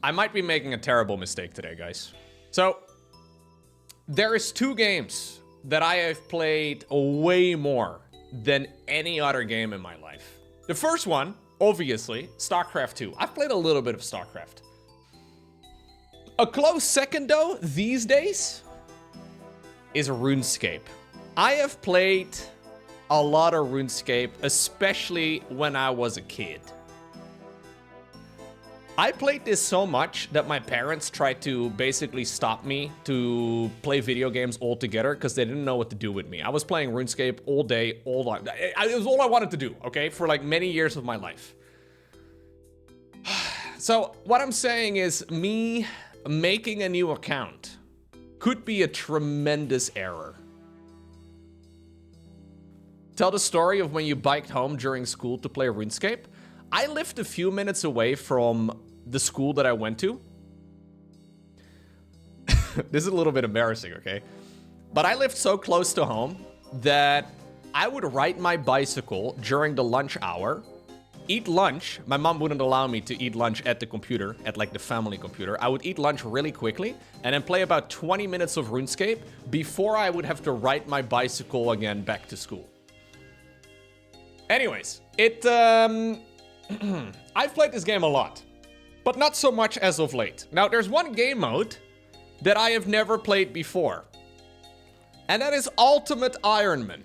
I might be making a terrible mistake today, guys. So, there is 2 games that I have played way more than any other game in my life. The first one, obviously, StarCraft 2. I've played a little bit of StarCraft. A close second, though, these days, is RuneScape. I have played a lot of RuneScape, especially when I was a kid. I played this so much that my parents tried to basically stop me to play video games altogether because they didn't know what to do with me. I was playing RuneScape all day, all night. It was all I wanted to do, okay, for like many years of my life. So what I'm saying is me making a new account could be a tremendous error. Tell the story of when you biked home during school to play RuneScape. I lived a few minutes away from the school that I went to. This is a little bit embarrassing, okay? But I lived so close to home that I would ride my bicycle during the lunch hour, eat lunch. My mom wouldn't allow me to eat lunch at the computer, at like the family computer. I would eat lunch really quickly and then play about 20 minutes of RuneScape before I would have to ride my bicycle again back to school. Anyways, I've played this game a lot, but not so much as of late. Now, there's one game mode that I have never played before, and that is Ultimate Ironman.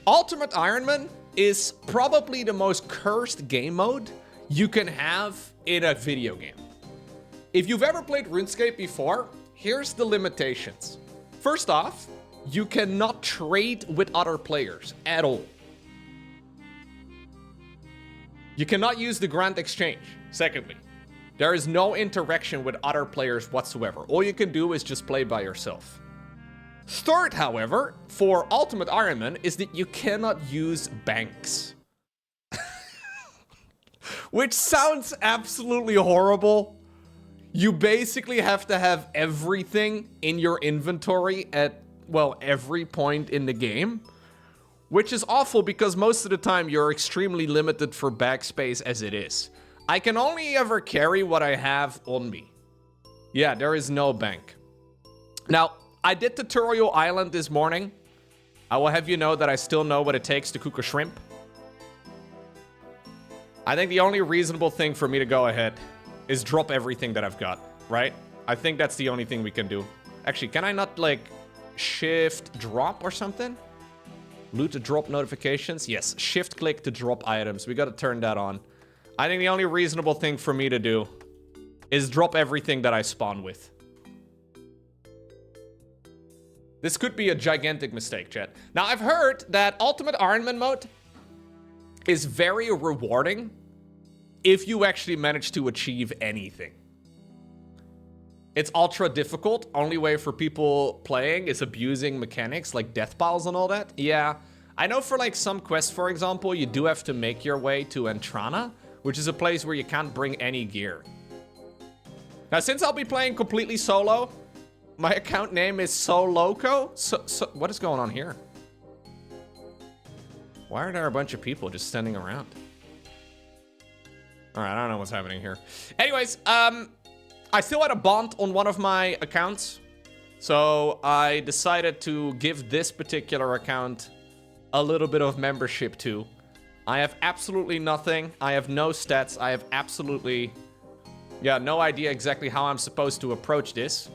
Ultimate Ironman is probably the most cursed game mode you can have in a video game. If you've ever played RuneScape before, here's the limitations. First off, you cannot trade with other players at all. You cannot use the Grand Exchange. Secondly, there is no interaction with other players whatsoever. All you can do is just play by yourself. Third, however, for Ultimate Ironman is that you cannot use banks. Which sounds absolutely horrible. You basically have to have everything in your inventory at, well, every point in the game. Which is awful because most of the time you're extremely limited for backspace as it is. I can only ever carry what I have on me. Yeah, there is no bank. Now, I did Tutorial Island this morning. I will have you know that I still know what it takes to cook a shrimp. I think the only reasonable thing for me to go ahead is drop everything that I've got, right? I think that's the only thing we can do. Actually, can I not, like, shift drop or something? Loot to drop notifications? Yes, shift click to drop items. We gotta turn that on. I think the only reasonable thing for me to do is drop everything that I spawn with. This could be a gigantic mistake, chat. Now, I've heard that Ultimate Ironman mode is very rewarding if you actually manage to achieve anything. It's ultra difficult. Only way for people playing is abusing mechanics like death piles and all that. Yeah, I know for like some quests, for example, you do have to make your way to Entrana, which is a place where you can't bring any gear. Now, since I'll be playing completely solo, my account name is SoLoco. So what is going on here? Why are there a bunch of people just standing around? All right, I don't know what's happening here. Anyways, I still had a bond on one of my accounts, so I decided to give this particular account a little bit of membership to. I have absolutely nothing. I have no stats. I have absolutely, no idea exactly how I'm supposed to approach this.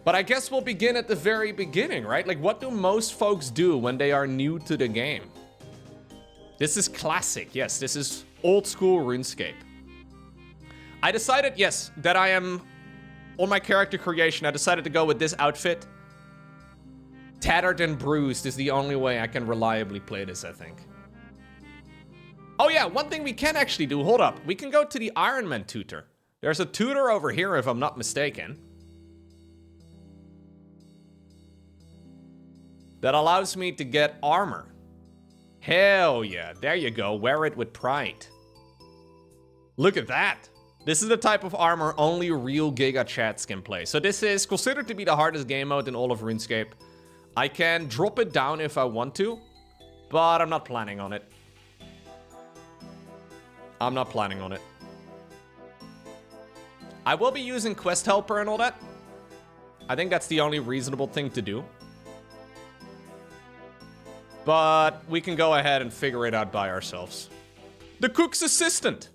But I guess we'll begin at the very beginning, right? Like, what do most folks do when they are new to the game? This is classic. Yes, this is old school RuneScape. I decided, yes, that I am, on my character creation, I decided to go with this outfit. Tattered and bruised is the only way I can reliably play this, I think. Oh yeah, one thing we can actually do, hold up. We can go to the Ironman tutor. There's a tutor over here, if I'm not mistaken, that allows me to get armor. Hell yeah, there you go, wear it with pride. Look at that. This is the type of armor only real Giga chats can play. So this is considered to be the hardest game mode in all of RuneScape. I can drop it down if I want to, but I'm not planning on it. I'm not planning on it. I will be using Quest Helper and all that. I think that's the only reasonable thing to do. But we can go ahead and figure it out by ourselves. The cook's assistant.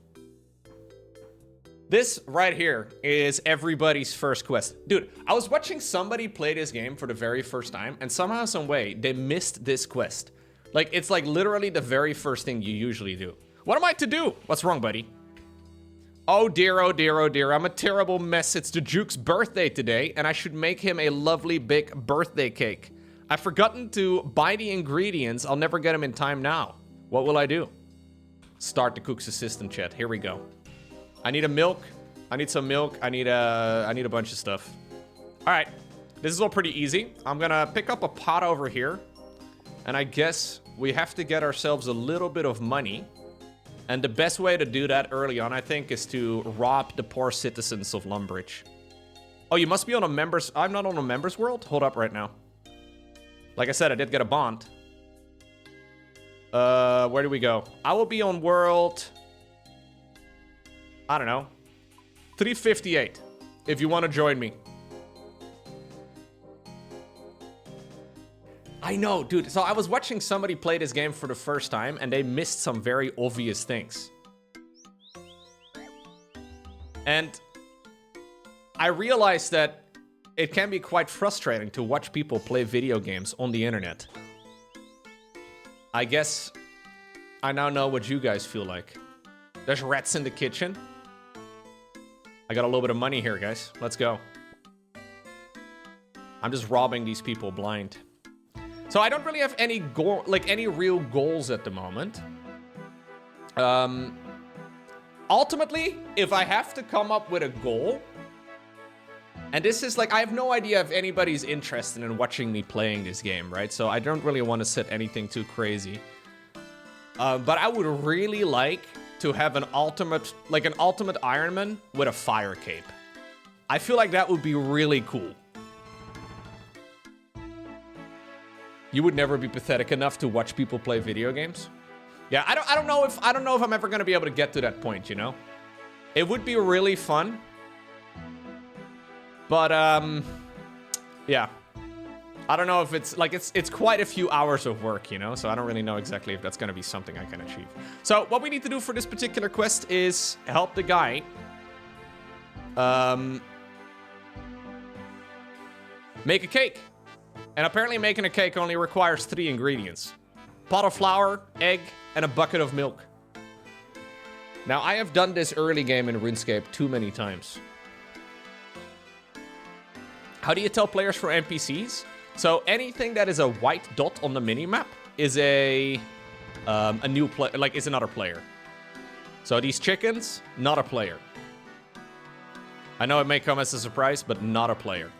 This right here is everybody's first quest. Dude, I was watching somebody play this game for the very first time, and somehow, some way, they missed this quest. Like, it's like literally the very first thing you usually do. What am I to do? What's wrong, buddy? Oh dear, oh dear, oh dear. I'm a terrible mess. It's the Duke's birthday today, and I should make him a lovely big birthday cake. I've forgotten to buy the ingredients. I'll never get them in time now. What will I do? Start the cook's assistant, chat. Here we go. I need a milk. I need some milk. I need a bunch of stuff. All right. This is all pretty easy. I'm gonna pick up a pot over here. And I guess we have to get ourselves a little bit of money. And the best way to do that early on, I think, is to rob the poor citizens of Lumbridge. Oh, you must be on a members... I'm not on a members world? Hold up right now. Like I said, I did get a bond. Where do we go? I will be on world... I don't know. 358, if you want to join me. I know, dude. So I was watching somebody play this game for the first time, and they missed some very obvious things. And I realized that it can be quite frustrating to watch people play video games on the internet. I guess I now know what you guys feel like. There's rats in the kitchen. I got a little bit of money here, guys. Let's go. I'm just robbing these people blind. So I don't really have any goal, like any real goals at the moment. Ultimately, if I have to come up with a goal, and this is like, I have no idea if anybody's interested in watching me playing this game, right? So I don't really want to set anything too crazy. But I would really like to have an ultimate Ironman with a fire cape. I feel like that would be really cool. You would never be pathetic enough to watch people play video games? Yeah, I don't know if I'm ever gonna be able to get to that point, you know? It would be really fun. But yeah. I don't know if it's like it's quite a few hours of work, you know, so I don't really know exactly if that's going to be something I can achieve. So what we need to do for this particular quest is help the guy make a cake. And apparently making a cake only requires 3 ingredients: pot of flour, egg, and a bucket of milk. Now I have done this early game in RuneScape too many times. How do you tell players for NPCs? So anything that is a white dot on the minimap is a new player, like is another player. So these chickens, not a player. I know it may come as a surprise, but not a player.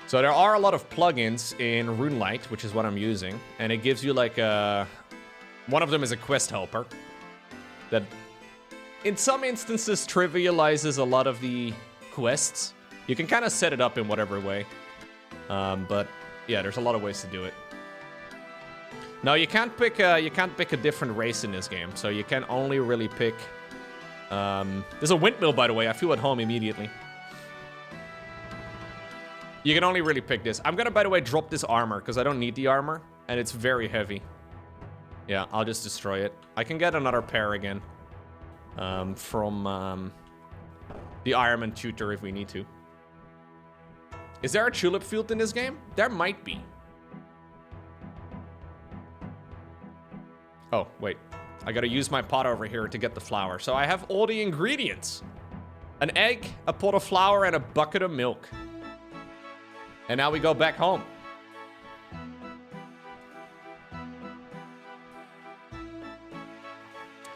So there are a lot of plugins in RuneLite, which is what I'm using, and it gives you like a... One of them is a quest helper that in some instances trivializes a lot of the quests. You can kind of set it up in whatever way. But yeah, there's a lot of ways to do it. No, you can't pick a different race in this game, so you can only really pick... there's a windmill, by the way. I feel at home immediately. You can only really pick this. I'm gonna, by the way, drop this armor, because I don't need the armor, and it's very heavy. Yeah, I'll just destroy it. I can get another pair again. From the Ironman tutor if we need to. Is there a tulip field in this game? There might be. Oh, wait. I gotta use my pot over here to get the flour. So I have all the ingredients. An egg, a pot of flour, and a bucket of milk. And now we go back home.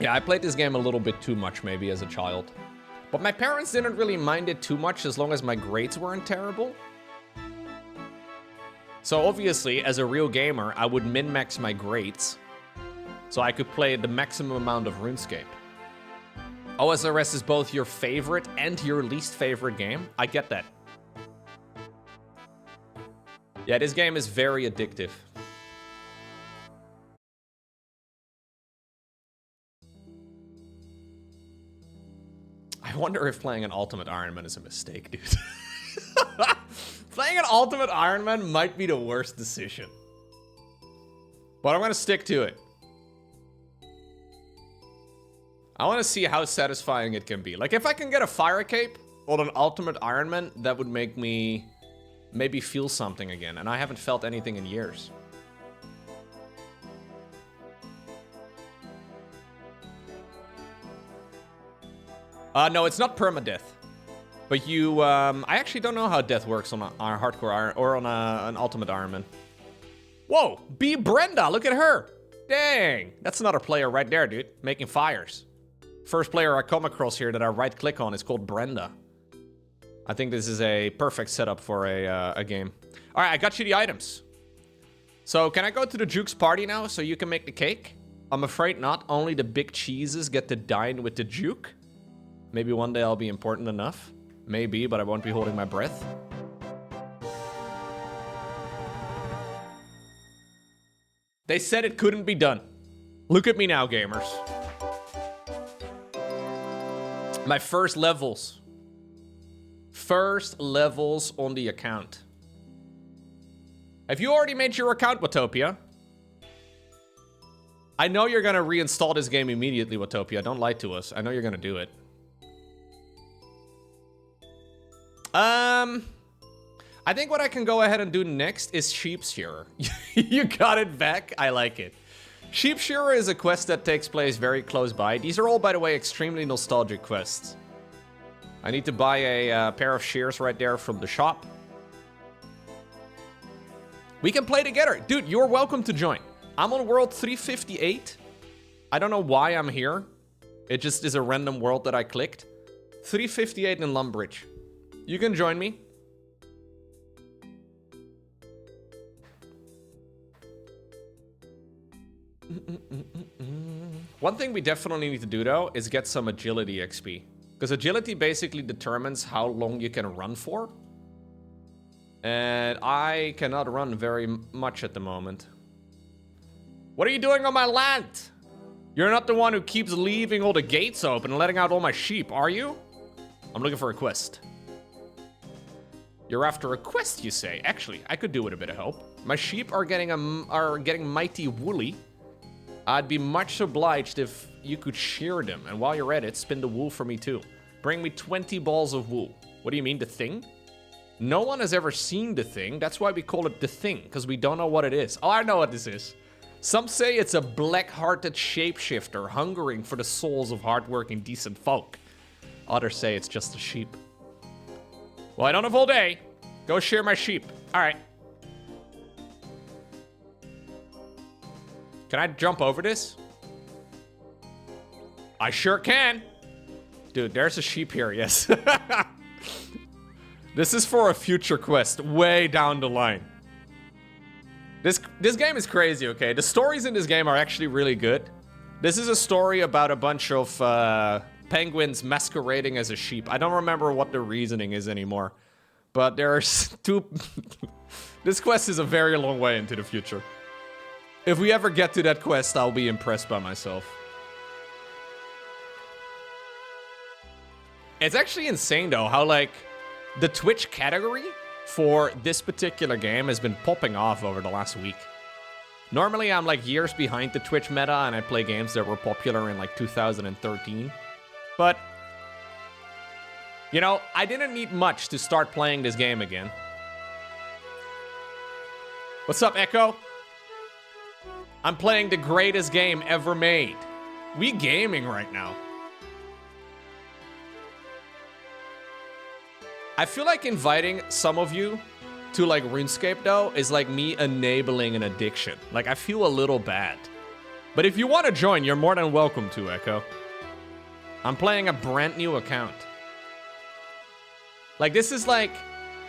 Yeah, I played this game a little bit too much maybe as a child. But my parents didn't really mind it too much as long as my grades weren't terrible. So obviously, as a real gamer, I would min-max my grades so I could play the maximum amount of RuneScape. OSRS is both your favorite and your least favorite game. I get that. Yeah, this game is very addictive. I wonder if playing an Ultimate Ironman is a mistake, dude. Playing an Ultimate Ironman might be the worst decision. But I'm gonna stick to it. I want to see how satisfying it can be. Like, if I can get a fire cape on an Ultimate Ironman, that would make me maybe feel something again. And I haven't felt anything in years. No, it's not permadeath. But you, I actually don't know how death works on a hardcore iron or on an Ultimate Ironman. Whoa, B Brenda, look at her. Dang, that's another player right there, dude, making fires. First player I come across here that I right click on is called Brenda. I think this is a perfect setup for a game. All right, I got you the items. So can I go to the Duke's party now so you can make the cake? I'm afraid not. Only the big cheeses get to dine with the Duke. Maybe one day I'll be important enough. Maybe, but I won't be holding my breath. They said it couldn't be done. Look at me now, gamers. My first levels. First levels on the account. Have you already made your account, Watopia? I know you're gonna reinstall this game immediately, Watopia. Don't lie to us. I know you're gonna do it. I think what I can go ahead and do next is Sheep Shearer. You got it back? I like it. Sheep Shearer is a quest that takes place very close by. These are all, by the way, extremely nostalgic quests. I need to buy a pair of shears right there from the shop. We can play together. Dude, you're welcome to join. I'm on world 358. I don't know why I'm here. It just is a random world that I clicked. 358 in Lumbridge. You can join me. One thing we definitely need to do, though, is get some agility XP. Because agility basically determines how long you can run for. And I cannot run very much at the moment. What are you doing on my land? You're not the one who keeps leaving all the gates open and letting out all my sheep, are you? I'm looking for a quest. You're after a quest, you say? Actually, I could do with a bit of help. My sheep are getting mighty woolly. I'd be much obliged if you could shear them. And while you're at it, spin the wool for me too. Bring me 20 balls of wool. What do you mean, the thing? No one has ever seen the thing. That's why we call it the thing, because we don't know what it is. Oh, I know what this is. Some say it's a black-hearted shapeshifter hungering for the souls of hardworking, decent folk. Others say it's just a sheep. Well, I don't have all day. Go shear my sheep. All right. Can I jump over this? I sure can. Dude, there's a sheep here, yes. This is for a future quest way down the line. This game is crazy, okay? The stories in this game are actually really good. This is a story about a bunch of penguins masquerading as a sheep. I don't remember what the reasoning is anymore. But there's two... This quest is a very long way into the future. If we ever get to that quest, I'll be impressed by myself. It's actually insane, though, how, like, the Twitch category for this particular game has been popping off over the last week. Normally, I'm, like, years behind the Twitch meta, and I play games that were popular in, like, 2013. But, you know, I didn't need much to start playing this game again. What's up, Echo? I'm playing the greatest game ever made. We gaming right now. I feel like inviting some of you to like RuneScape though is like me enabling an addiction. Like I feel a little bad. But if you want to join, you're more than welcome to, Echo. I'm playing a brand new account. Like this is like,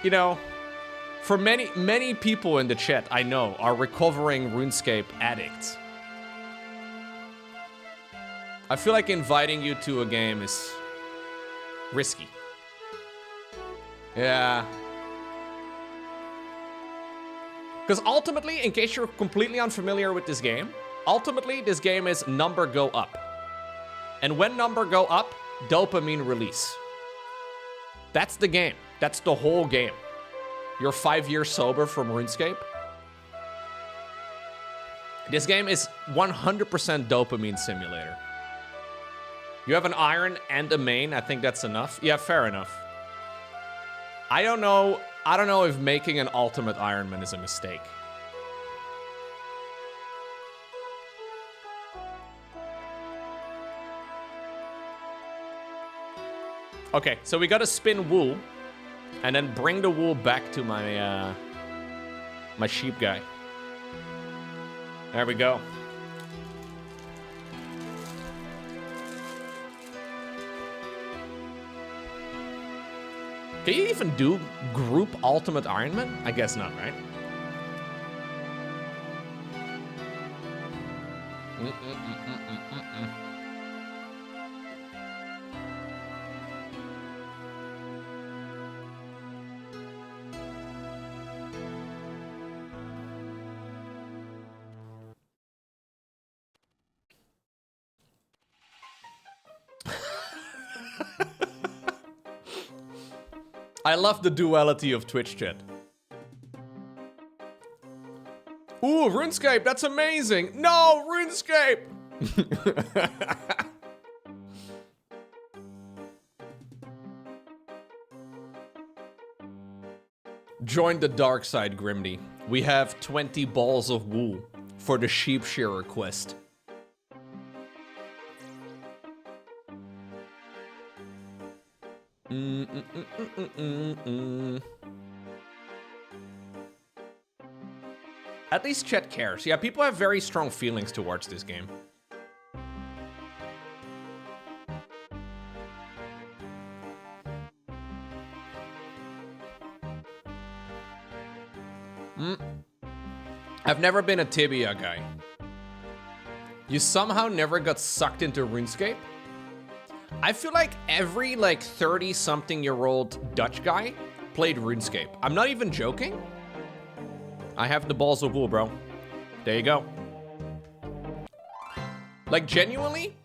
you know, for many people in the chat I know are recovering RuneScape addicts. I feel like inviting you to a game is risky. Yeah. Because ultimately, in case you're completely unfamiliar with this game, ultimately this game is number go up. And when number go up, dopamine release. That's the game. That's the whole game. You're 5 years sober from RuneScape. This game is 100% dopamine simulator. You have an iron and a main. I think that's enough. Yeah, fair enough. I don't know if making an ultimate Ironman is a mistake. Okay, so we gotta spin wool and then bring the wool back to my my sheep guy. There we go. Can you even do group ultimate Ironman? I guess not, right? I love the duality of Twitch chat. Ooh, RuneScape, that's amazing. No, RuneScape! Join the dark side, Grimdy. We have 20 balls of wool for the sheep shearer quest. At least Chet cares. Yeah, people have very strong feelings towards this game. I've never been a Tibia guy. You somehow never got sucked into RuneScape? I feel like every 30-something-year-old Dutch guy played RuneScape. I'm not even joking. I have the balls of wool, bro. There you go. Like, genuinely,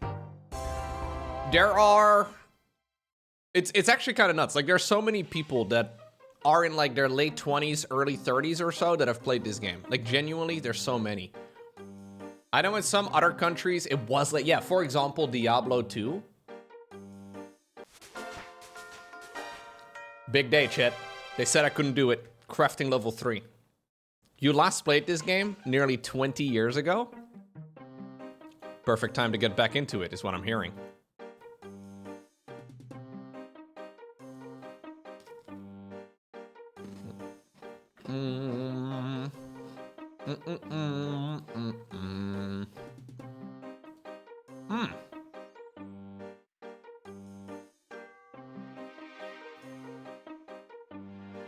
there are... It's actually kind of nuts. Like, there are so many people that are in, like, their late 20s, early 30s or so that have played this game. Like, genuinely, there's so many. I know in some other countries, it was like... Yeah, for example, Diablo 2. Big day, chat. They said I couldn't do it. Crafting level 3. You last played this game nearly 20 years ago? Perfect time to get back into it, is what I'm hearing.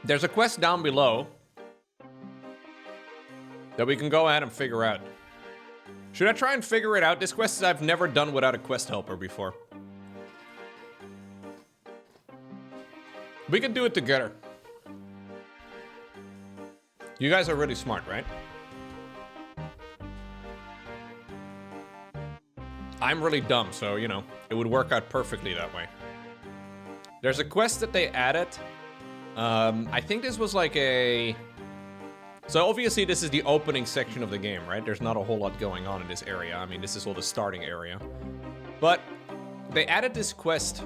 There's a quest down below that we can go ahead and figure out. Should I try and figure it out? This quest is I've never done without a quest helper before. We can do it together. You guys are really smart, right? I'm really dumb, so, you know, it would work out perfectly that way. There's a quest that they added. I think this was like a... So obviously this is the opening section of the game, right? There's not a whole lot going on in this area. I mean, this is all the starting area. But they added this quest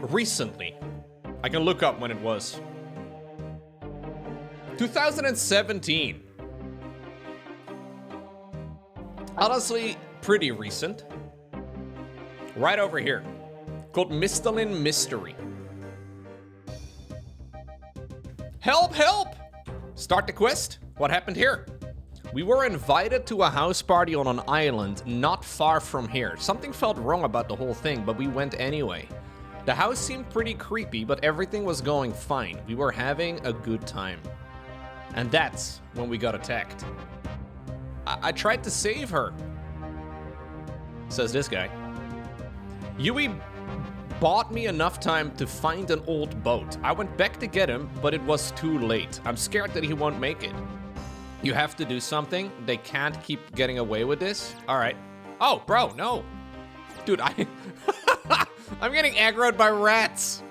recently. I can look up when it was. 2017. Honestly, pretty recent. Right over here. Called Misthalin Mystery. Help, help! Start the quest. What happened here? We were invited to a house party on an island not far from here. Something felt wrong about the whole thing, but we went anyway. The house seemed pretty creepy, but everything was going fine. We were having a good time. And that's when we got attacked. I tried to save her, says this guy. Yui bought me enough time to find an old boat. I went back to get him, but it was too late. I'm scared that he won't make it. You have to do something. They can't keep getting away with this. All right. Oh, bro, no. Dude, I'm getting aggroed by rats.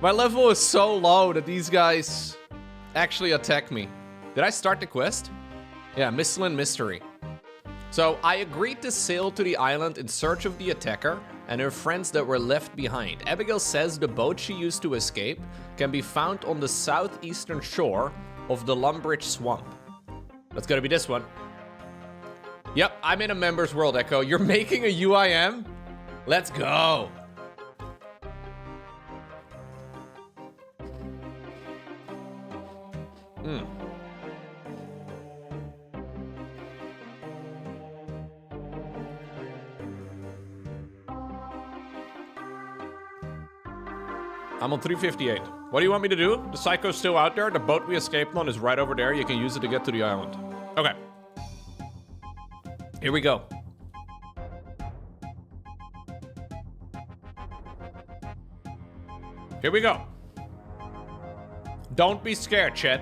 My level is so low that these guys actually attack me. Did I start the quest? Yeah, Misthalin Mystery. So I agreed to sail to the island in search of the attacker and her friends that were left behind. Abigail says the boat she used to escape can be found on the southeastern shore of the Lumbridge Swamp. That's gonna be this one. Yep, I'm in a member's world, Echo. You're making a UIM? Let's go. I'm on 358. What do you want me to do? The Psycho's still out there. The boat we escaped on is right over there. You can use it to get to the island. Okay. Here we go. Here we go. Don't be scared, Chet.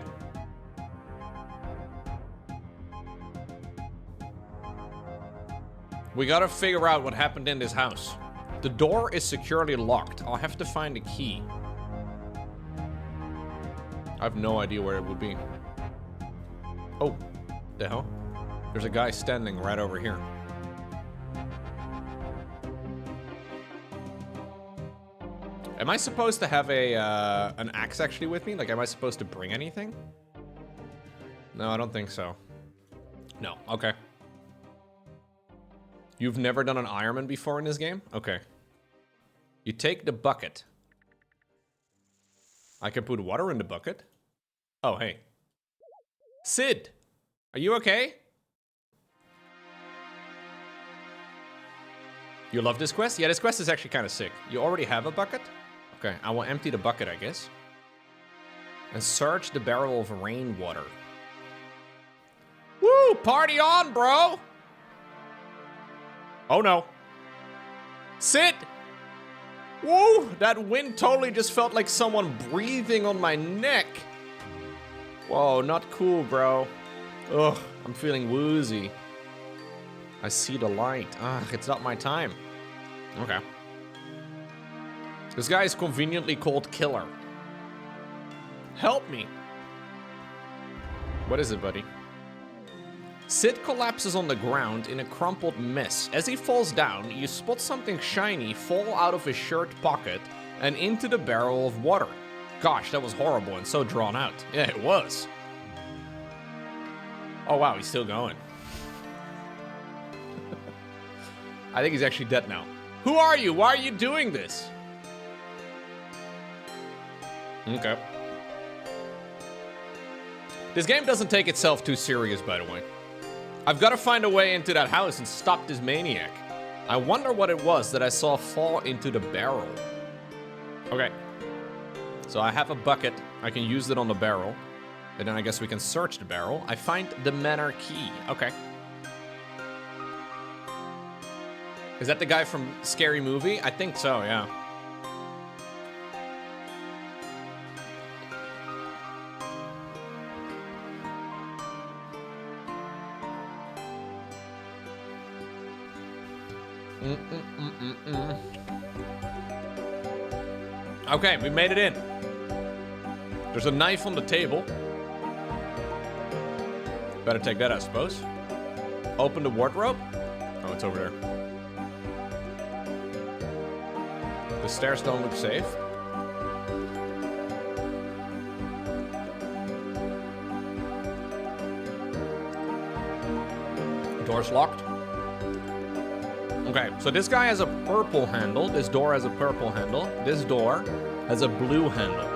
We gotta figure out what happened in this house. The door is securely locked. I'll have to find a key. I have no idea where it would be. Oh, the hell? There's a guy standing right over here. Am I supposed to have an axe actually with me? Like, am I supposed to bring anything? No, I don't think so. No, okay. You've never done an Ironman before in this game? Okay. You take the bucket. I can put water in the bucket. Oh, hey. Sid, are you okay? You love this quest? Yeah, this quest is actually kind of sick. You already have a bucket? Okay, I will empty the bucket, I guess. And search the barrel of rainwater. Woo! Party on, bro! Oh no. Sit! Woo! That wind totally just felt like someone breathing on my neck. Whoa, not cool, bro. Ugh, I'm feeling woozy. I see the light. Ugh, it's not my time. Okay. This guy is conveniently called Killer. Help me. What is it, buddy? Sid collapses on the ground in a crumpled mess. As he falls down, you spot something shiny fall out of his shirt pocket and into the barrel of water. Gosh, that was horrible and so drawn out. Yeah, it was. Oh wow, he's still going. I think he's actually dead now. Who are you? Why are you doing this? Okay. This game doesn't take itself too serious, by the way. I've got to find a way into that house and stop this maniac. I wonder what it was that I saw fall into the barrel. Okay. So I have a bucket. I can use it on the barrel. And then I guess we can search the barrel. I find the manor key. Okay. Is that the guy from Scary Movie? I think so, yeah. Okay, we made it in. There's a knife on the table. Better take that, I suppose. Open the wardrobe. Oh, it's over there. The stairs don't look safe. Door's locked. Okay, so this guy has a purple handle. This door has a purple handle. This door has a blue handle.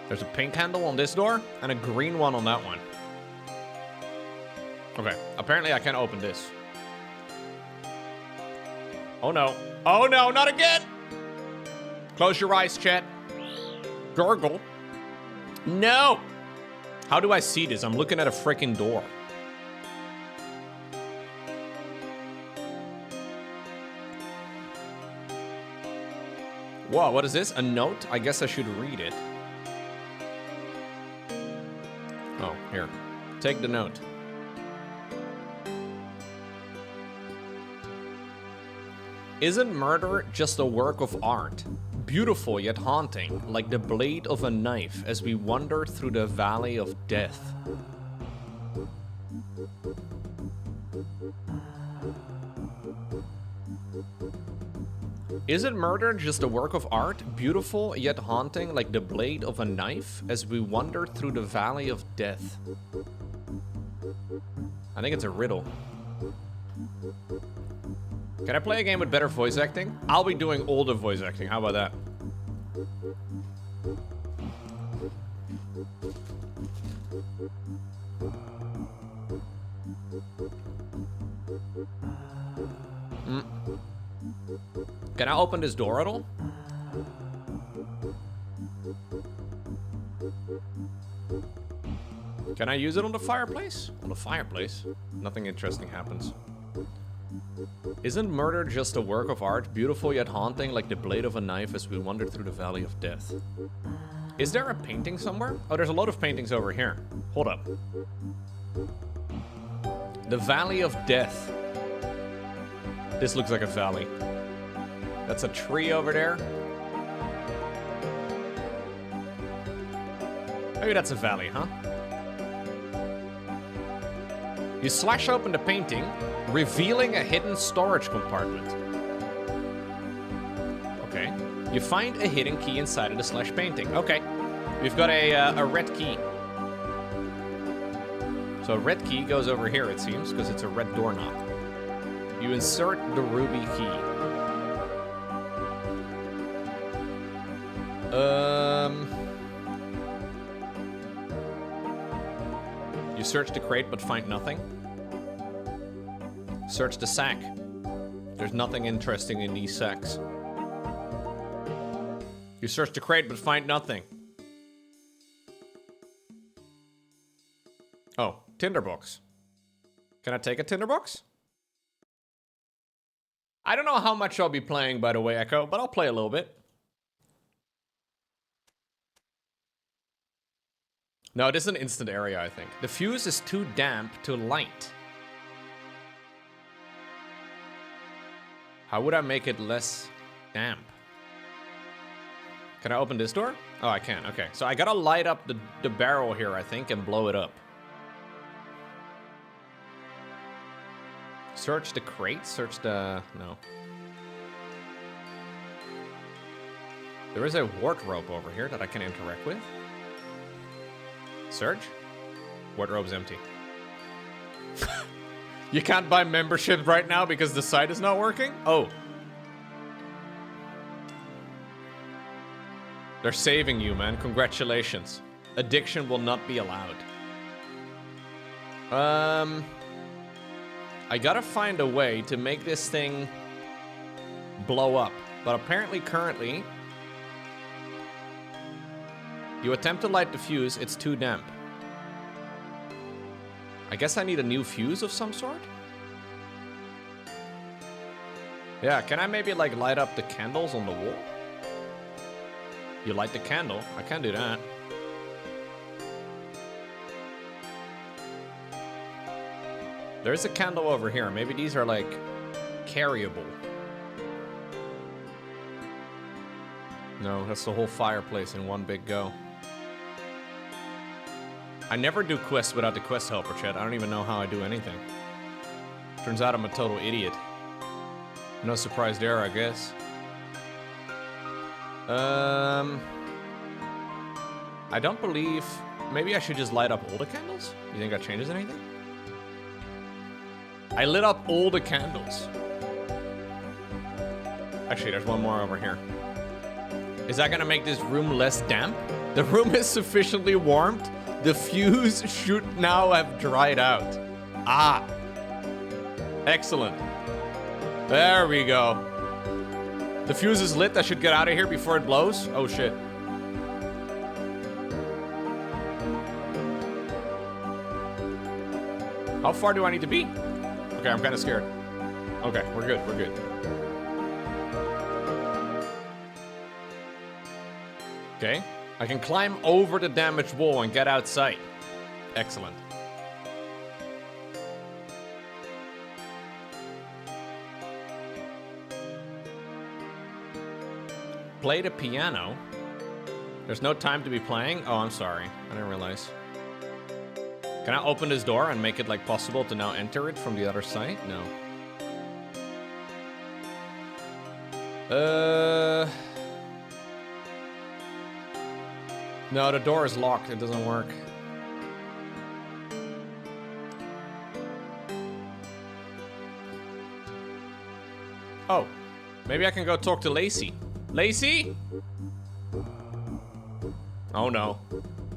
There's a pink handle on this door and a green one on that one. Okay, apparently I can't open this. Oh no. Oh no, not again! Close your eyes, chat. Gurgle. No! How do I see this? I'm looking at a freaking door. Whoa, what is this? A note? I guess I should read it. Oh, here. Take the note. Isn't murder just a work of art? Beautiful yet haunting, like the blade of a knife as we wander through the valley of death. Isn't murder just a work of art? Beautiful yet haunting, like the blade of a knife as we wander through the valley of death. I think it's a riddle. Can I play a game with better voice acting? I'll be doing older voice acting. How about that? Can I open this door at all? Can I use it on the fireplace? On the fireplace? Nothing interesting happens. Isn't murder just a work of art, beautiful yet haunting, like the blade of a knife as we wander through the valley of death? Is there a painting somewhere? Oh, there's a load of paintings over here. Hold up. The Valley of Death. This looks like a valley. That's a tree over there. Maybe that's a valley, huh? You slash open the painting, revealing a hidden storage compartment. Okay. You find a hidden key inside of the slash painting. Okay. We've got a red key. So a red key goes over here, it seems, because it's a red doorknob. You insert the ruby key. You search the crate but find nothing. Search the sack. There's nothing interesting in these sacks. You search the crate but find nothing. Oh, tinderbox. Can I take a tinderbox? I don't know how much I'll be playing, by the way, Echo, but I'll play a little bit. No, it is an instant area, I think. The fuse is too damp to light. How would I make it less damp? Can I open this door? Oh, I can. Okay, so I gotta light up the barrel here, I think, and blow it up. Search the crate? Search the... no. There is a wardrobe over here that I can interact with. Search? Wardrobe's empty. You can't buy membership right now because the site is not working? Oh. They're saving you, man. Congratulations. Addiction will not be allowed. I gotta find a way to make this thing blow up. But apparently, currently, you attempt to light the fuse, it's too damp. I guess I need a new fuse of some sort? Yeah, can I maybe like light up the candles on the wall? You light the candle? I can do that. There's a candle over here. Maybe these are like carryable. No, that's the whole fireplace in one big go. I never do quests without the quest helper, chat. I don't even know how I do anything. Turns out I'm a total idiot. No surprise there, I guess. I don't believe... maybe I should just light up all the candles? You think that changes anything? I lit up all the candles. Actually, there's one more over here. Is that gonna make this room less damp? The room is sufficiently warmed. The fuse should now have dried out. Ah. Excellent. There we go. The fuse is lit. I should get out of here before it blows. Oh, shit. How far do I need to be? Okay, I'm kind of scared. Okay, we're good. We're good. Okay. I can climb over the damaged wall and get outside. Excellent. Play the piano. There's no time to be playing. Oh, I'm sorry. I didn't realize. Can I open this door and make it like possible to now enter it from the other side? No. No, the door is locked. It doesn't work. Oh, maybe I can go talk to Lacey. Lacey? Oh no.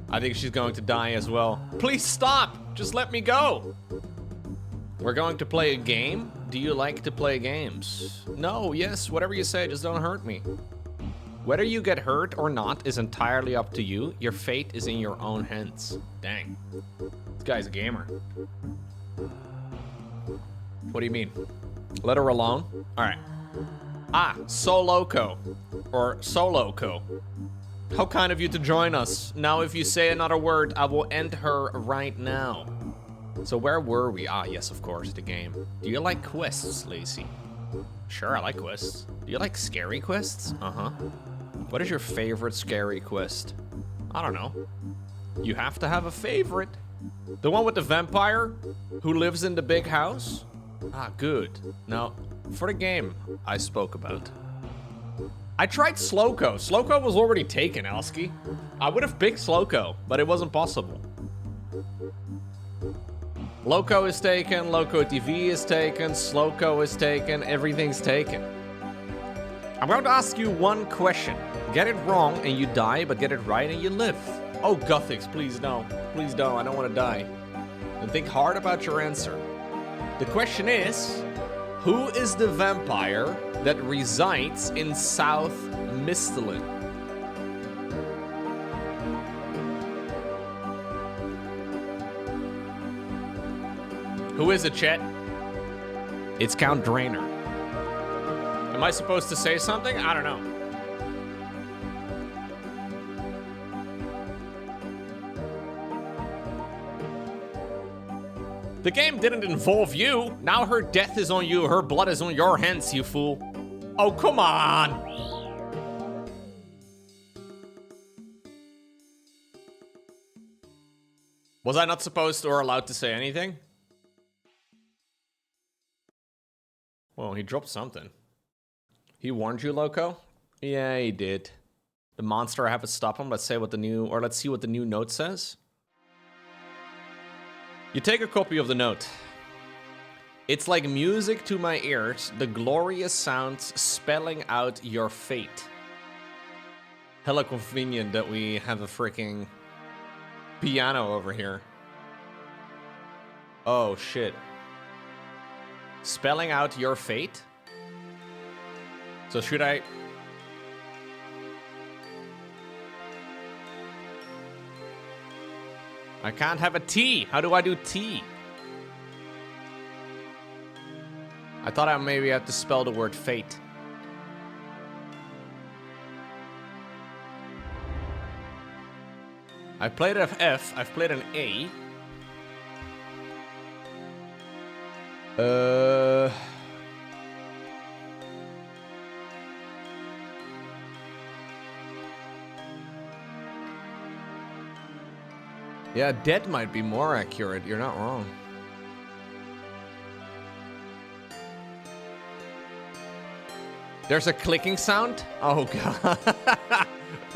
I think she's going to die as well. Please stop! Just let me go! We're going to play a game? Do you like to play games? No, yes, whatever you say, just don't hurt me. Whether you get hurt or not is entirely up to you. Your fate is in your own hands. Dang. This guy's a gamer. What do you mean? Let her alone? Alright. Ah, Soloco. Or Soloco. How kind of you to join us. Now if you say another word, I will end her right now. So where were we? Ah, yes, of course, the game. Do you like quests, Lacey? Sure, I like quests. Do you like scary quests? Uh-huh. What is your favorite scary quest? I don't know. You have to have a favorite. The one with the vampire who lives in the big house? Ah, good. Now, for the game I spoke about. I tried Slowco. Slowco was already taken, Alski. I would have picked Slowco, but it wasn't possible. Loco is taken, Loco TV is taken, Slowco is taken, everything's taken. I'm going to ask you one question. Get it wrong and you die, but get it right and you live. Oh, Gothics, please no. Please don't, I don't want to die. And think hard about your answer. The question is, who is the vampire that resides in South Misthalin? Who is it, Chet? It's Count Drainer. Am I supposed to say something? I don't know. The game didn't involve you. Now her death is on you. Her blood is on your hands, you fool. Oh, come on. Was I not supposed or allowed to say anything? Well, he dropped something. He warned you, Loco? Yeah, he did. The monster, I have to stop him. Let's see what the new note says. You take a copy of the note. It's like music to my ears, the glorious sounds spelling out your fate. Hella convenient that we have a freaking piano over here. Oh, shit. Spelling out your fate? So should I... I can't have a T. How do I do T? I thought I maybe had to spell the word fate. I played an F. I've played an A. Yeah, dead might be more accurate. You're not wrong. There's a clicking sound? Oh, God.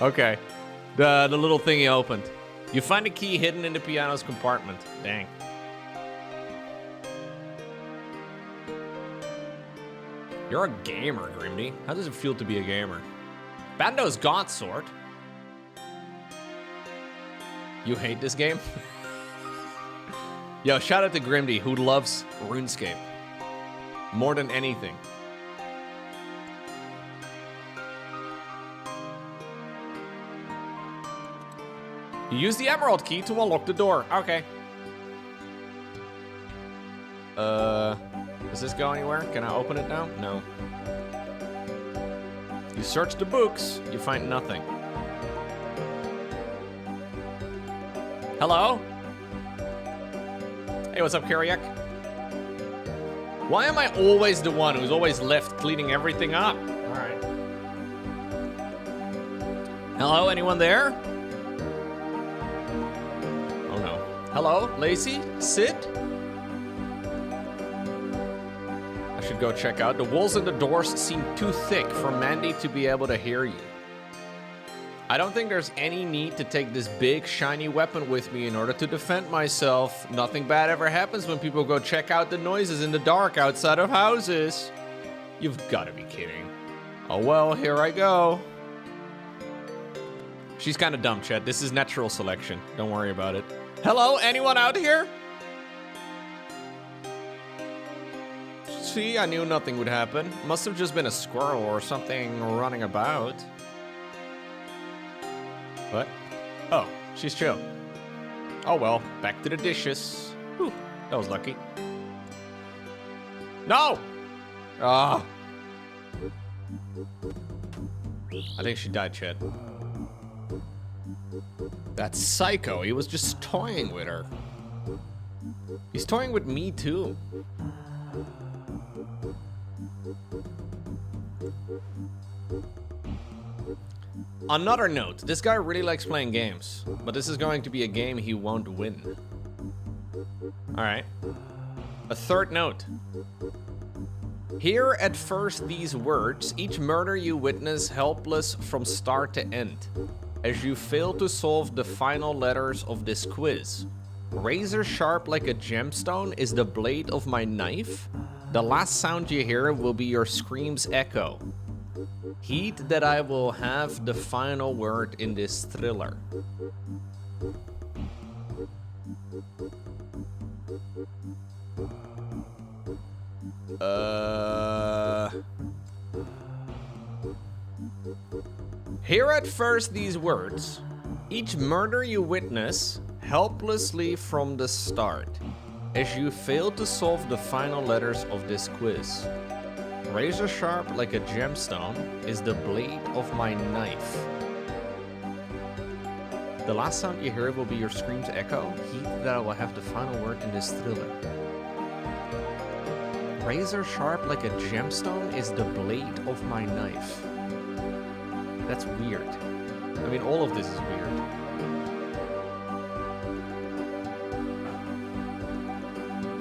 Okay. The little thing he opened. You find a key hidden in the piano's compartment. Dang. You're a gamer, Grimdy. How does it feel to be a gamer? Bando's God Sword. You hate this game? Yo, shout out to Grimdy, who loves RuneScape more than anything. You use the emerald key to unlock the door. Okay. Does this go anywhere? Can I open it now? No. You search the books, you find nothing. Hello? Hey, what's up, Kariak? Why am I always the one who's always left cleaning everything up? Alright. Hello, anyone there? Oh no. Hello, Lacey? Sid? I should go check out. The walls and the doors seem too thick for Mandy to be able to hear you. I don't think there's any need to take this big, shiny weapon with me in order to defend myself. Nothing bad ever happens when people go check out the noises in the dark outside of houses. You've got to be kidding. Oh well, here I go. She's kind of dumb, Chet. This is natural selection. Don't worry about it. Hello, anyone out here? See, I knew nothing would happen. Must have just been a squirrel or something running about. What? Oh, she's chill. Oh well, back to the dishes. Whew, that was lucky. No! Ah. I think she died, Chet. That psycho, he was just toying with her. He's toying with me too. Another note, this guy really likes playing games, but this is going to be a game he won't win. Alright. A third note. Hear at first these words, each murder you witness helpless from start to end, as you fail to solve the final letters of this quiz. Razor sharp like a gemstone is the blade of my knife. The last sound you hear will be your scream's echo. Heed that I will have the final word in this thriller. Hear at first these words. Each murder you witness helplessly from the start, as you fail to solve the final letters of this quiz. Razor sharp like a gemstone is the blade of my knife. The last sound you hear will be your scream's echo. Heed that I will have the final word in this thriller. Razor sharp like a gemstone is the blade of my knife. That's weird. I mean, all of this is weird.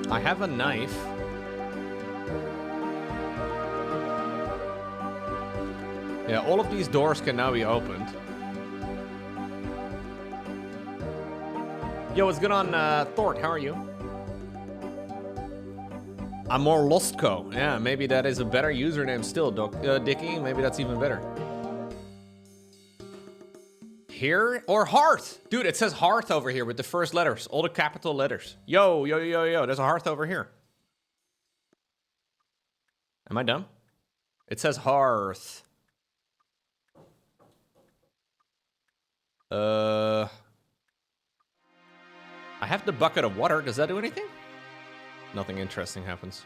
I have a knife. Yeah, all of these doors can now be opened. Yo, what's good on Thort? How are you? I'm more Lostco. Yeah, maybe that is a better username still, Dickie. Maybe that's even better. Here or Hearth? Dude, it says Hearth over here with the first letters, all the capital letters. Yo, yo, yo, yo, there's a Hearth over here. Am I dumb? It says Hearth. I have the bucket of water. Does that do anything? Nothing interesting happens.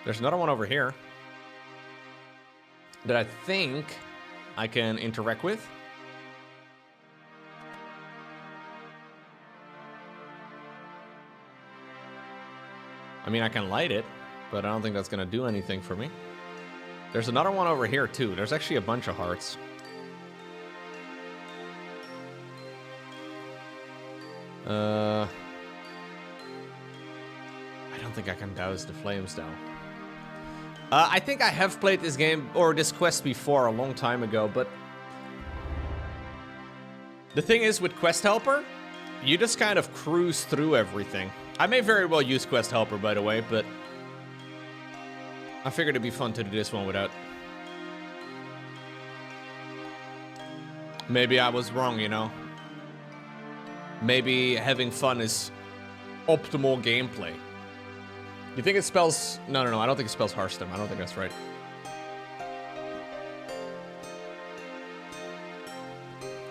There's another one over here that I think I can interact with. I mean, I can light it, but I don't think that's gonna do anything for me. There's another one over here too. There's actually a bunch of hearts. I don't think I can douse the flames though. I think I have played this game or this quest before a long time ago, but the thing is with Quest Helper, you just kind of cruise through everything. I may very well use Quest Helper, by the way, but I figured it'd be fun to do this one without. Maybe I was wrong, you know? Maybe having fun is optimal gameplay. You think it spells... No, I don't think it spells Hearthstone. I don't think that's right.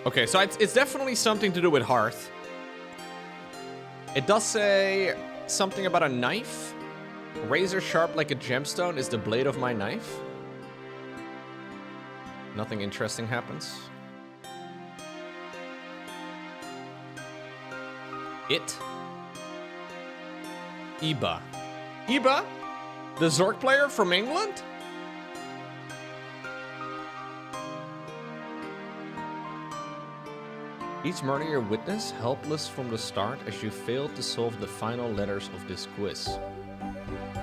Okay, so it's definitely something to do with Hearth. It does say something about a knife. Razor sharp like a gemstone is the blade of my knife. Nothing interesting happens. It. Iba. Iba? The Zork player from England? Each murder you witness, helpless from the start as you failed to solve the final letters of this quiz.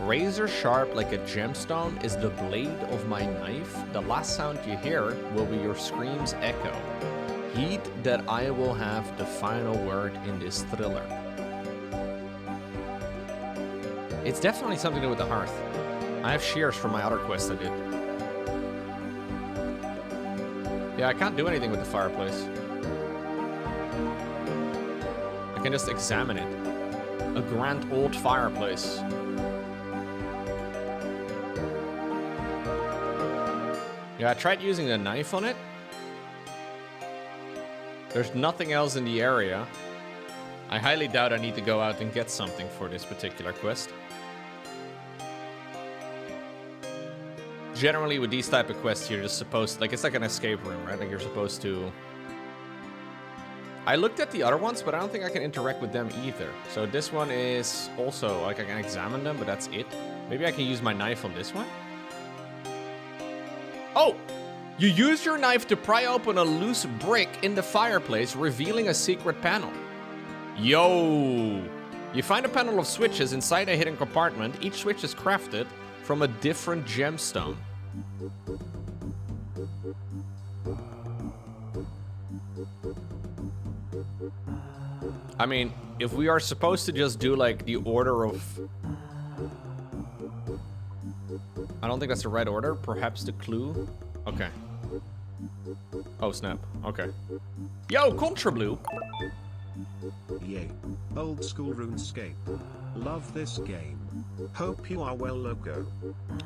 Razor sharp like a gemstone is the blade of my knife. The last sound you hear will be your scream's echo. Heed that I will have the final word in this thriller. It's definitely something to do with the hearth. I have shears from my other quest I did. Yeah, I can't do anything with the fireplace. I can just examine it. A grand old fireplace. Yeah, I tried using a knife on it. There's nothing else in the area. I highly doubt I need to go out and get something for this particular quest. Generally, with these type of quests, you're just supposed... Like, it's like an escape room, right? Like, you're supposed to... I looked at the other ones, but I don't think I can interact with them either. So this one is also... Like, I can examine them, but that's it. Maybe I can use my knife on this one? Oh! You use your knife to pry open a loose brick in the fireplace, revealing a secret panel. Yo! You find a panel of switches inside a hidden compartment. Each switch is crafted from a different gemstone. I mean, if we are supposed to just do like the order of... I don't think that's the right order. Perhaps the clue? Okay. Oh, snap. Okay. Yo, Contra Blue! Yay. Old School Runescape. Love this game. Hope you are well, Loco.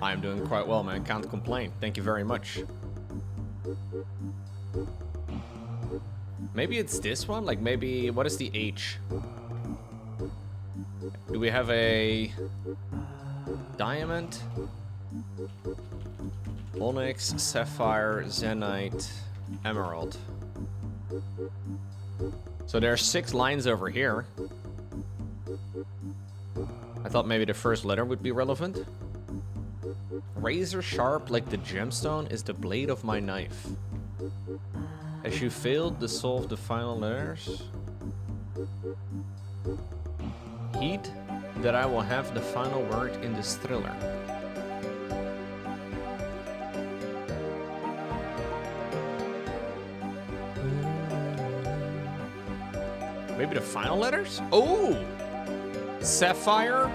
I'm doing quite well, man. Can't complain. Thank you very much. Maybe it's this one? Like, maybe... What is the H? Do we have a... Diamond? Onyx, Sapphire, Zenite, Emerald. So there are 6 lines over here. I thought maybe the first letter would be relevant. Razor sharp like the gemstone is the blade of my knife. As you failed to solve the final letters, heed that I will have the final word in this thriller. Maybe the final letters? Oh! Sapphire,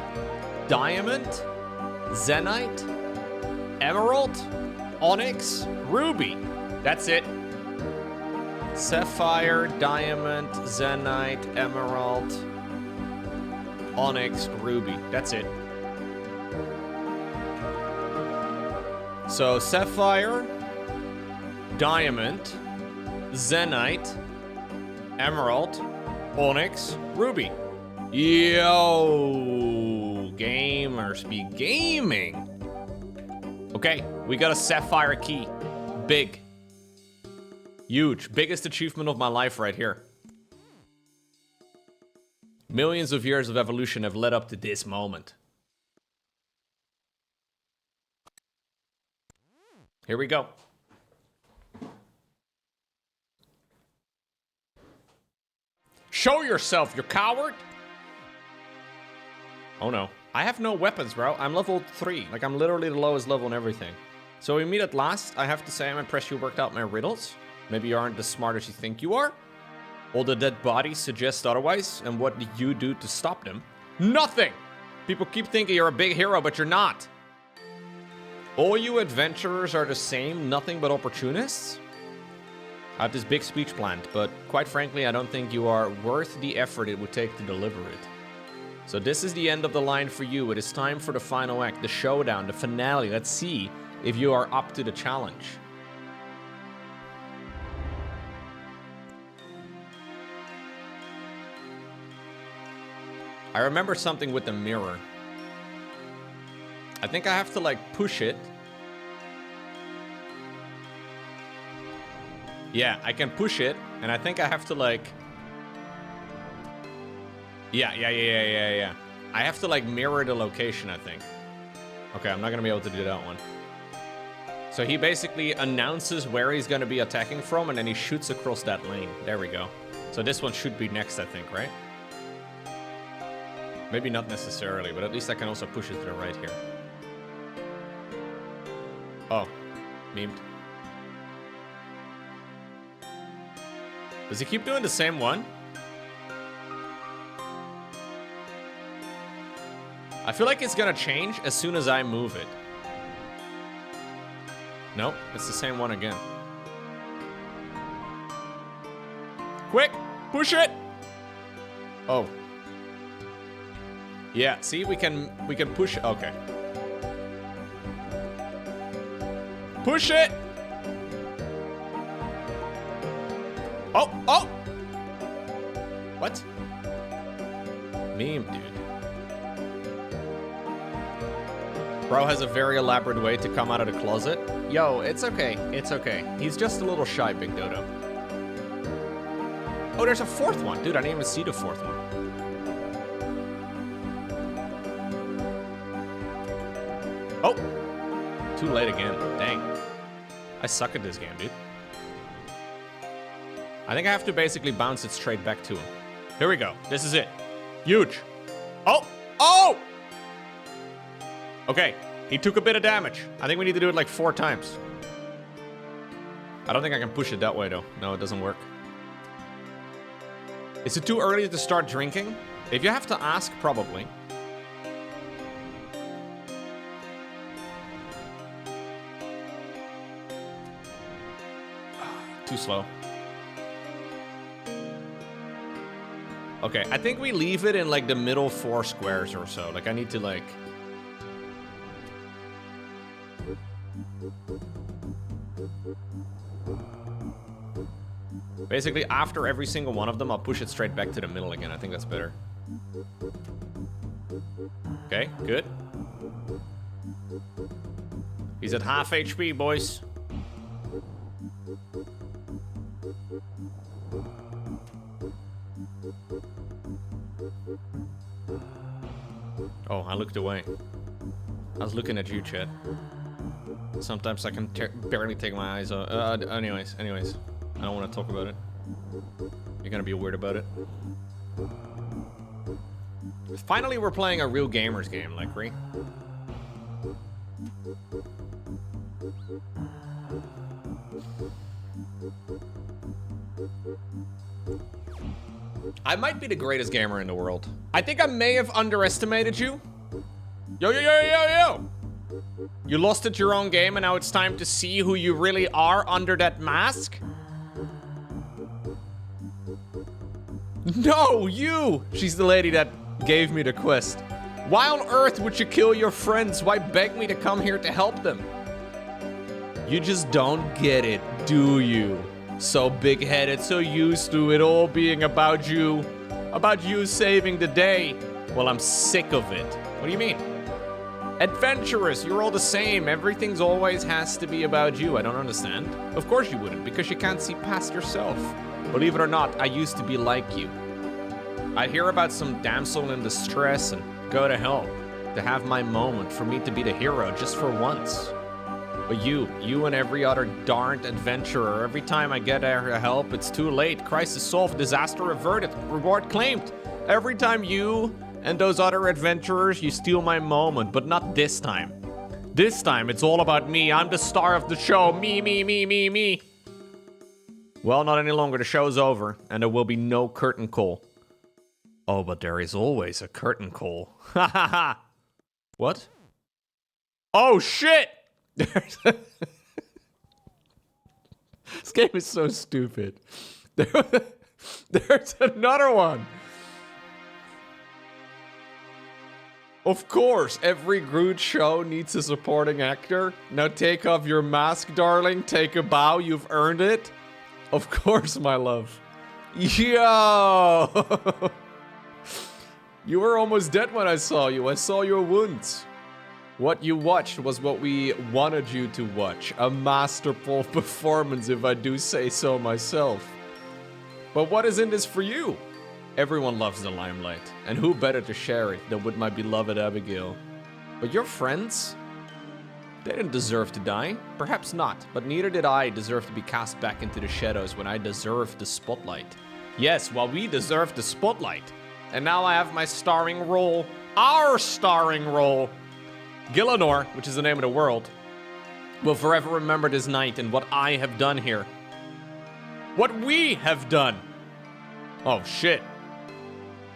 Diamond, Zenite, Emerald, Onyx, Ruby. That's it. Sapphire, Diamond, Zenite, Emerald, Onyx, Ruby. That's it. So Sapphire, Diamond, Zenite, Emerald, Onyx, Ruby. Yo, gamers be gaming. Okay, we got a Sapphire key. Big. Huge. Biggest achievement of my life right here. Millions of years of evolution have led up to this moment. Here we go. Show yourself, you coward! Oh no. I have no weapons, bro. I'm level 3. Like, I'm literally the lowest level in everything. So we meet at last. I have to say I'm impressed you worked out my riddles. Maybe you aren't as smart as you think you are. All the dead bodies suggest otherwise. And what did you do to stop them? Nothing! People keep thinking you're a big hero, but you're not. All you adventurers are the same, nothing but opportunists? I have this big speech planned, but quite frankly, I don't think you are worth the effort it would take to deliver it. So this is the end of the line for you. It is time for the final act, the showdown, the finale. Let's see if you are up to the challenge. I remember something with the mirror. I think I have to like push it. Yeah, I can push it, and I think I have to like... Yeah. I have to like mirror the location, I think. Okay, I'm not gonna be able to do that one. So he basically announces where he's gonna be attacking from, and then he shoots across that lane. There we go. So this one should be next, I think, right? Maybe not necessarily, but at least I can also push it to the right here. Oh, memed. Does he keep doing the same one? I feel like it's gonna change as soon as I move it. Nope, it's the same one again. Quick, push it! Oh. Yeah, see, we can push, okay. Push it! Oh, oh! What? Meme, dude. Bro has a very elaborate way to come out of the closet. Yo, it's okay. It's okay. He's just a little shy, Big Dodo. Oh, there's a fourth one. Dude, I didn't even see the fourth one. Oh! Too late again. Dang. I suck at this game, dude. I think I have to basically bounce it straight back to him. Here we go. This is it. Huge. Oh! Oh! Okay, he took a bit of damage. I think we need to do it like 4 times. I don't think I can push it that way, though. No, it doesn't work. Is it too early to start drinking? If you have to ask, probably. Too slow. Okay, I think we leave it in like the middle 4 squares or so. Like I need to like... Basically, after every single one of them, I'll push it straight back to the middle again. I think that's better. Okay, good. He's at half HP, boys. Oh, I looked away. I was looking at you, Chet. Sometimes I can barely take my eyes off. Anyways. I don't want to talk about it. You're gonna be weird about it. Finally, we're playing a real gamers game, like, right? I might be the greatest gamer in the world. I think I may have underestimated you. Yo. You lost at your own game and now it's time to see who you really are under that mask? No, you! She's the lady that gave me the quest. Why on earth would you kill your friends? Why beg me to come here to help them? You just don't get it, do you? So big-headed, so used to it all being about you saving the day. Well, I'm sick of it. What do you mean? Adventurous, you're all the same. Everything's always has to be about you. I don't understand. Of course you wouldn't, because you can't see past yourself. Believe it or not, I used to be like you. I'd hear about some damsel in distress and go to hell to have my moment, for me to be the hero just for once. But you and every other darned adventurer, every time I get help, it's too late. Crisis solved, disaster averted, reward claimed. Every time you and those other adventurers, you steal my moment, but not this time. This time, it's all about me. I'm the star of the show. Me. Well, not any longer. The show's over, and there will be no curtain call. Oh, but there is always a curtain call. Ha ha ha. What? Oh, shit! This game is so stupid. There's another one. Of course, every Groot show needs a supporting actor. Now take off your mask, darling. Take a bow. You've earned it. Of course, my love. Yo! You were almost dead when I saw you. I saw your wounds. What you watched was what we wanted you to watch. A masterful performance, if I do say so myself. But what is in this for you? Everyone loves the limelight, and who better to share it than with my beloved Abigail? But your friends? They didn't deserve to die. Perhaps not, but neither did I deserve to be cast back into the shadows when I deserved the spotlight. Yes, well, we deserve the spotlight. And now I have my starring role. Our starring role. Gillinor, which is the name of the world, will forever remember this night and what I have done here. What we have done. Oh, shit.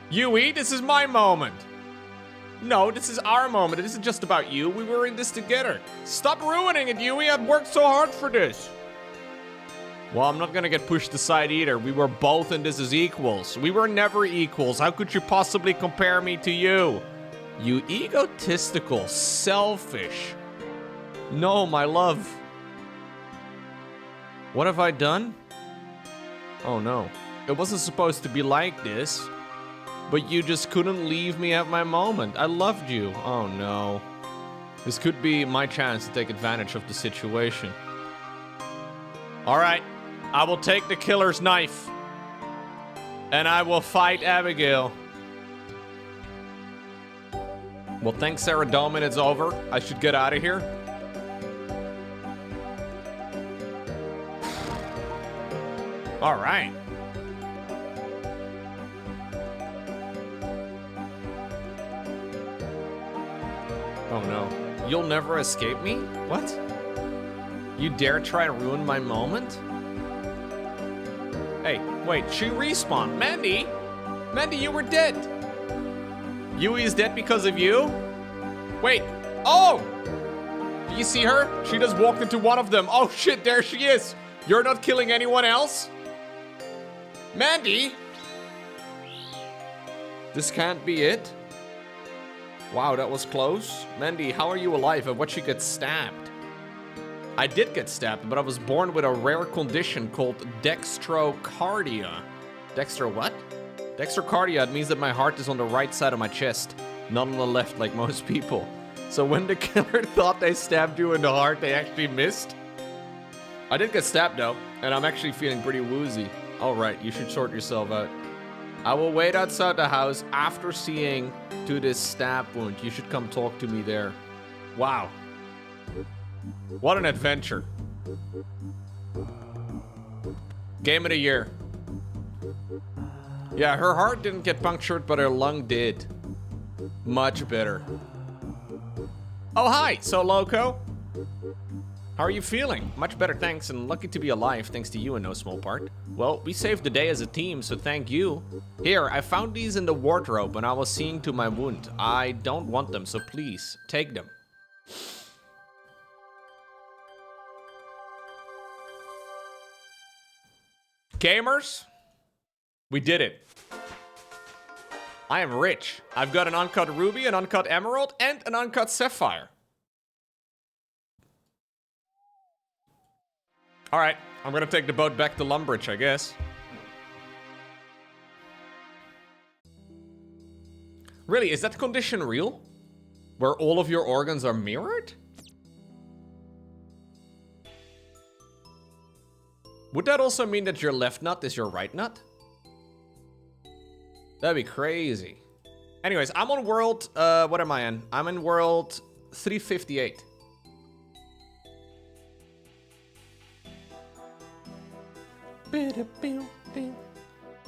Yui, this is my moment. No, this is our moment. This is just about you. We were in this together. Stop ruining it, Yui. I've worked so hard for this. Well, I'm not gonna get pushed aside either. We were both in this as equals. We were never equals. How could you possibly compare me to you? You egotistical, selfish. No, my love. What have I done? Oh no. It wasn't supposed to be like this. But you just couldn't leave me at my moment. I loved you. Oh no. This could be my chance to take advantage of the situation. Alright. I will take the killer's knife. And I will fight Abigail. Well, thanks, Sarah Dolman. It's over. I should get out of here. Alright. Oh no. You'll never escape me? What? You dare try to ruin my moment? Hey, wait, she respawned. Mandy? Mandy, you were dead. Yui is dead because of you? Wait. Oh! Do you see her? She just walked into one of them. Oh shit, there she is. You're not killing anyone else? Mandy? This can't be it. Wow, that was close. Mandy, how are you alive? And what, you get stabbed? I did get stabbed, but I was born with a rare condition called dextrocardia. Dextro what? Dextrocardia, it means that my heart is on the right side of my chest, not on the left like most people. So when the killer thought they stabbed you in the heart, they actually missed? I did get stabbed though, and I'm actually feeling pretty woozy. All right, you should sort yourself out. I will wait outside the house after seeing to this stab wound. You should come talk to me there. Wow. What an adventure. Game of the year. Yeah, her heart didn't get punctured, but her lung did. Much better. Oh, hi, So Loco. How are you feeling? Much better, thanks, and lucky to be alive, thanks to you in no small part. Well, we saved the day as a team, so thank you. Here, I found these in the wardrobe when I was seeing to my wound. I don't want them, so please, take them. Gamers, we did it. I am rich. I've got an uncut ruby, an uncut emerald, and an uncut sapphire. All right, I'm gonna take the boat back to Lumbridge, I guess. Really, is that condition real? Where all of your organs are mirrored? Would that also mean that your left nut is your right nut? That'd be crazy. Anyways, I'm on world, what am I in? I'm in world 358.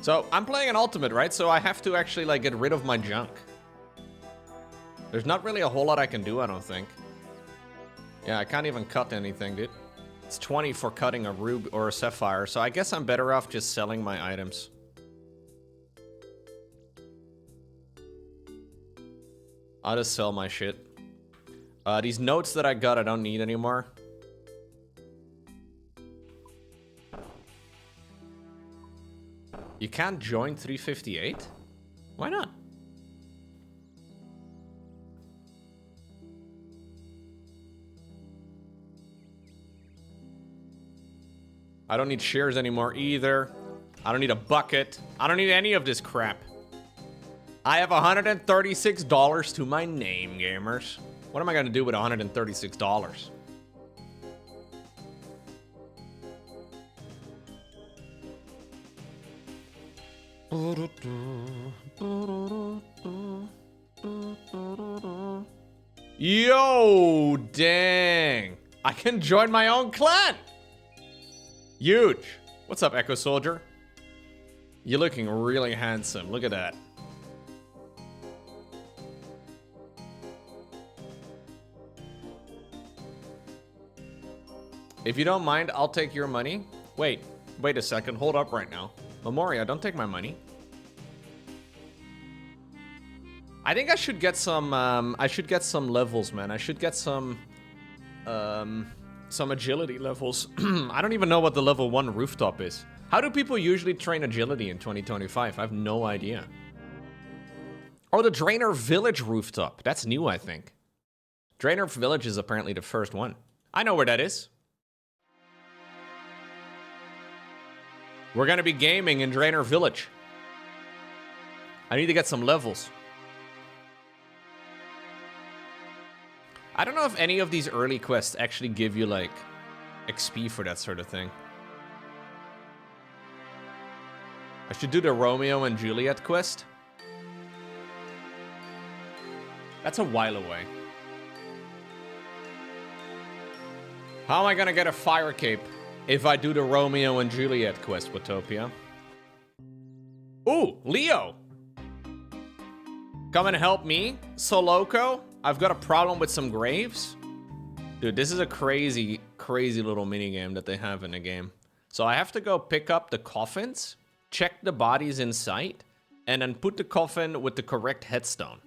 So I'm playing an ultimate, right? So I have to actually like get rid of my junk. There's not really a whole lot I can do, I don't think. Yeah, I can't even cut anything, dude. It's 20 for cutting a ruby or a sapphire, so I guess I'm better off just selling my items. I'll just sell my shit. These notes that I got, I don't need anymore. You can't join 358? Why not? I don't need shares anymore either. I don't need a bucket. I don't need any of this crap. I have $136 to my name, gamers. What am I gonna do with $136? Yo, dang. I can join my own clan. Huge. What's up, Echo Soldier? You're looking really handsome. Look at that. If you don't mind, I'll take your money. Wait a second. Hold up right now. Memoria, don't take my money. I think I should get some levels, man. I should get some agility levels. I don't even know what the level 1 rooftop is. How do people usually train agility in 2025? I have no idea. Oh, the Drainer Village rooftop. That's new, I think. Drainer Village is apparently the first one. I know where that is. We're gonna be gaming in Drainer Village. I need to get some levels. I don't know if any of these early quests actually give you, like, XP for that sort of thing. I should do the Romeo and Juliet quest. That's a while away. How am I gonna get a fire cape if I do the Romeo and Juliet quest, Watopia? Ooh, Leo! Come and help me, Soloco. I've got a problem with some graves. Dude, this is a crazy, crazy little minigame that they have in the game. So I have to go pick up the coffins, check the bodies in sight, and then put the coffin with the correct headstone.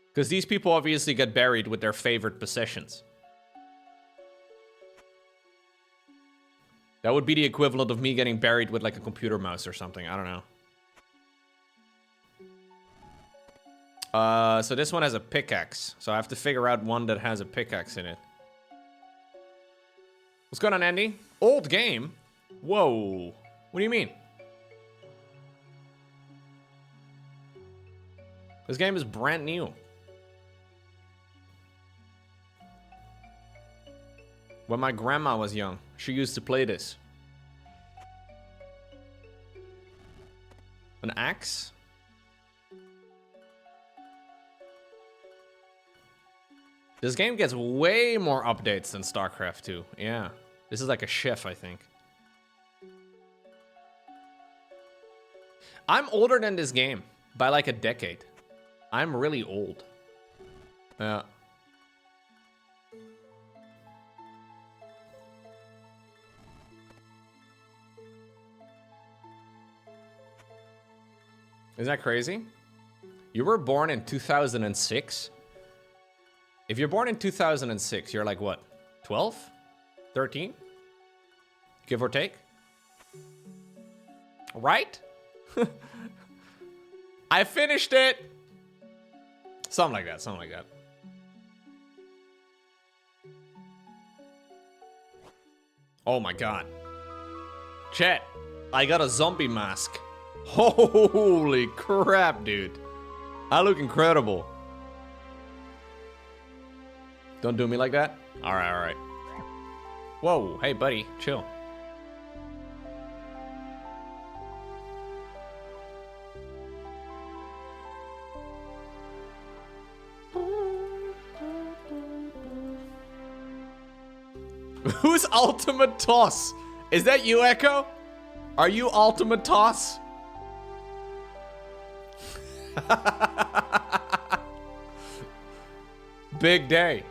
Because these people obviously get buried with their favorite possessions. That would be the equivalent of me getting buried with, like, a computer mouse or something. I don't know. So this one has a pickaxe. So I have to figure out one that has a pickaxe in it. What's going on, Andy? Old game? Whoa. What do you mean? This game is brand new. When my grandma was young, she used to play this. An axe? This game gets way more updates than StarCraft 2. Yeah. This is like a chef, I think. I'm older than this game by like a decade. I'm really old. Yeah. Isn't that crazy? You were born in 2006? If you're born in 2006, you're like what? 12? 13? Give or take? Right? I finished it! Something like that, something like that. Oh my god. Chat, I got a zombie mask. Holy crap, dude. I look incredible. Don't do me like that? Alright, alright. Whoa, hey buddy, chill. Who's Ultimate Toss? Is that you, Echo? Are you Ultimate Toss? Big day.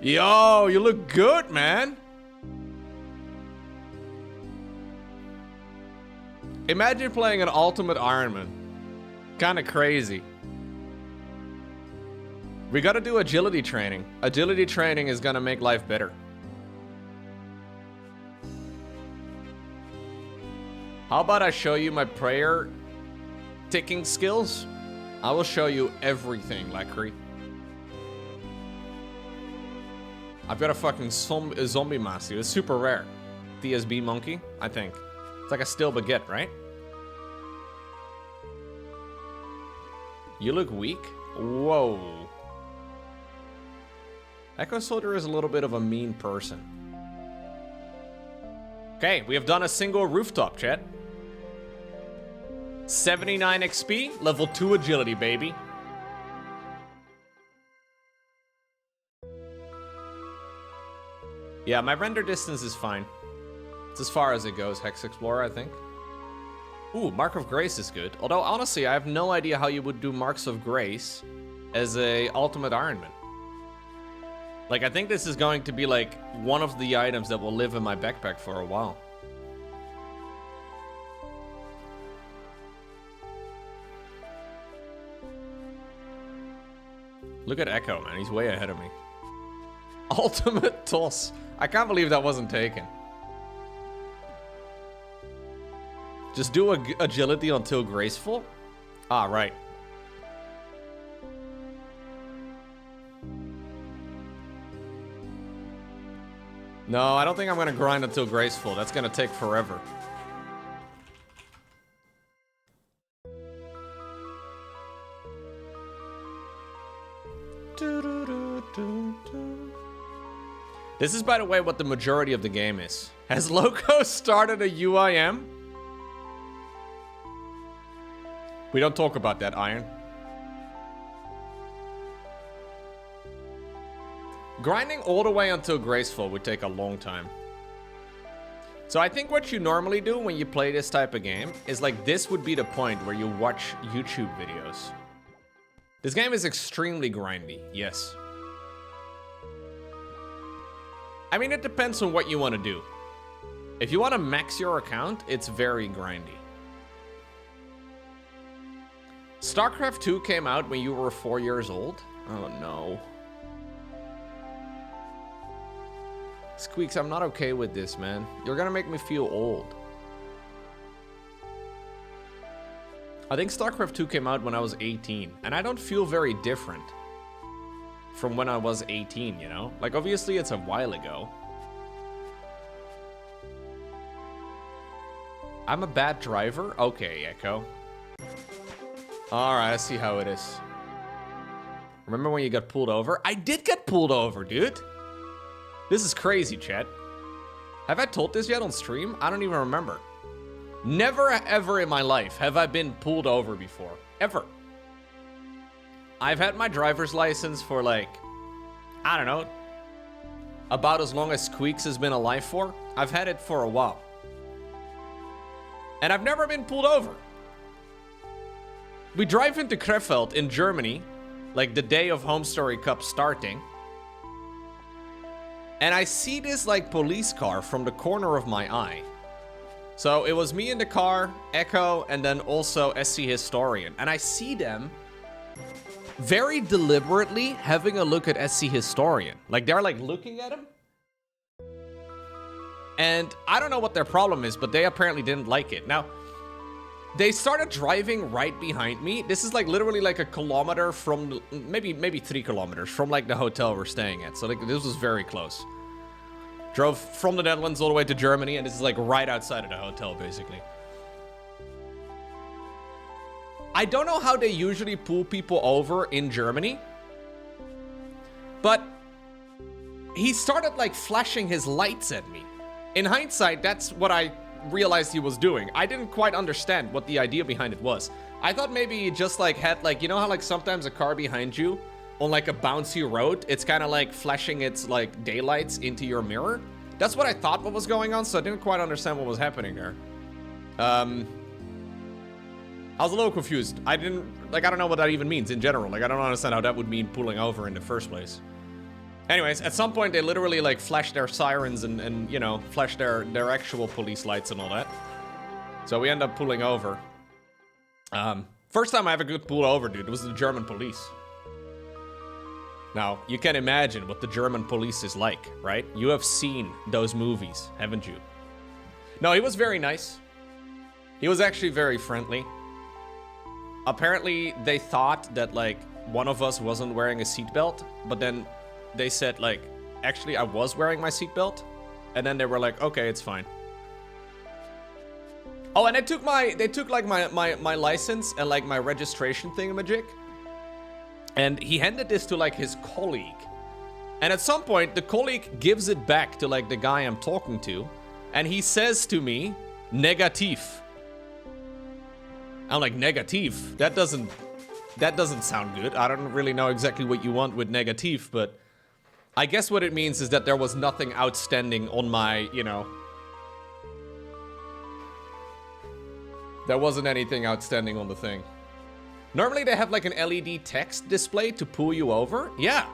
Yo, you look good, man. Imagine playing an Ultimate Ironman. Kind of crazy. We gotta do agility training. Agility training is gonna make life better. How about I show you my prayer ticking skills? I will show you everything, Lackery. I've got a fucking zombie mask, dude. It's super rare. DSB monkey, I think. It's like a steel baguette, right? You look weak? Whoa. Echo Soldier is a little bit of a mean person. Okay, we have done a single rooftop, chat. 79 XP, level 2 agility, baby. Yeah, my render distance is fine. It's as far as it goes, Hex Explorer, I think. Ooh, Mark of Grace is good. Although, honestly, I have no idea how you would do Marks of Grace as a Ultimate Ironman. Like, I think this is going to be, like, one of the items that will live in my backpack for a while. Look at Echo, man. He's way ahead of me. Ultimate Toss. I can't believe that wasn't taken. Just do agility until graceful? Ah, right. No, I don't think I'm gonna grind until graceful. That's gonna take forever. This is, by the way, what the majority of the game is. Has Loco started a UIM? We don't talk about that, Iron. Grinding all the way until graceful would take a long time. So I think what you normally do when you play this type of game is like this would be the point where you watch YouTube videos. This game is extremely grindy, yes. I mean, it depends on what you want to do. If you want to max your account, it's very grindy. StarCraft 2 came out when you were 4 years old? Oh no. Squeaks, I'm not okay with this, man. You're gonna make me feel old. I think StarCraft 2 came out when I was 18, and I don't feel very different from when I was 18, you know? Like, obviously, it's a while ago. I'm a bad driver? Okay, Echo. Alright, I see how it is. Remember when you got pulled over? I did get pulled over, dude! This is crazy, chat. Have I told this yet on stream? I don't even remember. Never ever in my life have I been pulled over before. Ever. I've had my driver's license for like, I don't know, about as long as Squeaks has been alive for. I've had it for a while. And I've never been pulled over. We drive into Krefeld in Germany, like the day of Home Story Cup starting. And I see this like police car from the corner of my eye. So it was me in the car, Echo, and then also SC Historian. And I see them very deliberately having a look at SC Historian. Like they're like looking at him. And I don't know what their problem is, but they apparently didn't like it. Now, they started driving right behind me. This is like literally like a kilometer from, maybe 3 kilometers from like the hotel we're staying at. So like this was very close. Drove from the Netherlands all the way to Germany, and this is like right outside of the hotel, basically. I don't know how they usually pull people over in Germany, but he started like flashing his lights at me. In hindsight, that's what I realized he was doing. I didn't quite understand what the idea behind it was. I thought maybe he just like had like, you know how like sometimes a car behind you on like a bouncy road, it's kind of like flashing its like daylights into your mirror. That's what I thought what was going on, so I didn't quite understand what was happening there. I was a little confused. I don't know what that even means in general. Like, I don't understand how that would mean pulling over in the first place. Anyways, at some point they literally like flashed their sirens and you know, flashed their actual police lights and all that. So we end up pulling over. First time I ever got pulled over, dude, was the German police. Now, you can imagine what the German police is like, right? You have seen those movies, haven't you? No, he was very nice. He was actually very friendly. Apparently, they thought that, like, one of us wasn't wearing a seatbelt, but then they said, like, actually, I was wearing my seatbelt. And then they were like, okay, it's fine. Oh, and they took like my license and like my registration thingamajig. And he handed this to like his colleague. And at some point, the colleague gives it back to like the guy I'm talking to. And he says to me, negative. I'm like, negative? That doesn't sound good. I don't really know exactly what you want with negative, but I guess what it means is that there was nothing outstanding on my, you know, There wasn't anything outstanding on the thing. Normally they have like an LED text display to pull you over. Yeah.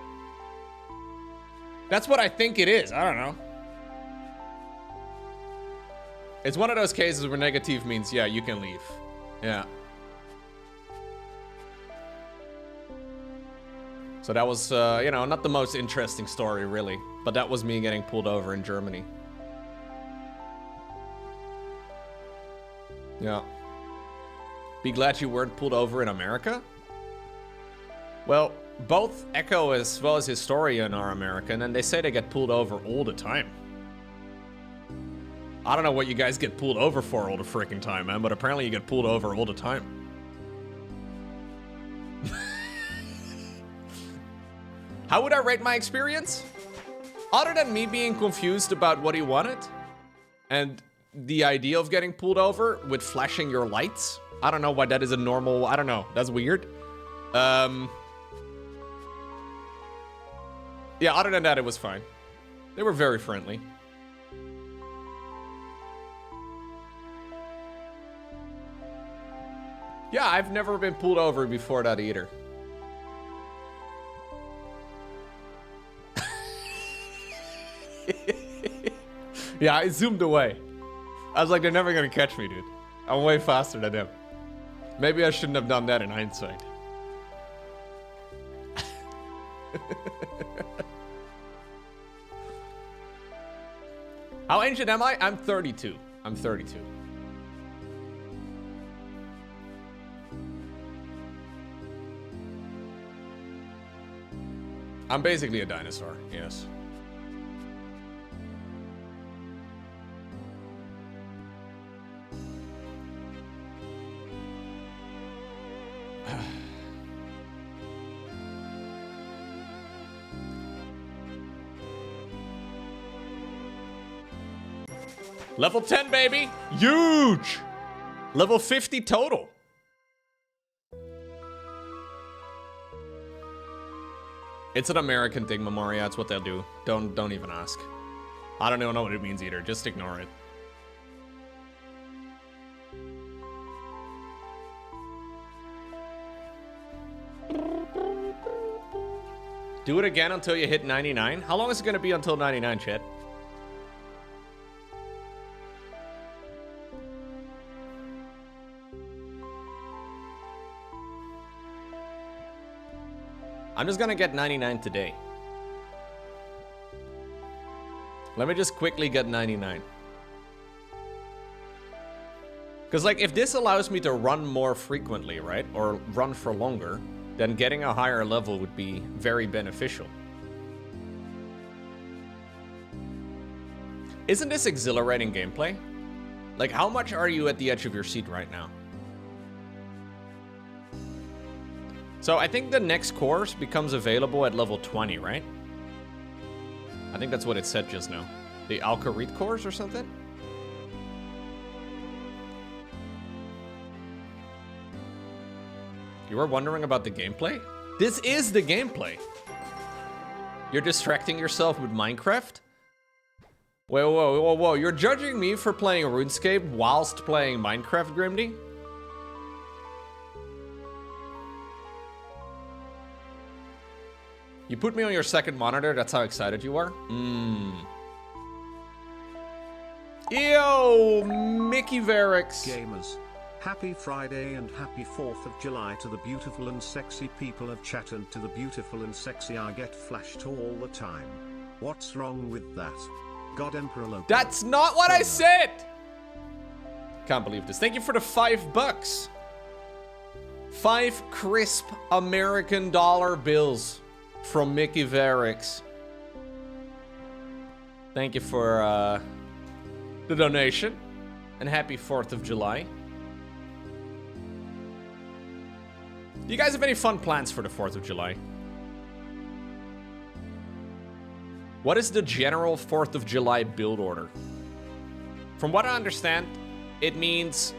That's what I think it is. I don't know. It's one of those cases where negative means, yeah, you can leave. Yeah. So that was, you know, not the most interesting story, really. But that was me getting pulled over in Germany. Yeah. Be glad you weren't pulled over in America? Well, both Echo as well as Historian are American, and they say they get pulled over all the time. I don't know what you guys get pulled over for all the freaking time, man, but apparently you get pulled over all the time. How would I rate my experience? Other than me being confused about what he wanted, and the idea of getting pulled over with flashing your lights. I don't know why that is a normal, I don't know, that's weird. Yeah, other than that, it was fine. They were very friendly. Yeah, I've never been pulled over before that either. Yeah, I zoomed away. I was like, they're never gonna catch me, dude. I'm way faster than them. Maybe I shouldn't have done that in hindsight. How ancient am I? I'm 32. I'm 32. I'm basically a dinosaur, yes. Level 10, baby! Huge! Level 50 total. It's an American thing, Memoria. That's what they'll do. Don't even ask. I don't even know what it means either. Just ignore it. Do it again until you hit 99. How long is it going to be until 99, chat? I'm just gonna get 99 today. Let me just quickly get 99. Because, like, if this allows me to run more frequently, right? Or run for longer, then getting a higher level would be very beneficial. Isn't this exhilarating gameplay? Like, how much are you at the edge of your seat right now? So I think the next course becomes available at level 20, right? I think that's what it said just now. The Alcarit course or something? You were wondering about the gameplay? This is the gameplay. You're distracting yourself with Minecraft? Whoa, whoa, whoa, whoa. You're judging me for playing RuneScape whilst playing Minecraft, Grimdy? You put me on your second monitor, that's how excited you are? Yo, Mickey Varix. Gamers, happy Friday and happy 4th of July to the beautiful and sexy people of chat, and to the beautiful and sexy I get flashed all the time. What's wrong with that? God Emperor Loco. That's not what I said! Can't believe this. Thank you for the $5. 5 crisp American dollar bills. From Mickey Varix. Thank you for the donation. And happy 4th of July. Do you guys have any fun plans for the 4th of July? What is the general 4th of July build order? From what I understand, it means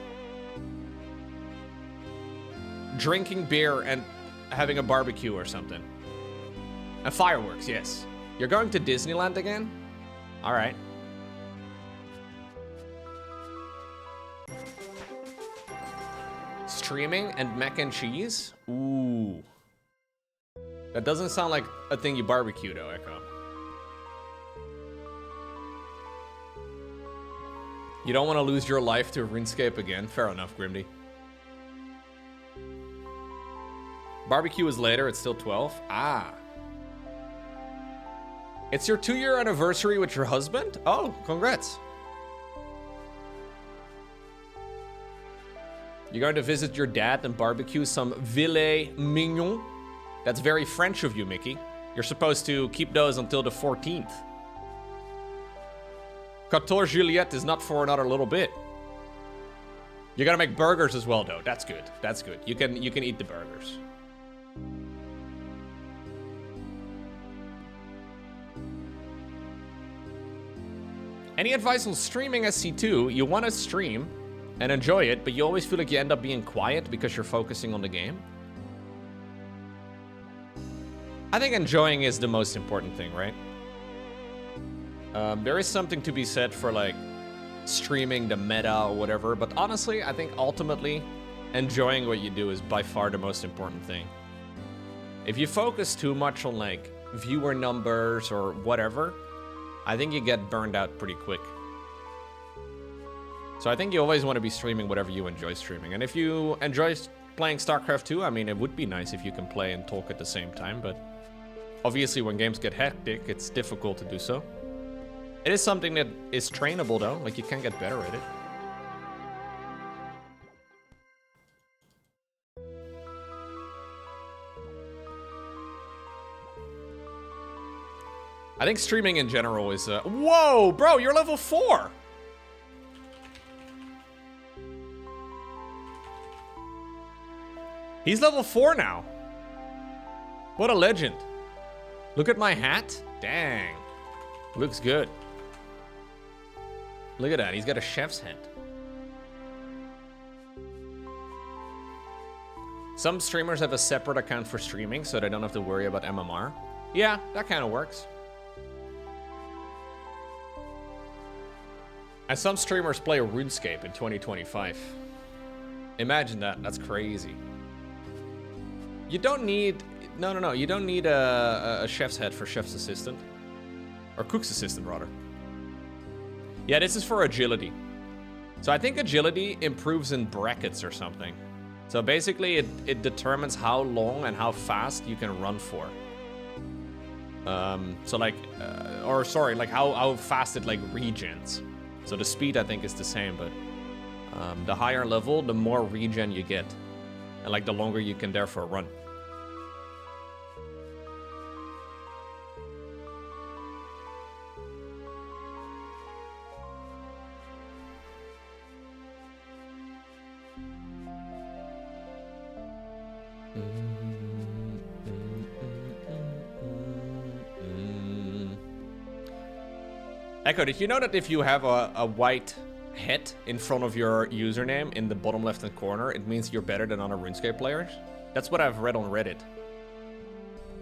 drinking beer and having a barbecue or something. And fireworks, yes. You're going to Disneyland again? All right. streaming and mac and cheese? Ooh. That doesn't sound like a thing you barbecue, though, Echo. You don't want to lose your life to RuneScape again. Fair enough, Grimdy. Barbecue is later. It's still 12. Ah. It's your 2-year anniversary with your husband? Oh, congrats. You're going to visit your dad and barbecue some filet mignon. That's very French of you, Mickey. You're supposed to keep those until the 14th. 14 Juliet is not for another little bit. You're gonna make burgers as well, though. That's good. That's good. You can eat the burgers. Any advice on streaming SC2? You want to stream and enjoy it, but you always feel like you end up being quiet because you're focusing on the game. I think enjoying is the most important thing, right? There is something to be said for like streaming the meta or whatever, but honestly, I think ultimately enjoying what you do is by far the most important thing. If you focus too much on like viewer numbers or whatever, I think you get burned out pretty quick. So I think you always want to be streaming whatever you enjoy streaming. And if you enjoy playing StarCraft 2, I mean, it would be nice if you can play and talk at the same time, but obviously when games get hectic, it's difficult to do so. It is something that is trainable though, like you can get better at it. I think streaming in general is, whoa, bro, you're level 4! He's level 4 now. What a legend. Look at my hat. Dang. Looks good. Look at that, he's got a chef's hat. Some streamers have a separate account for streaming, so they don't have to worry about MMR. Yeah, that kind of works. And some streamers play RuneScape in 2025. Imagine that, that's crazy. You don't need, no, you don't need a chef's head for chef's assistant. Or cook's assistant, rather. Yeah, this is for agility. So I think agility improves in brackets or something. So basically it determines how long and how fast you can run for. So like, like how fast it like regens. So the speed I think is the same, but the higher level, the more regen you get. And like the longer you can therefore run. Echo, did you know that if you have a white hit in front of your username in the bottom left-hand corner, it means you're better than other RuneScape players? That's what I've read on Reddit.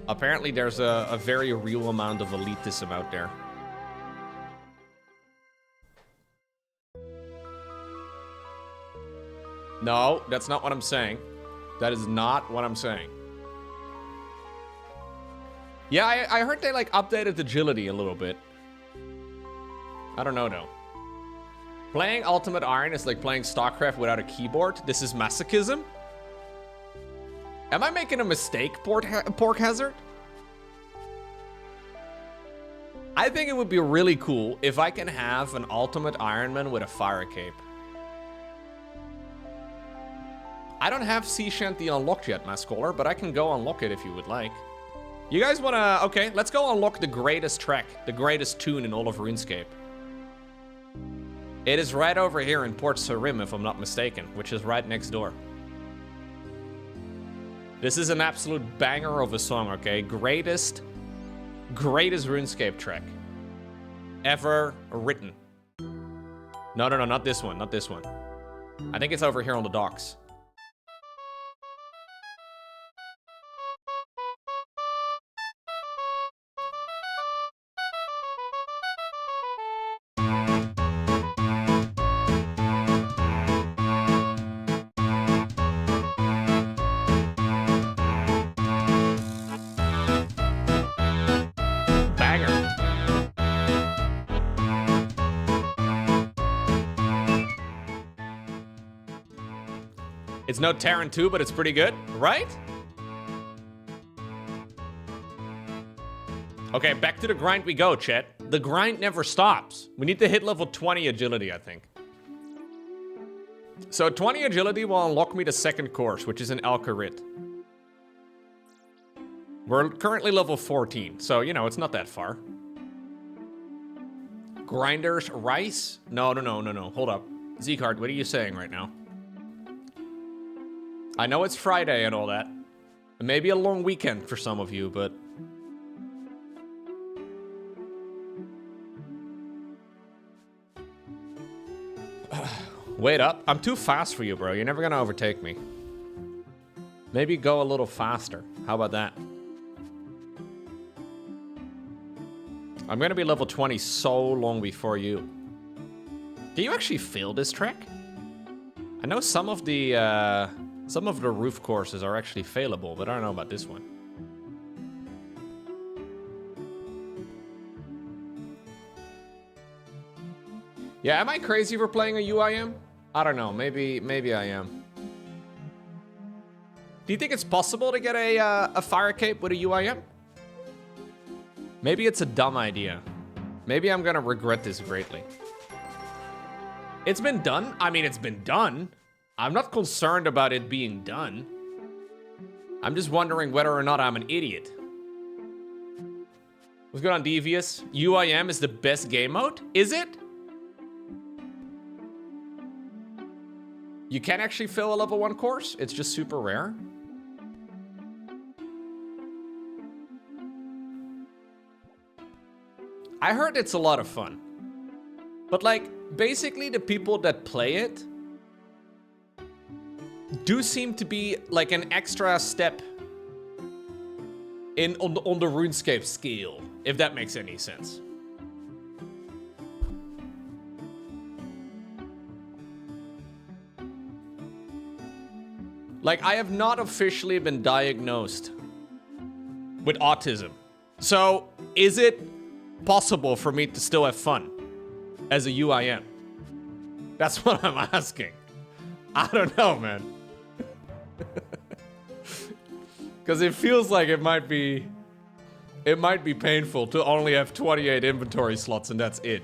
Apparently there's a very real amount of elitism out there. No, that's not what I'm saying. That is not what I'm saying. Yeah, I heard they like updated agility a little bit. I don't know though. Playing Ultimate Iron is like playing StarCraft without a keyboard. This is masochism? Am I making a mistake, Pork Hazard? I think it would be really cool if I can have an Ultimate Ironman with a fire cape. I don't have Sea Shanty unlocked yet, my scholar, but I can go unlock it if you would like. You guys wanna... Okay, let's go unlock the greatest track, the greatest tune in all of RuneScape. It is right over here in Port Sarim, if I'm not mistaken, which is right next door. This is an absolute banger of a song, okay? Greatest RuneScape track ever written. No, not this one, not this one. I think it's over here on the docks. It's no Terran 2, but it's pretty good, right? Okay, back to the grind we go, chat. The grind never stops. We need to hit level 20 agility, I think. So 20 agility will unlock me the second course, which is an Alcarit. We're currently level 14, so, you know, it's not that far. Grinders, rice? No. Hold up. Z-Card, what are you saying right now? I know it's Friday and all that. Maybe a long weekend for some of you, but... Wait up. I'm too fast for you, bro. You're never gonna overtake me. Maybe go a little faster. How about that? I'm gonna be level 20 so long before you. Can you actually fail this track? I know some of the roof courses are actually failable, but I don't know about this one. Yeah, am I crazy for playing a UIM? I don't know. Maybe I am. Do you think it's possible to get a fire cape with a UIM? Maybe it's a dumb idea. Maybe I'm gonna regret this greatly. It's been done. I mean, it's been done. I'm not concerned about it being done. I'm just wondering whether or not I'm an idiot. What's going on, Devious? UIM is the best game mode? Is it? You can actually fill a level 1 course? It's just super rare? I heard it's a lot of fun. But like, basically the people that play it do seem to be like an extra step on the RuneScape scale, if that makes any sense. Like, I have not officially been diagnosed with autism. So, is it possible for me to still have fun as a UIM? That's what I'm asking. I don't know, man. Because it feels like it might be painful to only have 28 inventory slots and that's it.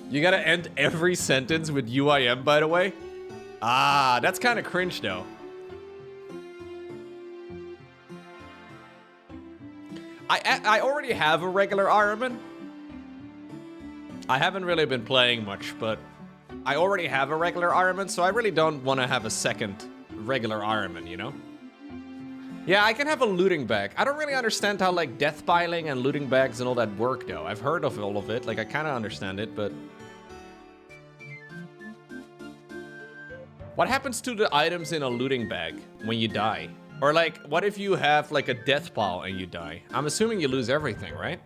You gotta end every sentence with UIM, by the way. Ah, that's kind of cringe, though. I already have a regular Ironman. I haven't really been playing much, but I already have a regular Ironman, so I really don't want to have a second regular Ironman, you know? Yeah, I can have a looting bag. I don't really understand how, like, death piling and looting bags and all that work, though. I've heard of all of it. Like, I kind of understand it, but... What happens to the items in a looting bag when you die? Or, like, what if you have, like, a death pile and you die? I'm assuming you lose everything, right?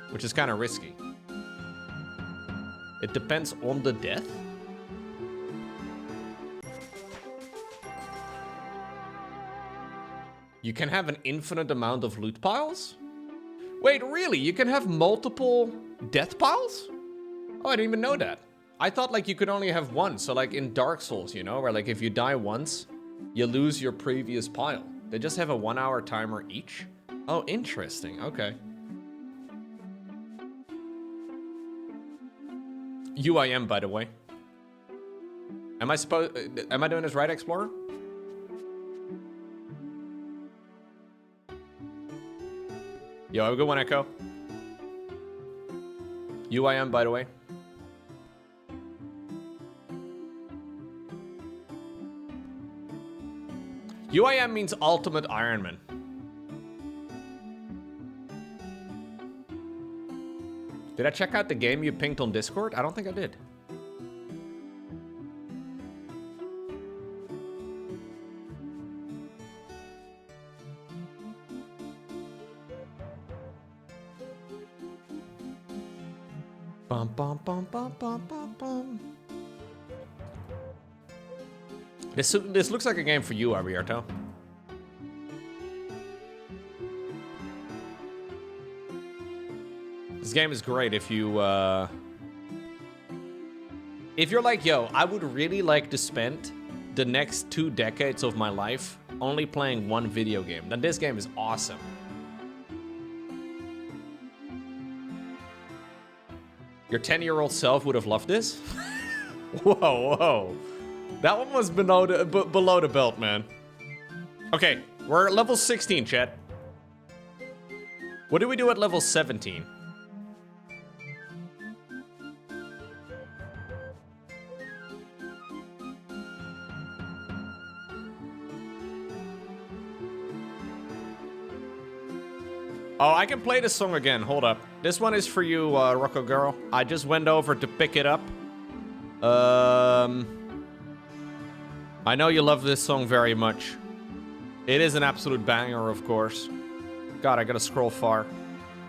Which is kind of risky. It depends on the death? You can have an infinite amount of loot piles? Wait, really? You can have multiple death piles? Oh, I didn't even know that. I thought, like, you could only have one. So, like, in Dark Souls, you know? Where, like, if you die once, you lose your previous pile. They just have a 1-hour timer each? Oh, interesting. Okay. UIM, by the way. Am I doing this right, Explorer? Yo, have a good one, Echo. UIM, by the way. UIM means Ultimate Ironman. Did I check out the game you pinged on Discord? I don't think I did. Bum, bum, bum, bum, bum, bum, bum. This looks like a game for you, Ariarto. This game is great if you're like, yo, I would really like to spend the next 2 decades of my life only playing one video game, then this game is awesome. Your 10-year-old self would have loved this? Whoa, whoa. That one was below the belt, man. Okay, we're at level 16, chat. What do we do at level 17? Oh, I can play this song again. Hold up. This one is for you, Rocco Girl. I just went over to pick it up. I know you love this song very much. It is an absolute banger, of course. God, I gotta scroll far.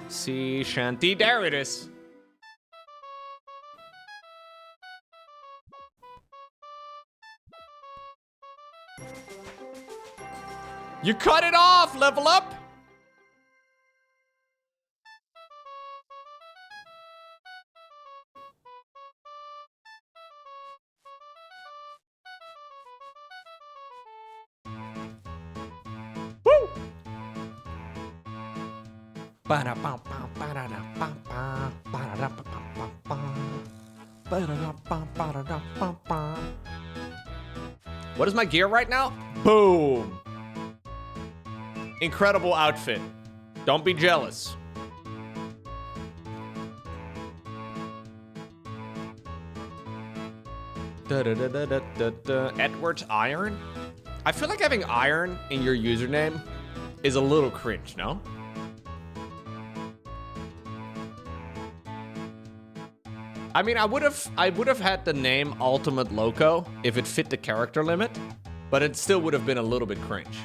Sea shanty. There it is. You cut it off! Level up! What is my gear right now? Boom! Incredible outfit. Don't be jealous. Edward's Iron? I feel like having iron in your username is a little cringe, no? I mean, I would have had the name Ultimate Loco if it fit the character limit, but it still would have been a little bit cringe.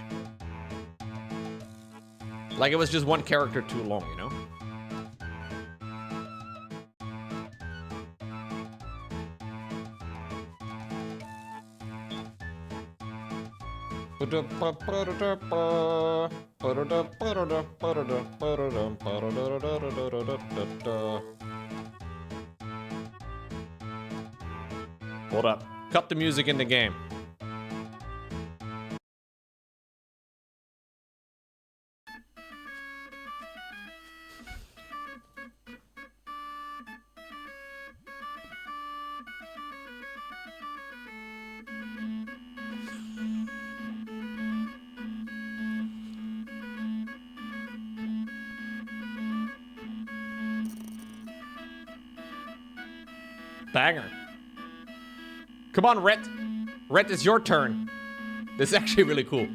Like it was just one character too long, you know? Hold up. Cut the music in the game. Banger. Come on, Rhett. Rhett, it's your turn. This is actually really cool.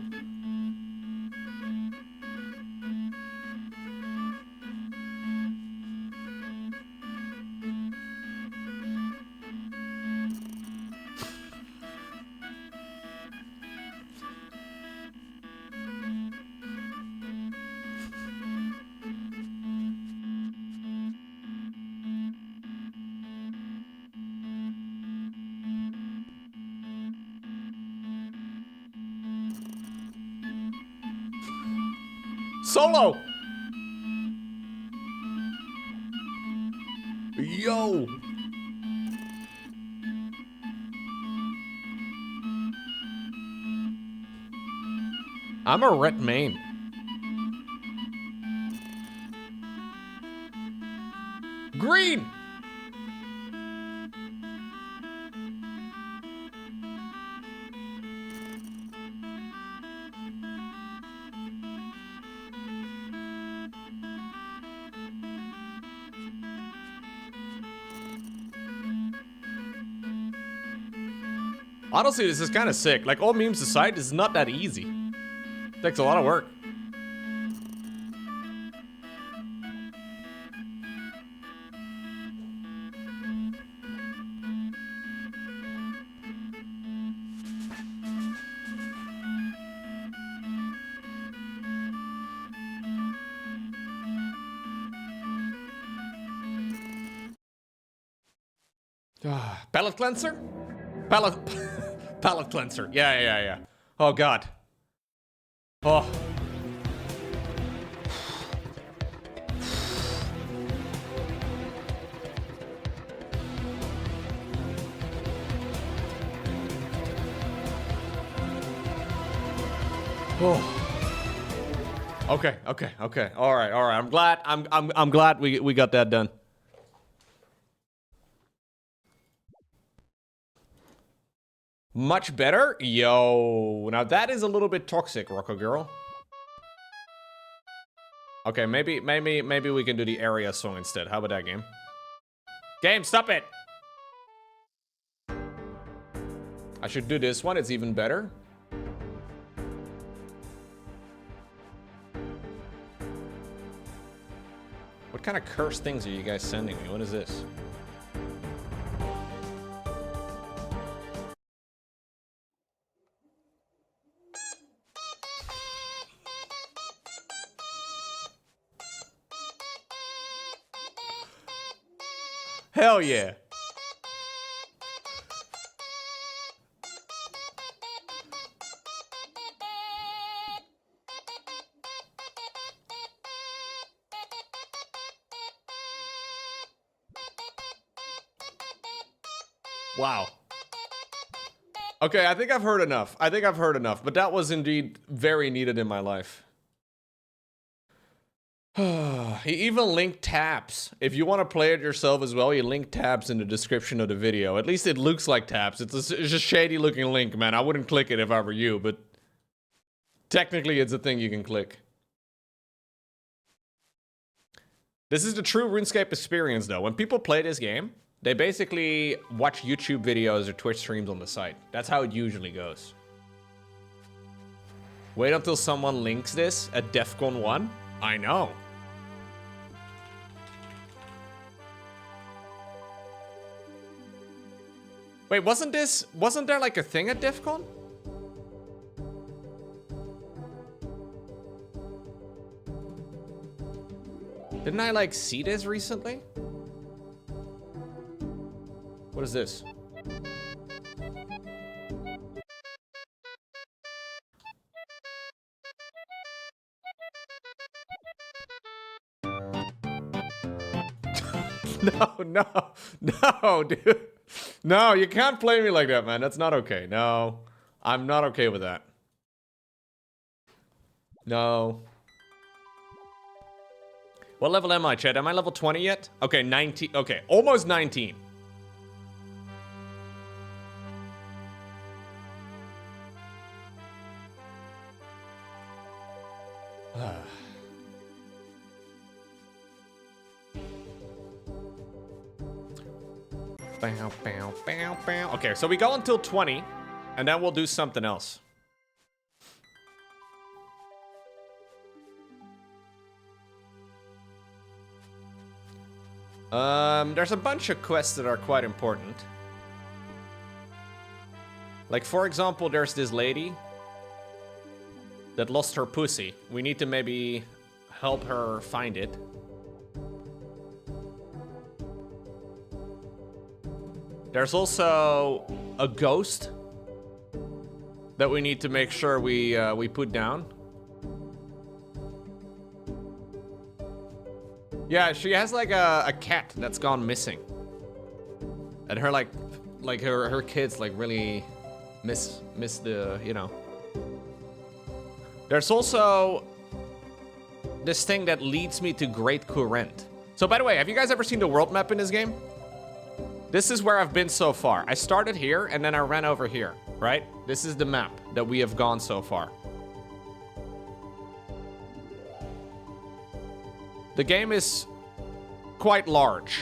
Solo! Yo! I'm a Rhett main. Green! Honestly, this is kind of sick. Like, all memes aside, this is not that easy. It takes a lot of work. Palette cleanser? Palette cleanser. Yeah. Oh, God. Oh. Okay. All right. I'm glad. I'm glad we got that done. Much better? Yo, now that is a little bit toxic, Rocco girl. Okay, maybe we can do the area song instead. How about that, game? Game, stop it! I should do this one, it's even better. What kind of cursed things are you guys sending me? What is this? Hell yeah. Wow. Okay, I think I've heard enough. But that was indeed very needed in my life. He even linked tabs. If you want to play it yourself as well, he linked tabs in the description of the video. At least it looks like tabs. It's a shady looking link, man. I wouldn't click it if I were you, but technically it's a thing you can click. This is the true RuneScape experience, though. When people play this game, they basically watch YouTube videos or Twitch streams on the site. That's how it usually goes. Wait until someone links this at DEF CON 1? I know. Wait, wasn't there like a thing at DEF CON? Didn't I like see this recently? What is this? No, dude. No, you can't play me like that, man. That's not okay. No, I'm not okay with that. No. What level am I, Chad? Am I level 20 yet? Okay, 19. Okay, almost 19. Okay, so we go until 20, and then we'll do something else. There's a bunch of quests that are quite important. Like, for example, there's this lady that lost her pussy. We need to maybe help her find it. There's also a ghost that we need to make sure we put down. Yeah, she has like a cat that's gone missing, and her like her kids like really miss the, you know. There's also this thing that leads me to Great Current. So by the way, have you guys ever seen the world map in this game? This is where I've been so far. I started here, and then I ran over here, right? This is the map that we have gone so far. The game is quite large.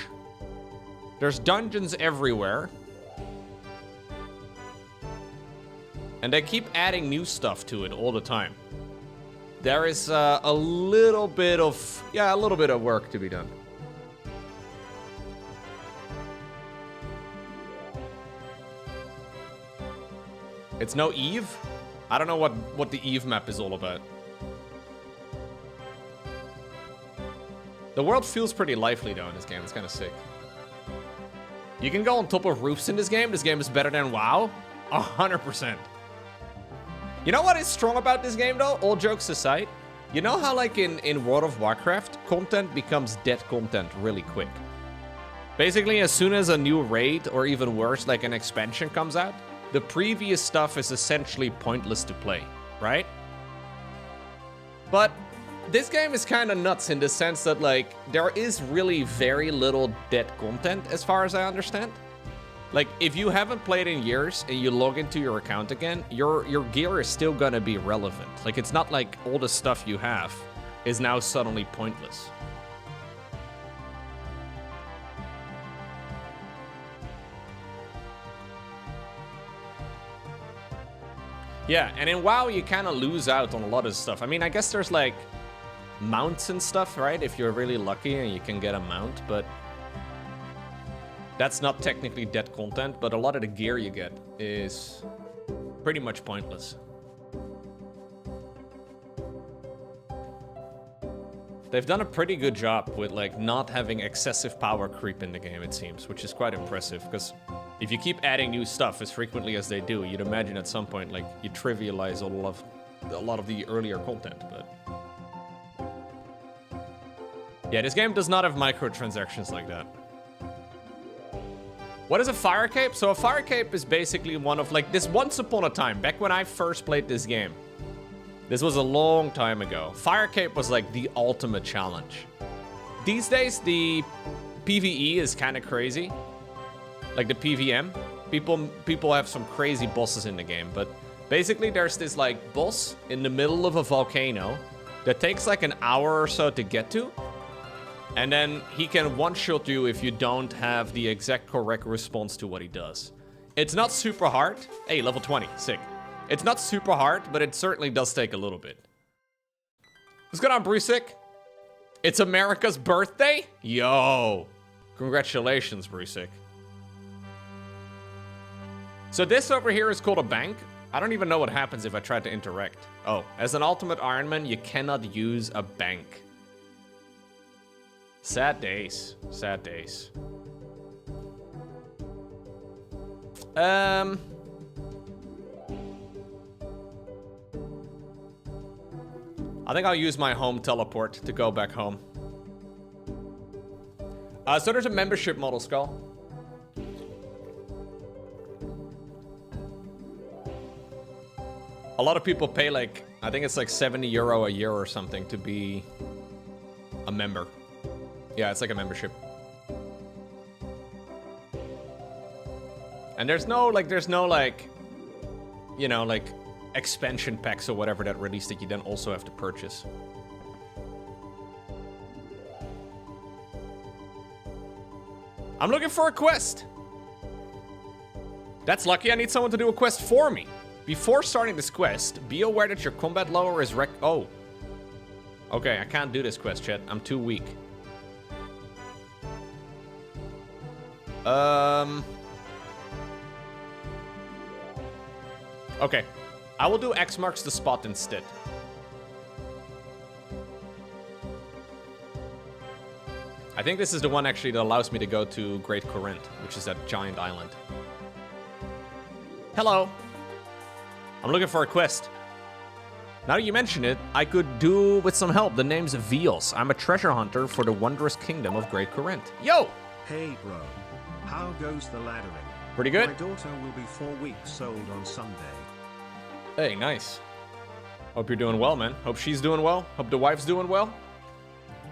There's dungeons everywhere. And they keep adding new stuff to it all the time. There is a little bit of work to be done. It's no Eve? I don't know what the Eve map is all about. The world feels pretty lively though in this game. It's kind of sick. You can go on top of roofs in this game. This game is better than WoW. 100%. You know what is strong about this game though? All jokes aside. You know how like in World of Warcraft, content becomes dead content really quick. Basically, as soon as a new raid, or even worse, like an expansion comes out, the previous stuff is essentially pointless to play, right? But this game is kind of nuts in the sense that, like, there is really very little dead content as far as I understand. Like, if you haven't played in years and you log into your account again, your gear is still gonna be relevant. Like, it's not like all the stuff you have is now suddenly pointless. Yeah, and in WoW, you kind of lose out on a lot of stuff. I mean, I guess there's, like, mounts and stuff, right? If you're really lucky and you can get a mount, but that's not technically dead content, but a lot of the gear you get is pretty much pointless. They've done a pretty good job with, like, not having excessive power creep in the game, it seems, which is quite impressive, because if you keep adding new stuff as frequently as they do, you'd imagine at some point, like, you trivialize a lot of the earlier content, but... yeah, this game does not have microtransactions like that. What is a fire cape? So a fire cape is basically one of, like, this once upon a time, back when I first played this game. This was a long time ago. Fire cape was, like, the ultimate challenge. These days, the PvE is kind of crazy. Like the PVM. People have some crazy bosses in the game, but basically there's this, like, boss in the middle of a volcano that takes, like, an hour or so to get to. And then he can one-shot you if you don't have the exact correct response to what he does. It's not super hard. Hey, level 20, sick. It's not super hard, but it certainly does take a little bit. What's going on, Brusik? It's America's birthday? Yo. Congratulations, Brusik. So this over here is called a bank. I don't even know what happens if I try to interact. Oh, as an ultimate Ironman, you cannot use a bank. Sad days. Sad days. I think I'll use my home teleport to go back home. So there's a membership model, Skull. A lot of people pay, like, I think it's like €70 a year or something to be a member. Yeah, it's like a membership. And there's no, you know, like, expansion packs or whatever that release that you then also have to purchase. I'm looking for a quest. That's lucky. I need someone to do a quest for me. Before starting this quest, be aware that your combat lower is oh. Okay, I can't do this quest, chat. I'm too weak. Okay. I will do X marks the spot instead. I think this is the one actually that allows me to go to Great Corinth, which is that giant island. Hello. I'm looking for a quest. Now that you mention it, I could do with some help. The name's Vios. I'm a treasure hunter for the wondrous kingdom of Great Corinth. Yo! Hey bro, how goes the laddering? Pretty good. My daughter will be 4 weeks old on Sunday. Hey, nice. Hope you're doing well, man. Hope she's doing well. Hope the wife's doing well.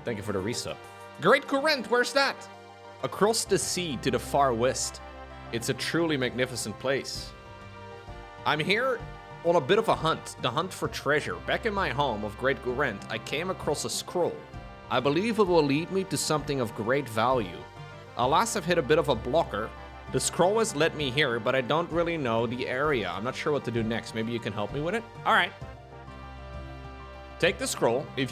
Thank you for the resub. Great Corinth, where's that? Across the sea to the far west. It's a truly magnificent place. I'm here on a bit of a hunt, the hunt for treasure. Back in my home of Great Corinth, I came across a scroll. I believe it will lead me to something of great value. Alas, I've hit a bit of a blocker. The scroll has led me here, but I don't really know the area. I'm not sure what to do next. Maybe you can help me with it? All right. Take the scroll. It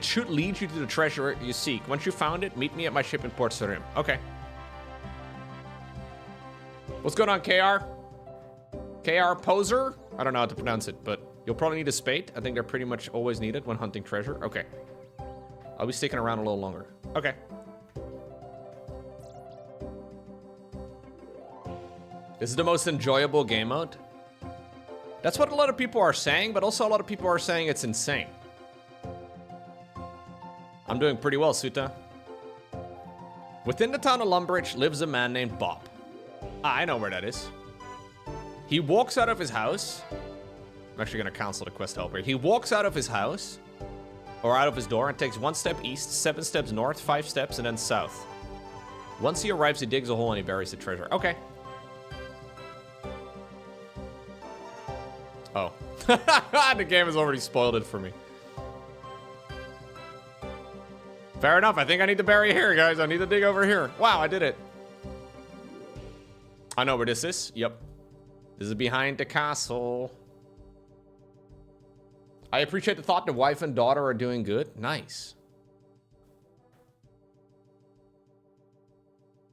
should lead you to the treasure you seek. Once you found it, meet me at my ship in Port Sarim. Okay. What's going on, KR? KR Poser? I don't know how to pronounce it, but you'll probably need a spade. I think they're pretty much always needed when hunting treasure. Okay. I'll be sticking around a little longer. Okay. This is the most enjoyable game mode. That's what a lot of people are saying, but also a lot of people are saying it's insane. I'm doing pretty well, Suta. Within the town of Lumbridge lives a man named Bob. I know where that is. He walks out of his house I'm actually gonna cancel the quest helper. He walks out of his house, or out of his door, and takes 1 step east, 7 steps north, 5 steps, and then south. Once he arrives, he digs a hole and he buries the treasure. Okay. Oh. The game has already spoiled it for me. Fair enough. I think I need to bury here, guys. I need to dig over here. Wow, I did it. I know where this is. Yep. This is behind the castle. I appreciate the thought the wife and daughter are doing good. Nice.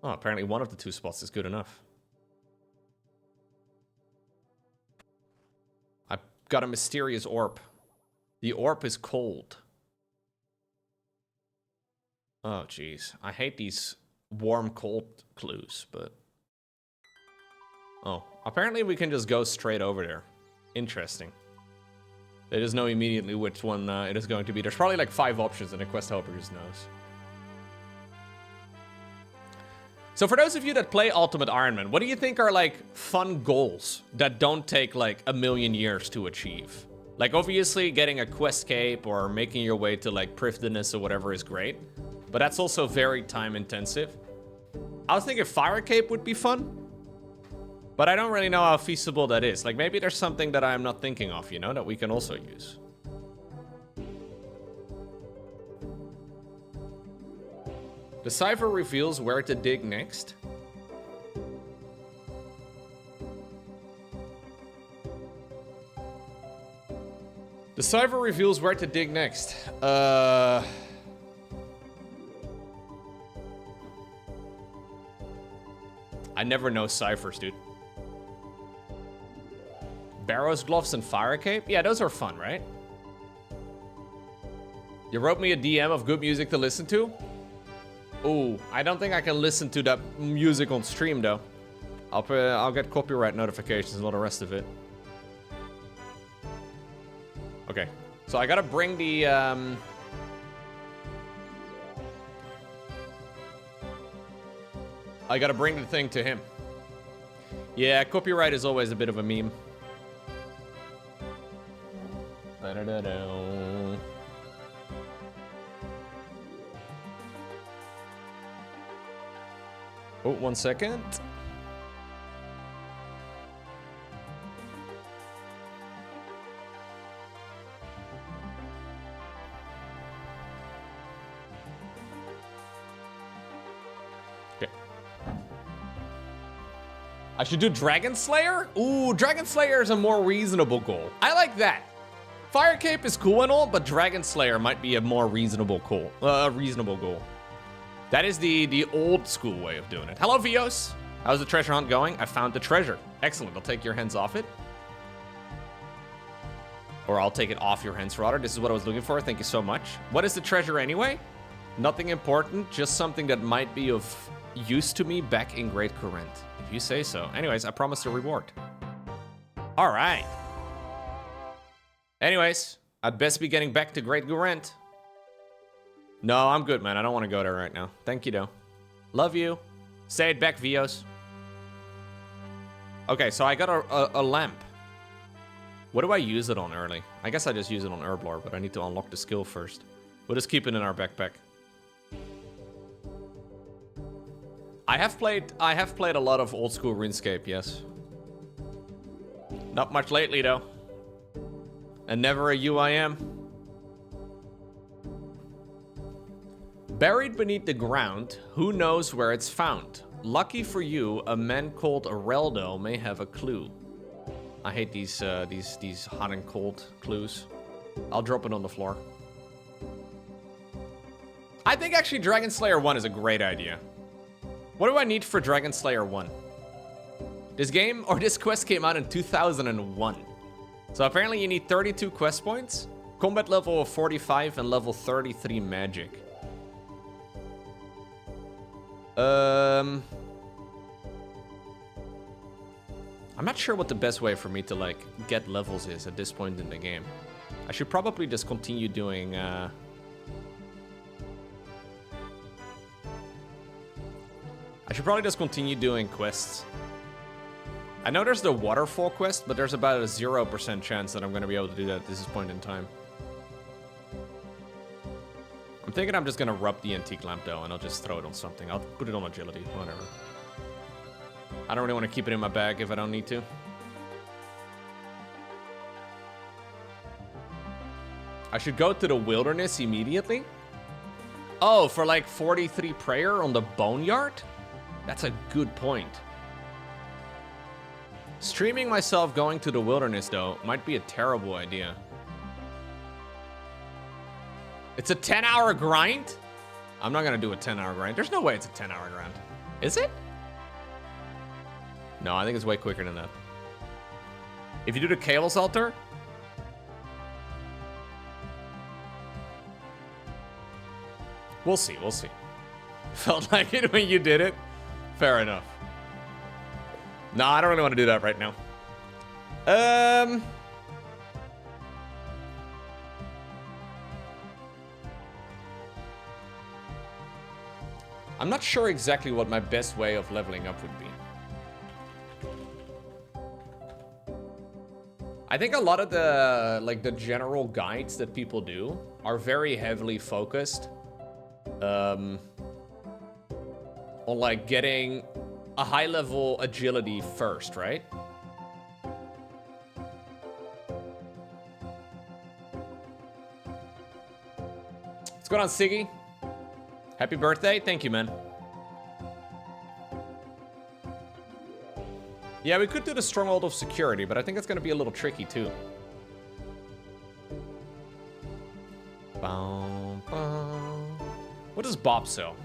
Oh, apparently one of the 2 spots is good enough. I got a mysterious orb. The orb is cold. Oh, jeez. I hate these warm, cold clues, but... Oh, apparently we can just go straight over there. Interesting. They just know immediately which one it is going to be. There's probably like 5 options and the quest helper just knows. So for those of you that play Ultimate Ironman, what do you think are like fun goals that don't take like a million years to achieve? Like obviously getting a quest cape or making your way to like Prifdiness or whatever is great, but that's also very time intensive. I was thinking Fire Cape would be fun, but I don't really know how feasible that is. Like maybe there's something that I'm not thinking of, you know, that we can also use. The cipher reveals where to dig next. The cipher reveals where to dig next. I never know ciphers, dude. Barrow's gloves and fire cape? Yeah, those are fun, right? You wrote me a DM of good music to listen to? Ooh, I don't think I can listen to that music on stream, though. I'll get copyright notifications and all the rest of it. Okay, so I gotta bring the, I gotta bring the thing to him. Yeah, copyright is always a bit of a meme. Oh, 1 second. Okay. I should do Dragon Slayer? Ooh, Dragon Slayer is a more reasonable goal. I like that. Fire Cape is cool and all, but Dragon Slayer might be a more reasonable goal. That is the old school way of doing it. Hello, Vios. How's the treasure hunt going? I found the treasure. Excellent. I'll take your hands off it. Or I'll take it off your hands, rather. This is what I was looking for. Thank you so much. What is the treasure anyway? Nothing important. Just something that might be of use to me back in Great Corinth. If you say so. Anyways, I promised a reward. All right. Anyways, I'd best be getting back to Great Corinth. No, I'm good, man. I don't want to go there right now. Thank you, though. Love you. Say it back, Vios. Okay, so I got a lamp. What do I use it on early? I guess I just use it on Herblore, but I need to unlock the skill first. We'll just keep it in our backpack. I have played a lot of Old School Runescape, yes. Not much lately, though. And never a UIM. Buried beneath the ground, who knows where it's found? Lucky for you, a man called Areldo may have a clue. I hate these hot and cold clues. I'll drop it on the floor. I think actually Dragon Slayer 1 is a great idea. What do I need for Dragon Slayer 1? This game, or this quest came out in 2001. So apparently you need 32 quest points, combat level of 45, and level 33 magic. I'm not sure what the best way for me to like get levels is at this point in the game. I should probably just continue doing I should probably just continue doing quests. I know there's the waterfall quest, but there's about a 0% chance that I'm going to be able to do that at this point in time. I'm thinking I'm just going to rub the antique lamp, though, and I'll just throw it on something. I'll put it on agility, whatever. I don't really want to keep it in my bag if I don't need to. I should go to the wilderness immediately? Oh, for like 43 prayer on the boneyard? That's a good point. Streaming myself going to the wilderness, though, might be a terrible idea. It's a 10-hour grind? I'm not gonna do a 10-hour grind. There's no way it's a 10-hour grind. Is it? No, I think it's way quicker than that. If you do the Chaos Altar... We'll see, we'll see. Felt like it when you did it? Fair enough. No, I don't really want to do that right now. I'm not sure exactly what my best way of leveling up would be. I think a lot of the, like, the general guides that people do are very heavily focused on, like, getting a high-level agility first, right? What's going on, Siggy? Happy birthday. Thank you, man. Yeah, we could do the Stronghold of Security, but I think it's going to be a little tricky, too. What does Bob sell?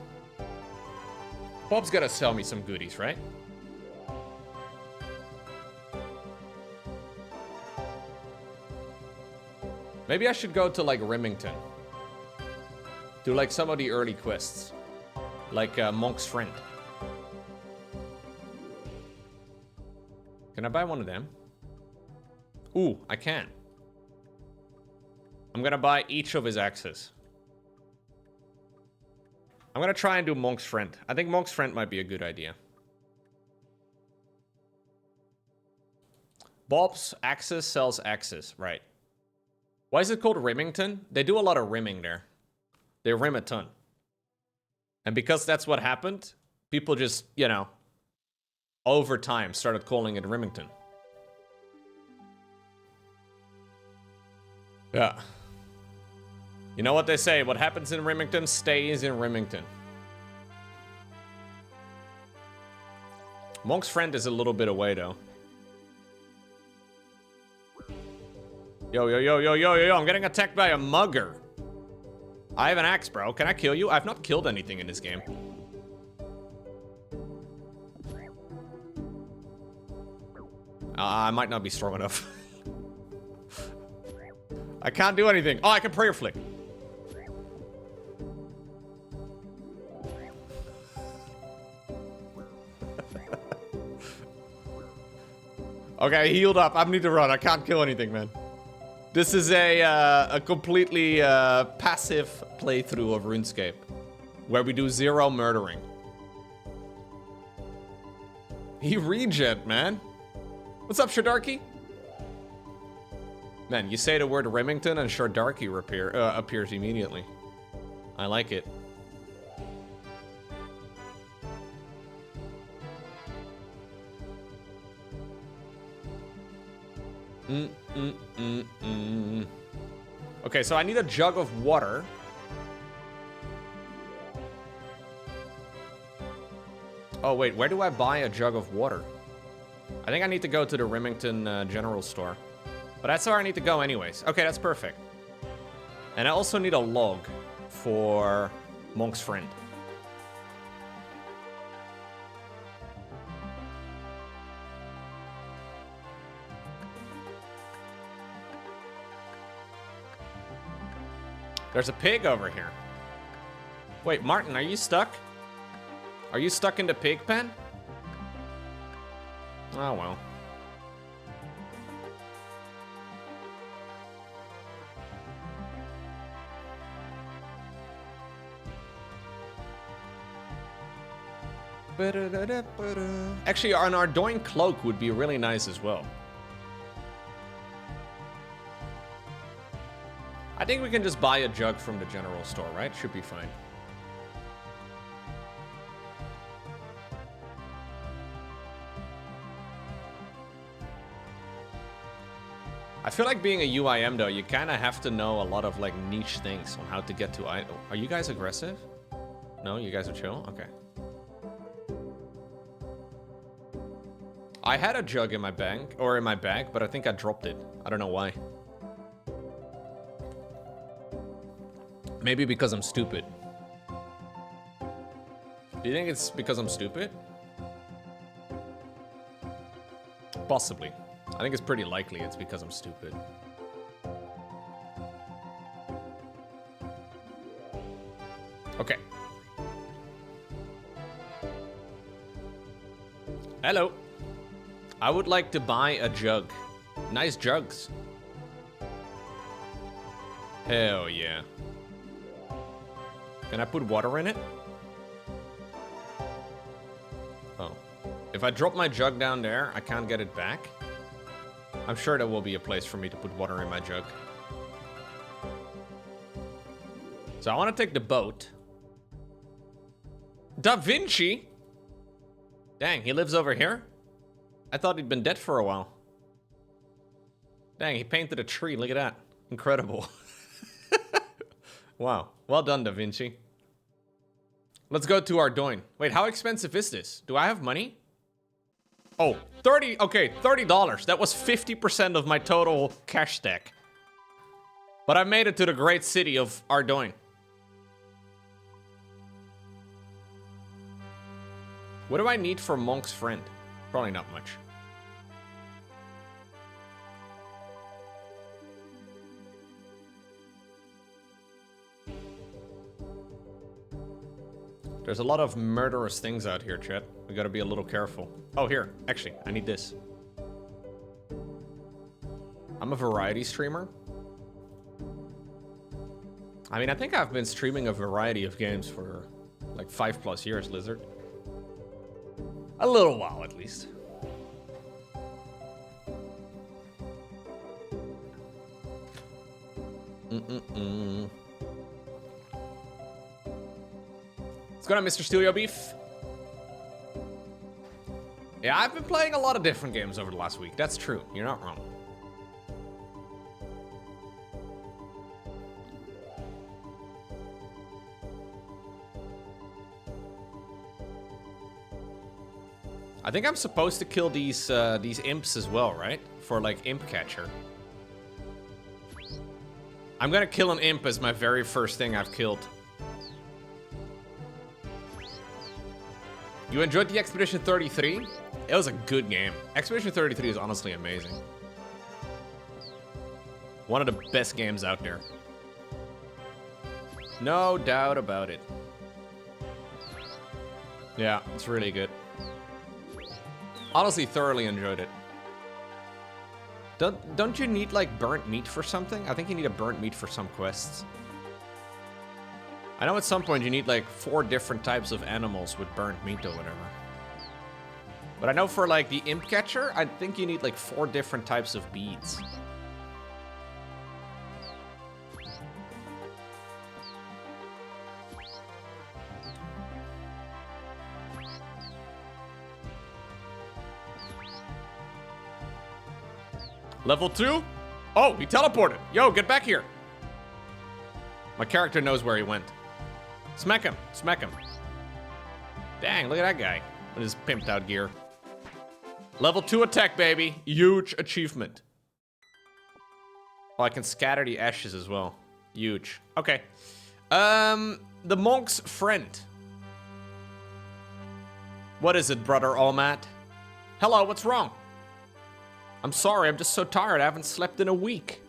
Bob's got to sell me some goodies, right? Maybe I should go to, like, Remington. Do, like, some of the early quests. Like, Monk's Friend. Can I buy one of them? Ooh, I can. I'm gonna buy each of his axes. I'm gonna try and do Monk's Friend. I think Monk's Friend might be a good idea. Bob's Axes sells axes, right. Why is it called Remington? They do a lot of rimming there. They rim a ton. And because that's what happened, people just, you know, over time started calling it Remington. Yeah. You know what they say, what happens in Remington stays in Remington. Monk's Friend is a little bit away, though. Yo, yo, yo, yo, yo, yo, yo, I'm getting attacked by a mugger. I have an axe, bro. Can I kill you? I've not killed anything in this game. I might not be strong enough. I can't do anything. Oh, I can prayer flick. Okay, I healed up. I need to run. I can't kill anything, man. This is a completely passive playthrough of RuneScape, where we do 0 murdering. He regen, man. What's up, Shadarky? Man, you say the word Remington and Shadarky appears immediately. I like it. Okay, so I need a jug of water. Oh, wait, where do I buy a jug of water? I think I need to go to the Remington General Store. But that's where I need to go anyways. Okay, that's perfect. And I also need a log for Monk's Friend. There's a pig over here. Wait, Martin, are you stuck? Are you stuck in the pig pen? Oh, well. Actually, an Ardoin cloak would be really nice as well. I think we can just buy a jug from the general store, right? Should be fine. I feel like being a UIM though, you kind of have to know a lot of like niche things on how to get to I. Are you guys aggressive? No, you guys are chill? Okay. I had a jug in my bank, or in my bag, but I think I dropped it. I don't know why. Maybe because I'm stupid. Do you think it's because I'm stupid? Possibly. I think it's pretty likely it's because I'm stupid. Okay. Hello. I would like to buy a jug. Nice jugs. Hell yeah. Can I put water in it? Oh. If I drop my jug down there, I can't get it back. I'm sure there will be a place for me to put water in my jug. So I want to take the boat. Da Vinci? Dang, he lives over here? I thought he'd been dead for a while. Dang, he painted a tree. Look at that. Incredible. Wow. Well done, Da Vinci. Let's go to Ardoin. Wait, how expensive is this? Do I have money? Oh, 30. Okay, $30. That was 50% of my total cash stack. But I made it to the great city of Ardoin. What do I need for Monk's friend? Probably not much. There's a lot of murderous things out here, chat. We gotta be a little careful. Oh, here. Actually, I need this. I'm a variety streamer. I mean, I think I've been streaming a variety of games for like 5+ years, Lizard. A little while, at least. What's going on, Mr. Steal Your Beef? Yeah, I've been playing a lot of different games over the last week. That's true. You're not wrong. I think I'm supposed to kill these imps as well, right? For like imp catcher. I'm gonna kill an imp as my very first thing I've killed. You enjoyed the Expedition 33? It was a good game. Expedition 33 is honestly amazing. One of the best games out there. No doubt about it. Yeah, it's really good. Honestly, thoroughly enjoyed it. Don't you need like burnt meat for something? I think you need a burnt meat for some quests. I know at some point you need like 4 different types of animals with burnt meat or whatever. But I know for like the imp catcher, I think you need like 4 different types of beads. Level 2? Oh, he teleported. Yo, get back here. My character knows where he went. Smack him. Smack him. Dang, look at that guy with his pimped out gear. Level 2 attack, baby. Huge achievement. Oh, I can scatter the ashes as well. Huge. Okay. The monk's friend. What is it, brother Allmat? Hello, what's wrong? I'm sorry, I'm just so tired. I haven't slept in a week.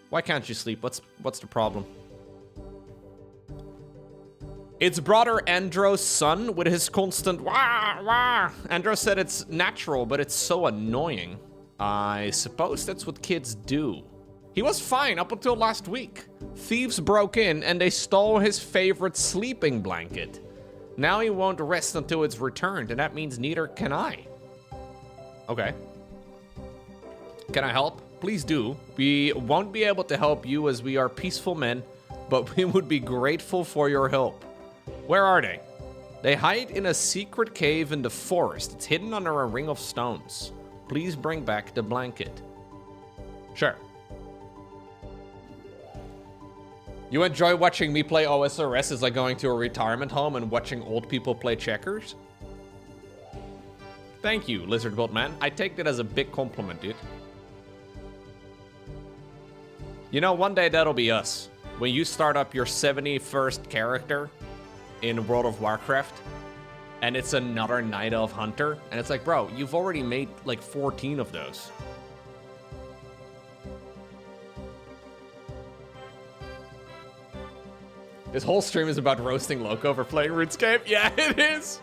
Why can't you sleep? What's the problem? It's brother Andro's son with his constant wah wah. Andro said it's natural, but it's so annoying. I suppose that's what kids do. He was fine up until last week. Thieves broke in and they stole his favorite sleeping blanket. Now he won't rest until it's returned, and that means neither can I. Okay. Can I help? Please do. We won't be able to help you as we are peaceful men, but we would be grateful for your help. Where are they? They hide in a secret cave in the forest. It's hidden under a ring of stones. Please bring back the blanket. Sure. You enjoy watching me play OSRS as like going to a retirement home and watching old people play checkers? Thank you, Lizard Bolt Man. I take that as a big compliment, dude. You know, one day that'll be us. When you start up your 71st character in World of Warcraft, and it's another Night Elf Hunter, and it's like, bro, you've already made like 14 of those. This whole stream is about roasting Loco for playing RuneScape? Yeah, it is.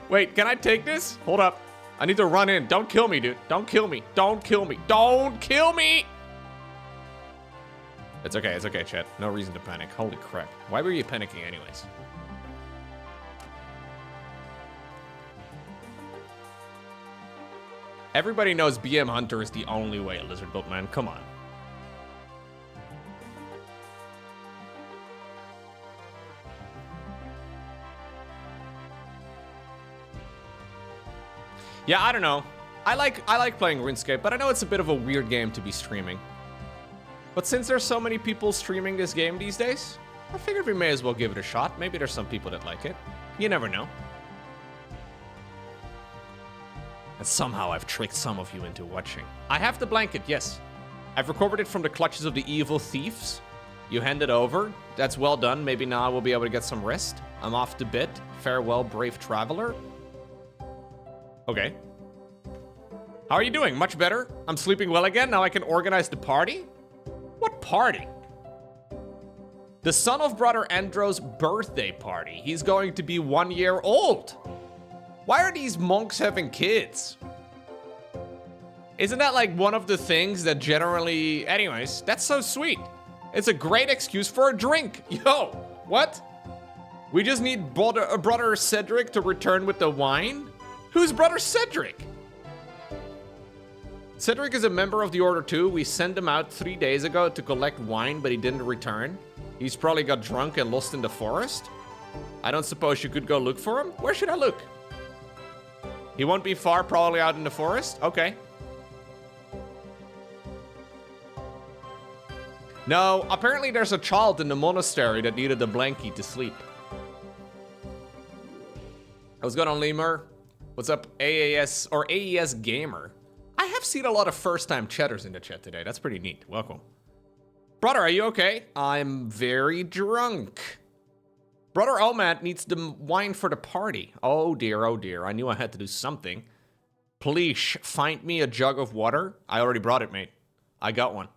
Wait, can I take this? Hold up. I need to run in. Don't kill me, dude. Don't kill me. Don't kill me. Don't kill me! It's okay, chat. No reason to panic. Holy crap. Why were you panicking anyways? Everybody knows BM Hunter is the only way, Lizard Bolt Man. Come on. Yeah, I don't know. I like playing RuneScape, but I know it's a bit of a weird game to be streaming. But since there's so many people streaming this game these days, I figured we may as well give it a shot. Maybe there's some people that like it. You never know. And somehow I've tricked some of you into watching. I have the blanket, yes. I've recovered it from the clutches of the evil thieves. You hand it over. That's well done. Maybe now I will be able to get some rest. I'm off to bed. Farewell, brave traveler. Okay. How are you doing? Much better? I'm sleeping well again. Now I can organize the party? What party? The son of Brother Andro's birthday party. He's going to be 1 year old. Why are these monks having kids? Isn't that like one of the things that generally... Anyways, that's so sweet. It's a great excuse for a drink. Yo, what? We just need Brother Cedric to return with the wine? Who's Brother Cedric? Cedric is a member of the Order 2. We sent him out 3 days ago to collect wine, but he didn't return. He's probably got drunk and lost in the forest. I don't suppose you could go look for him? Where should I look? He won't be far, probably out in the forest? Okay. No, apparently there's a child in the monastery that needed a blankie to sleep. What's going on, Lemur? What's up, AAS or AES Gamer? I have seen a lot of first-time chatters in the chat today. That's pretty neat. Welcome. Brother, are you okay? I'm very drunk. Brother Omad needs the wine for the party. Oh dear, I knew I had to do something. Please, find me a jug of water. I already brought it, mate. I got one.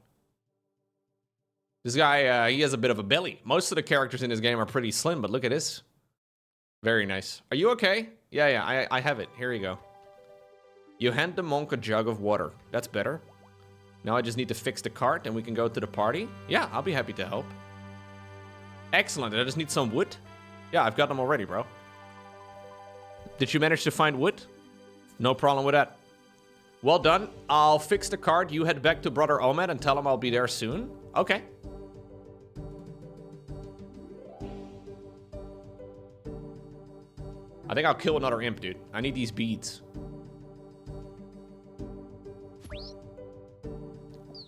This guy, he has a bit of a belly. Most of the characters in this game are pretty slim, but look at this. Very nice. Are you okay? Yeah, I have it. Here you go. You hand the monk a jug of water. That's better. Now I just need to fix the cart and we can go to the party. Yeah, I'll be happy to help. Excellent. I just need some wood. Yeah, I've got them already, bro. Did you manage to find wood? No problem with that. Well done. I'll fix the cart. You head back to Brother Omad and tell him I'll be there soon. Okay. I think I'll kill another imp, dude. I need these beads.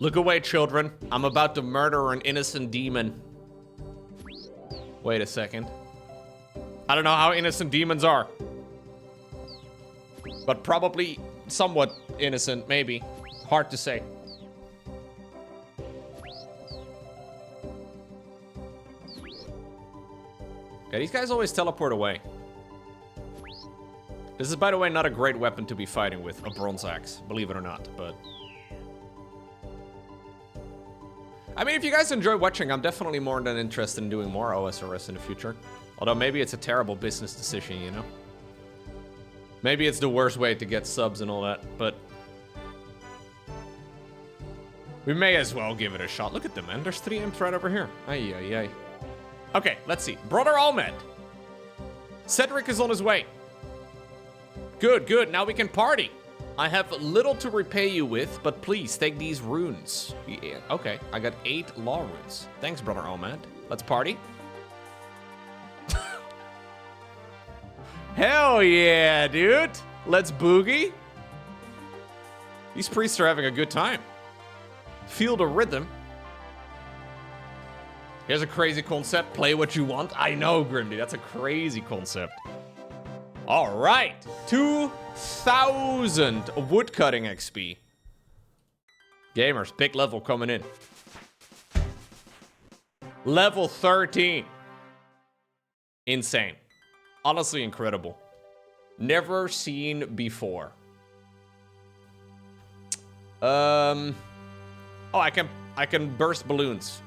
Look away, children. I'm about to murder an innocent demon. Wait a second. I don't know how innocent demons are. But probably somewhat innocent, maybe. Hard to say. Yeah, these guys always teleport away. This is, by the way, not a great weapon to be fighting with, a bronze axe, believe it or not, but... I mean, if you guys enjoy watching, I'm definitely more than interested in doing more OSRS in the future. Although maybe it's a terrible business decision, you know? Maybe it's the worst way to get subs and all that, but... we may as well give it a shot. Look at them, man. There's 3 imps right over here. Ay. Okay, let's see. Brother Ahmed. Cedric is on his way. Good, good. Now we can party. I have little to repay you with, but please take these runes. Yeah, okay, I got 8 law runes. Thanks, brother Omad. Let's party. Hell yeah, dude. Let's boogie. These priests are having a good time. Feel the rhythm. Here's a crazy concept. Play what you want. I know, Grimdy. That's a crazy concept. All right. 2,000 woodcutting XP. Gamers, big level coming in. Level 13. Insane. Honestly incredible. Never seen before. Oh, I can burst balloons.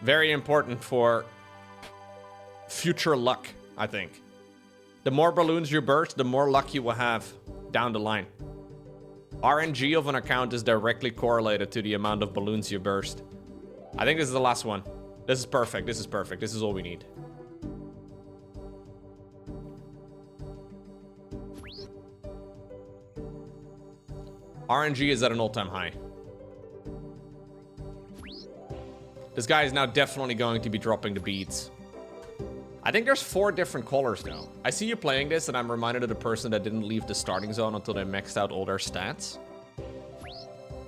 Very important for future luck, I think. The more balloons you burst, the more luck you will have down the line. RNG of an account is directly correlated to the amount of balloons you burst. I think this is the last one. This is perfect. This is perfect. This is all we need. RNG is at an all-time high. This guy is now definitely going to be dropping the beads. I think there's 4 different colors though. I see you playing this and I'm reminded of the person that didn't leave the starting zone until they maxed out all their stats.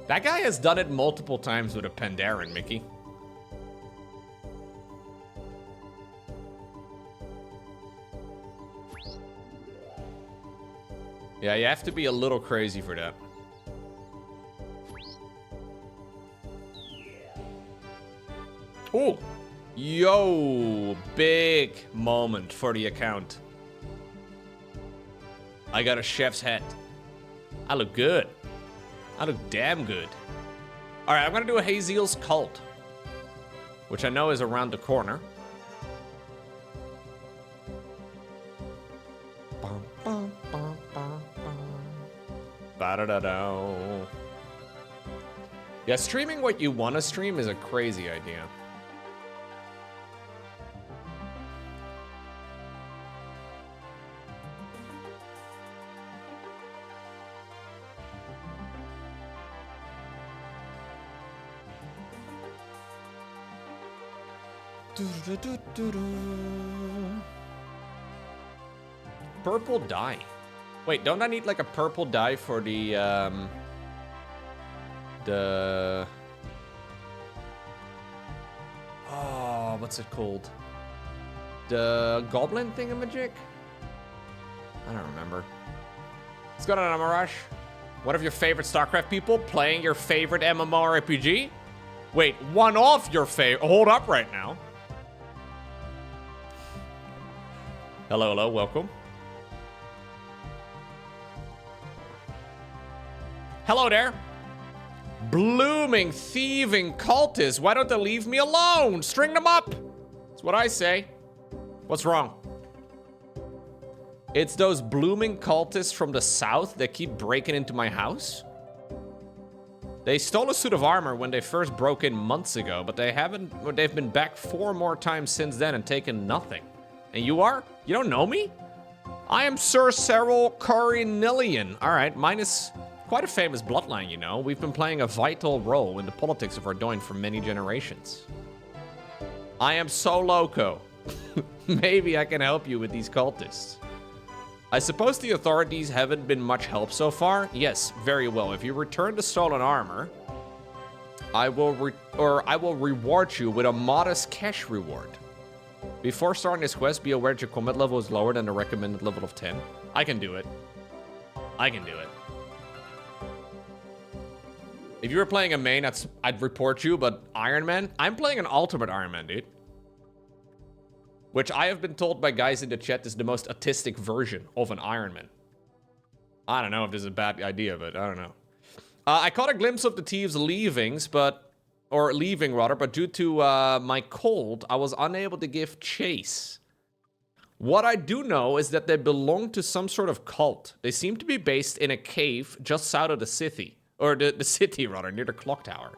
That guy has done it multiple times with a Pandaren, Mickey. Yeah, you have to be a little crazy for that. Oh, yo, big moment for the account. I got a chef's hat. I look good. I look damn good. All right, I'm gonna do a Haziel's Cult, which I know is around the corner. Ba-da-da-da. Yeah, streaming what you want to stream is a crazy idea. Purple dye. Wait, don't I need like a purple dye for the oh, what's it called? The goblin thingamajig? I don't remember. Let's go to Amarash. One of your favorite StarCraft people playing your favorite MMORPG? Wait, one of your favorite. Hold up right now. Hello, hello, welcome. Hello there. Blooming, thieving cultists. Why don't they leave me alone? String them up. That's what I say. What's wrong? It's those blooming cultists from the south that keep breaking into my house. They stole a suit of armor when they first broke in months ago, but they've been back 4 more times since then and taken nothing. And you are? You don't know me? I am Sir Cyril Corinillian. All right, mine is quite a famous bloodline, you know. We've been playing a vital role in the politics of Ardoin for many generations. I am so loco. Maybe I can help you with these cultists. I suppose the authorities haven't been much help so far? Yes, very well. If you return the stolen armor, I will reward you with a modest cash reward. Before starting this quest, be aware that your combat level is lower than the recommended level of 10. I can do it. I can do it. If you were playing a main, I'd report you, but Ironman? I'm playing an ultimate Ironman, dude. Which I have been told by guys in the chat is the most autistic version of an Ironman. I don't know if this is a bad idea, but I don't know. I caught a glimpse of the thieves' leaving, but due to my cold, I was unable to give chase. What I do know is that they belong to some sort of cult. They seem to be based in a cave just south of the city. Or the city, rather, near the clock tower.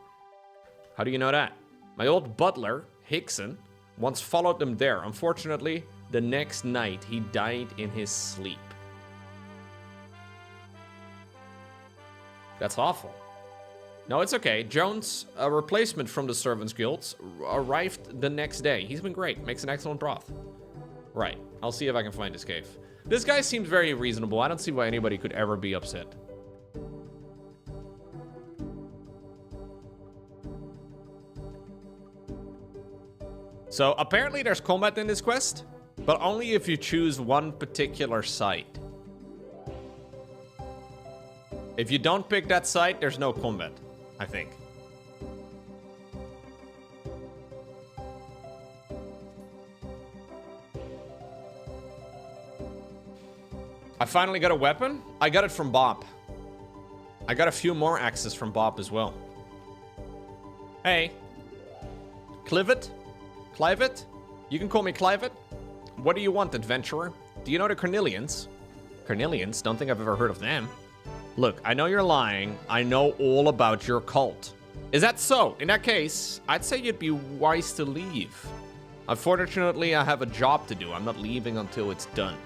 How do you know that? My old butler, Hickson, once followed them there. Unfortunately, The next night, he died in his sleep. That's awful. No, it's okay. Jones, a replacement from the Servants Guilds, arrived the next day. He's been great. Makes an excellent broth. Right. I'll see if I can find his cave. This guy seems very reasonable. I don't see why anybody could ever be upset. So apparently there's combat in this quest, but only if you choose one particular site. If you don't pick that site, there's no combat, I think. I finally got a weapon. I got it from Bob. I got a few more axes from Bob as well. Hey. Clivet? Clivet? You can call me Clivet. What do you want, adventurer? Do you know the Cornelians? Cornelians? Don't think I've ever heard of them. Look, I know you're lying. I know all about your cult. Is that so? In that case, I'd say you'd be wise to leave. Unfortunately, I have a job to do. I'm not leaving until it's done.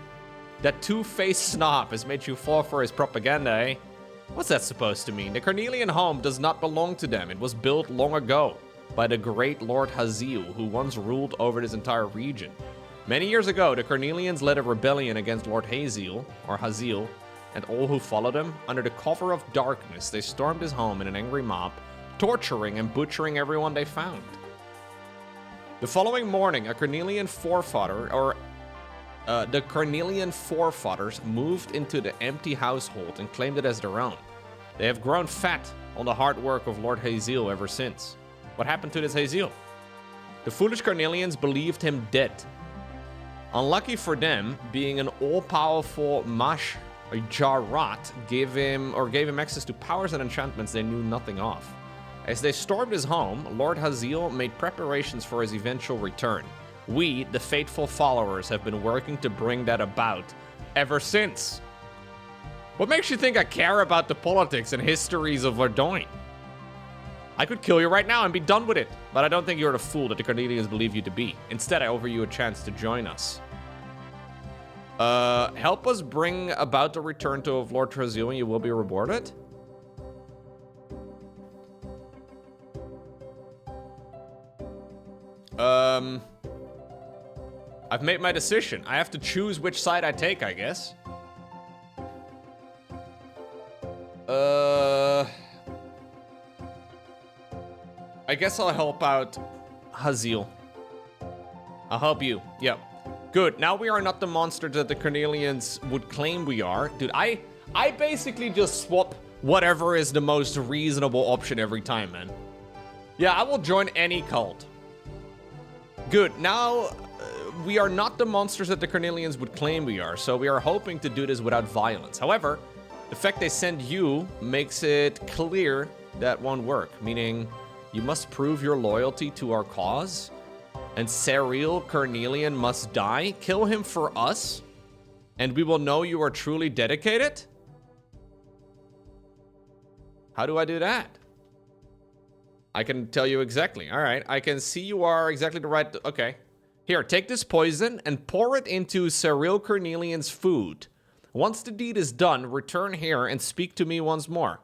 That two-faced snob has made you fall for his propaganda, eh? What's that supposed to mean? The Cornelian home does not belong to them. It was built long ago by the great Lord Haziel, who once ruled over this entire region. Many years ago, the Cornelians led a rebellion against Lord Haziel, and all who followed him. Under the cover of darkness, they stormed his home in an angry mob, torturing and butchering everyone they found. The following morning, the Cornelian forefathers moved into the empty household and claimed it as their own. They have grown fat on the hard work of Lord Haziel ever since. What happened to this Haziel? The foolish Cornelians believed him dead. Unlucky for them, being an all-powerful Jarat gave him access to powers and enchantments they knew nothing of. As they stormed his home, Lord Haziel made preparations for his eventual return. We, the faithful followers, have been working to bring that about ever since. What makes you think I care about the politics and histories of Verdoin? I could kill you right now and be done with it, but I don't think you're the fool that the Cornelians believe you to be. Instead, I offer you a chance to join us. Help us bring about the return of Lord Haziel and you will be rewarded? I've made my decision. I have to choose which side I take, I guess. I guess I'll help out Haziel. I'll help you. Yep. Good. Now we are not the monster that the Cornelians would claim we are. Dude, I basically just swap whatever is the most reasonable option every time, man. Yeah, I will join any cult. Good. Now, we are not the monsters that the Cornelians would claim we are, so we are hoping to do this without violence. However, the fact they send you makes it clear that won't work, meaning you must prove your loyalty to our cause, and Cyril Cornelian must die. Kill him for us, and we will know you are truly dedicated? How do I do that? I can tell you exactly. All right, I can see you are exactly the right... Okay. Here, take this poison and pour it into Cyril Cornelian's food. Once the deed is done, return here and speak to me once more.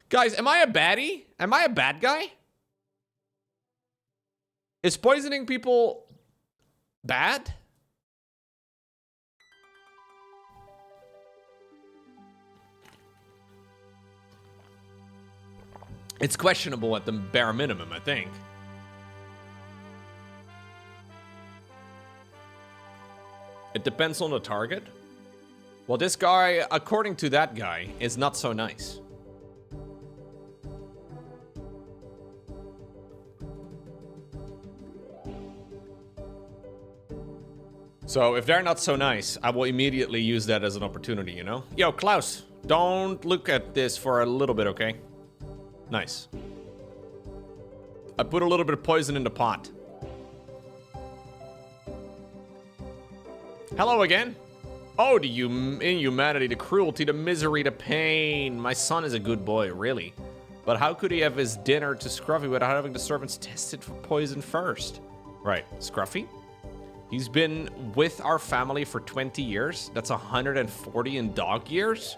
Guys, am I a baddie? Am I a bad guy? Is poisoning people bad? It's questionable at the bare minimum, I think. It depends on the target. Well, this guy, according to that guy, is not so nice. So if they're not so nice, I will immediately use that as an opportunity, you know? Yo, Klaus, don't look at this for a little bit, okay? Nice. I put a little bit of poison in the pot. Hello again. Oh, the inhumanity, the cruelty, the misery, the pain. My son is a good boy, really. But how could he have his dinner to Scruffy without having the servants test it for poison first? Right, Scruffy? He's been with our family for 20 years. That's 140 in dog years.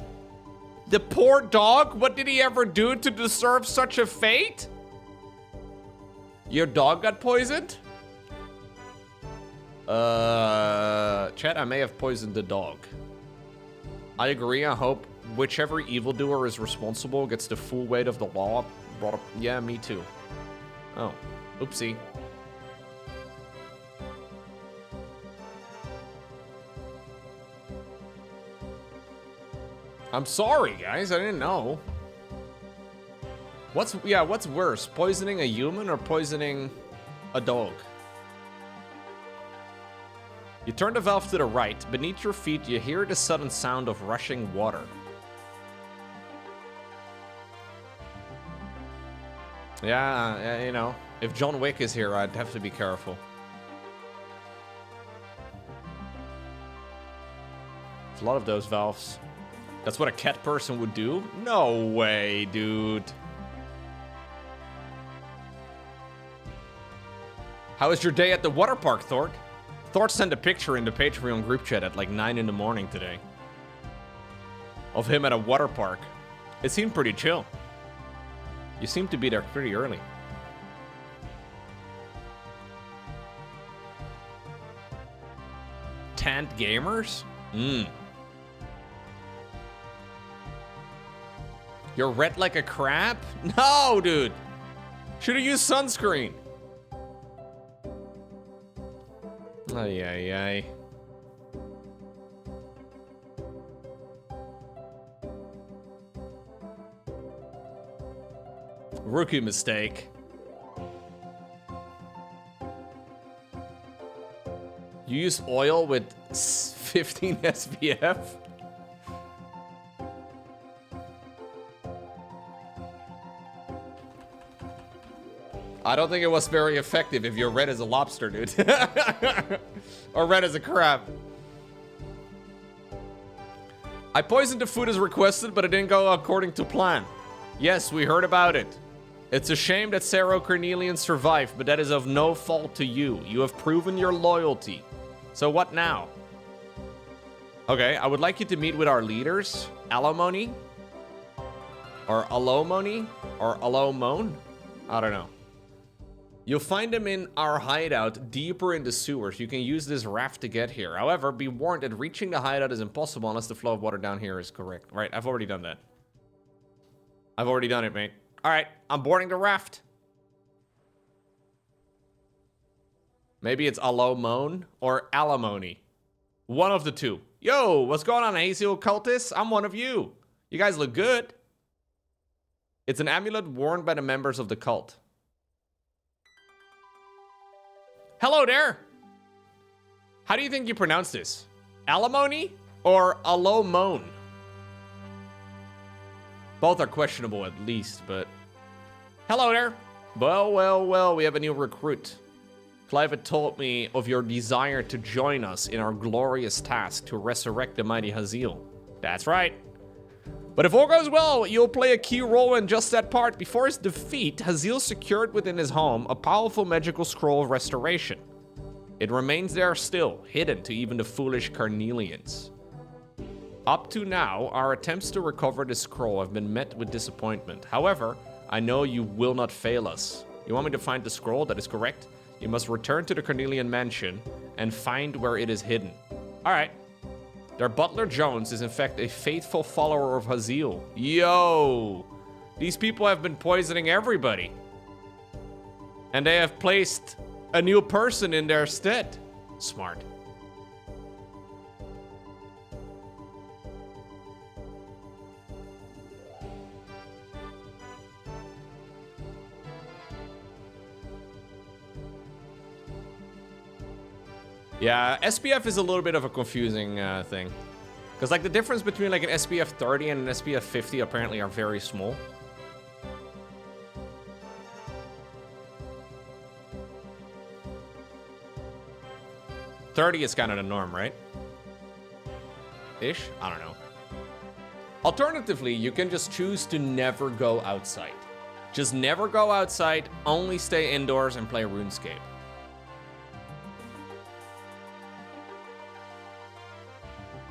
The poor dog, what did he ever do to deserve such a fate? Your dog got poisoned? Chat, I may have poisoned the dog. I agree, I hope whichever evildoer is responsible gets the full weight of the law brought up. Yeah, me too. Oh, oopsie. I'm sorry, guys. I didn't know. What's worse, poisoning a human or poisoning a dog? You turn the valve to the right. Beneath your feet, you hear the sudden sound of rushing water. Yeah, you know, if John Wick is here, I'd have to be careful. There's a lot of those valves. That's what a cat person would do? No way, dude. How was your day at the water park, Thort? Thort sent a picture in the Patreon group chat at like 9 in the morning today. Of him at a water park. It seemed pretty chill. You seem to be there pretty early. Tant gamers? You're red like a crab? No, dude. Should've used sunscreen. Ay, ay, ay. Rookie mistake. You use oil with 15 SPF? I don't think it was very effective if you're red as a lobster, dude. Or red as a crab. I poisoned the food as requested, but it didn't go according to plan. Yes, we heard about it. It's a shame that Sarah Cornelian survived, but that is of no fault to you. You have proven your loyalty. So what now? Okay, I would like you to meet with our leaders. Alimony? Or Alomony? Or Alomone? I don't know. You'll find them in our hideout deeper in the sewers. You can use this raft to get here. However, be warned that reaching the hideout is impossible unless the flow of water down here is correct. Right, I've already done that. I've already done it, mate. All right, I'm boarding the raft. Maybe it's Alomone or Alimony. One of the two. Yo, what's going on, hazy occultists? I'm one of you. You guys look good. It's an amulet worn by the members of the cult. Hello there. How do you think you pronounce this? Alimony or Alomone? Both are questionable at least, but... Hello there. Well, we have a new recruit. Clive had told me of your desire to join us in our glorious task to resurrect the mighty Haziel. That's right. But if all goes well, you'll play a key role in just that part. Before his defeat, Haziel secured within his home a powerful magical scroll of restoration. It remains there still, hidden to even the foolish Carnelians. Up to now, our attempts to recover the scroll have been met with disappointment. However, I know you will not fail us. You want me to find the scroll? That is correct. You must return to the Carnelian mansion and find where it is hidden. All right. Their butler Jones is in fact a faithful follower of Haziel. Yo! These people have been poisoning everybody. And they have placed a new person in their stead. Smart. Yeah, SPF is a little bit of a confusing thing. Because like the difference between like an SPF 30 and an SPF 50 apparently are very small. .30 is kind of the norm, right? Ish? I don't know. Alternatively, you can just choose to never go outside. Just never go outside, only stay indoors and play RuneScape.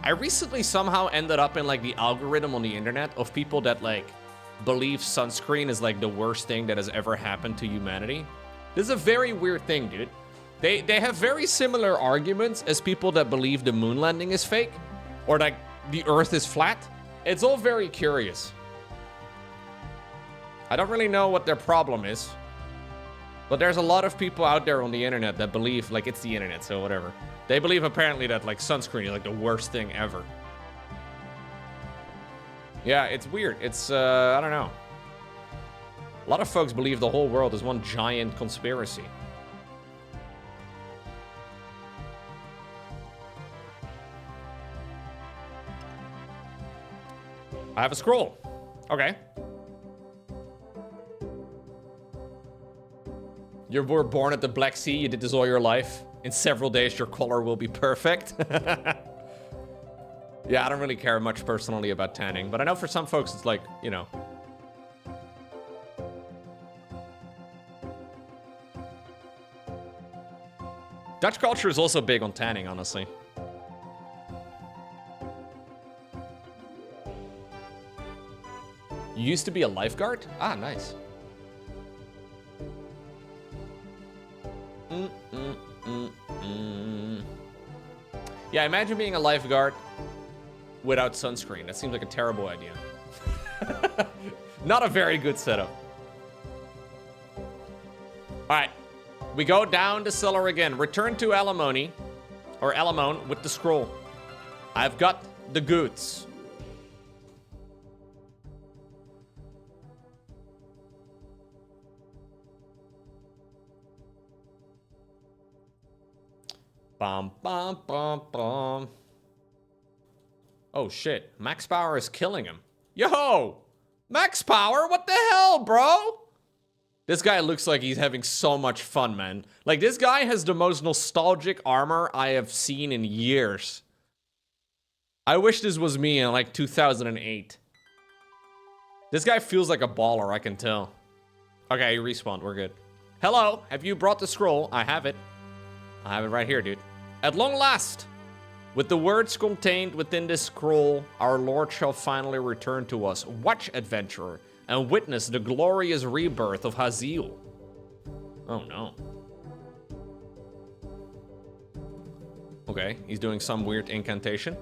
I recently somehow ended up in like the algorithm on the internet of people that like believe sunscreen is like the worst thing that has ever happened to humanity. This is a very weird thing, dude. They have very similar arguments as people that believe the moon landing is fake or like the earth is flat. It's all very curious. I don't really know what their problem is, but there's a lot of people out there on the internet that believe, like, it's the internet, so whatever. They believe apparently that like sunscreen is like the worst thing ever. Yeah, it's weird. It's, I don't know. A lot of folks believe the whole world is one giant conspiracy. I have a scroll. Okay. You were born at the Black Sea. You did this all your life. In several days, your color will be perfect. Yeah, I don't really care much personally about tanning, but I know for some folks it's like, you know. Dutch culture is also big on tanning, honestly. You used to be a lifeguard? Ah, nice. Yeah, imagine being a lifeguard without sunscreen. That seems like a terrible idea. Not a very good setup. All right, we go down the cellar again. Return to Alimony, or Alimone with the scroll. I've got the goods. Bum, bum, bum, bum. Oh, shit. Max Power is killing him. Yo! Max Power? What the hell, bro? This guy looks like he's having so much fun, man. Like, this guy has the most nostalgic armor I have seen in years. I wish this was me in, like, 2008. This guy feels like a baller, I can tell. Okay, he respawned. We're good. Hello, have you brought the scroll? I have it. I have it right here, dude. At long last, with the words contained within this scroll, our Lord shall finally return to us. Watch, adventurer, and witness the glorious rebirth of Haziel. Oh, no. Okay, he's doing some weird incantation.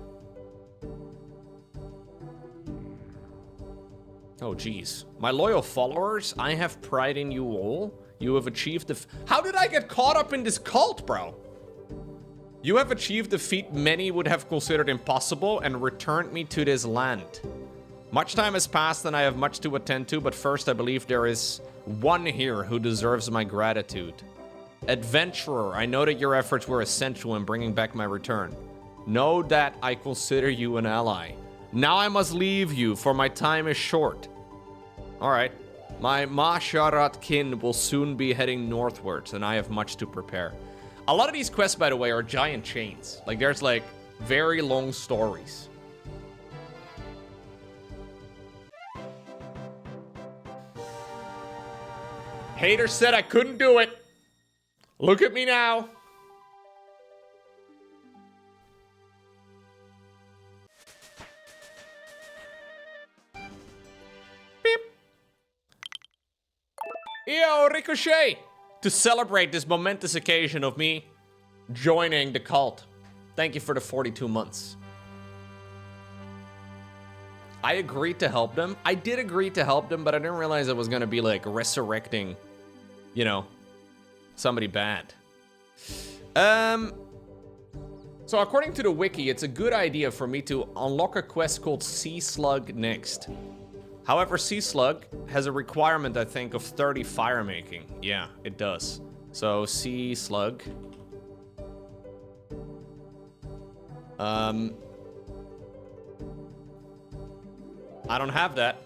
Oh, geez. My loyal followers, I have pride in you all. You have achieved the... How did I get caught up in this cult, bro? You have achieved the feat many would have considered impossible and returned me to this land. Much time has passed and I have much to attend to, but first I believe there is one here who deserves my gratitude. Adventurer, I know that your efforts were essential in bringing back my return. Know that I consider you an ally. Now I must leave you, for my time is short. Alright. My Masharat kin will soon be heading northwards, and I have much to prepare. A lot of these quests, by the way, are giant chains. Like, there's, like, very long stories. Hater said I couldn't do it. Look at me now. Beep. Yo, Ricochet! To celebrate this momentous occasion of me joining the cult. Thank you for the 42 months. I agreed to help them. I did agree to help them, but I didn't realize it was going to be like resurrecting, you know, somebody bad. So according to the wiki, it's a good idea for me to unlock a quest called Sea Slug next. However, Sea Slug has a requirement, I think, of 30 firemaking. Yeah, it does. So, Sea Slug. I don't have that.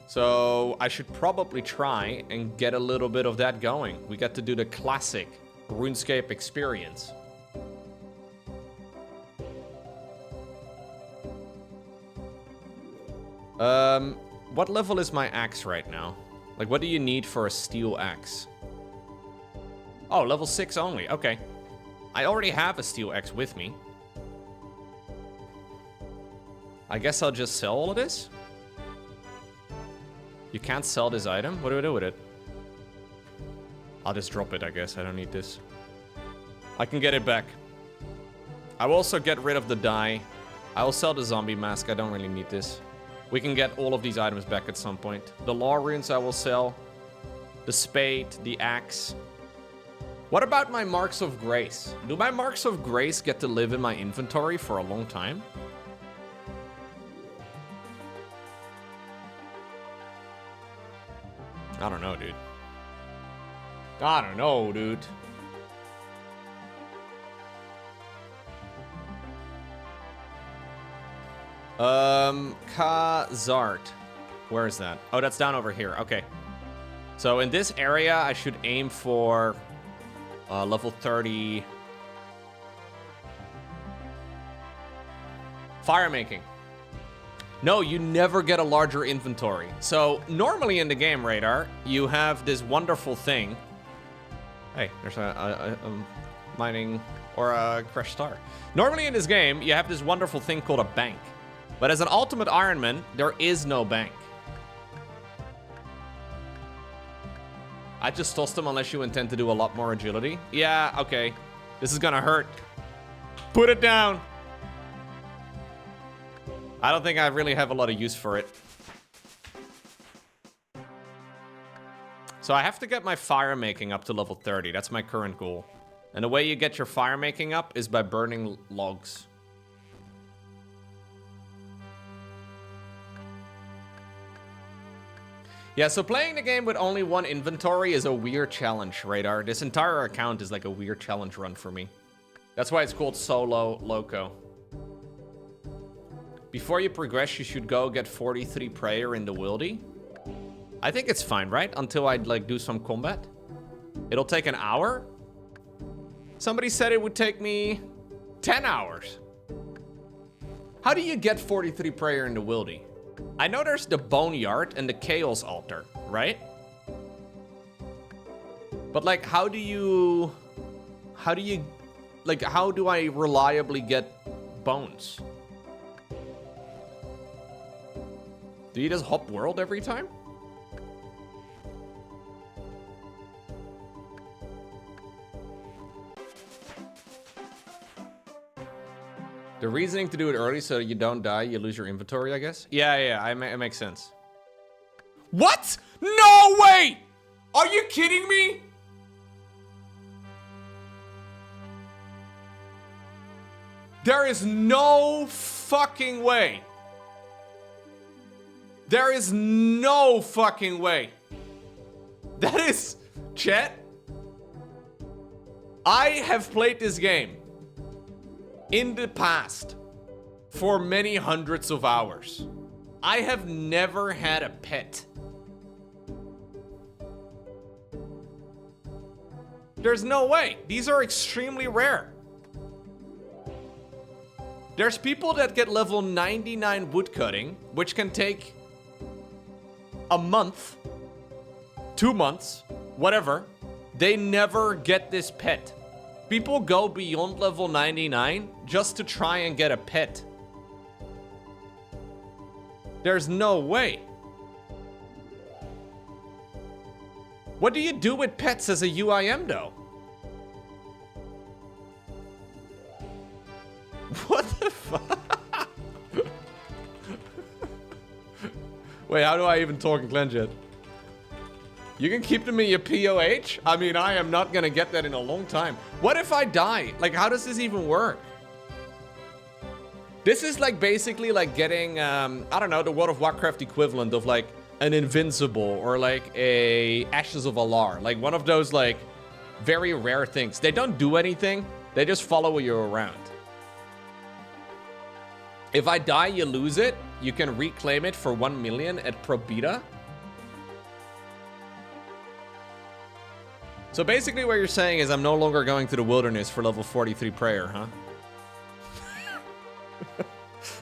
So, I should probably try and get a little bit of that going. We got to do the classic RuneScape experience. What level is my axe right now? Like, what do you need for a steel axe? Oh, level 6 only. Okay. I already have a steel axe with me. I guess I'll just sell all of this. You can't sell this item. What do I do with it? I'll just drop it, I guess. I don't need this. I can get it back. I will also get rid of the dye. I will sell the zombie mask. I don't really need this. We can get all of these items back at some point. The law runes I will sell. The spade, the axe. What about my marks of grace? Do my marks of grace get to live in my inventory for a long time? I don't know, dude. I don't know, dude. Kazart. Where is that? Oh, that's down over here. Okay. So in this area, I should aim for level 30. Firemaking. No, you never get a larger inventory. So normally in the game, Radar, you have this wonderful thing. Hey, there's a mining or a crash star. Normally in this game, you have this wonderful thing called a bank. But as an ultimate Ironman, there is no bank. I just tossed them unless you intend to do a lot more agility. Yeah, okay. This is gonna hurt. Put it down. I don't think I really have a lot of use for it. So I have to get my fire making up to level 30. That's my current goal. And the way you get your fire making up is by burning logs. Yeah, so playing the game with only one inventory is a weird challenge, Radar. This entire account is like a weird challenge run for me. That's why it's called Solo Loco. Before you progress, you should go get 43 prayer in the wildy. I think it's fine, right? Until I like do some combat. It'll take an hour. Somebody said it would take me 10 hours. How do you get 43 prayer in the wildy? I know there's the Boneyard and the Chaos Altar, right? But like, how do I reliably get bones? Do you just hop world every time? The reasoning to do it early so you don't die, you lose your inventory, I guess? Yeah, it makes sense. What? No way! Are you kidding me? There is no fucking way. There is no fucking way. That is... Chat. I have played this game in the past for many hundreds of hours. I have never had a pet. There's no way. These are extremely rare. There's people that get level 99 woodcutting, which can take a month, 2 months, whatever. They never get this pet. People go beyond level 99 just to try and get a pet. There's no way. What do you do with pets as a UIM though? What the fuck? Wait, how do I even talk in cleanse yet? You can keep them in your POH? I mean, I am not gonna get that in a long time. What if I die? Like, how does this even work? This is like basically like getting, I don't know, the World of Warcraft equivalent of like an Invincible or like a Ashes of Alar. Like one of those like very rare things. They don't do anything. They just follow you around. If I die, you lose it. You can reclaim it for 1 million at Probita. So basically what you're saying is I'm no longer going to the wilderness for level 43 prayer, huh?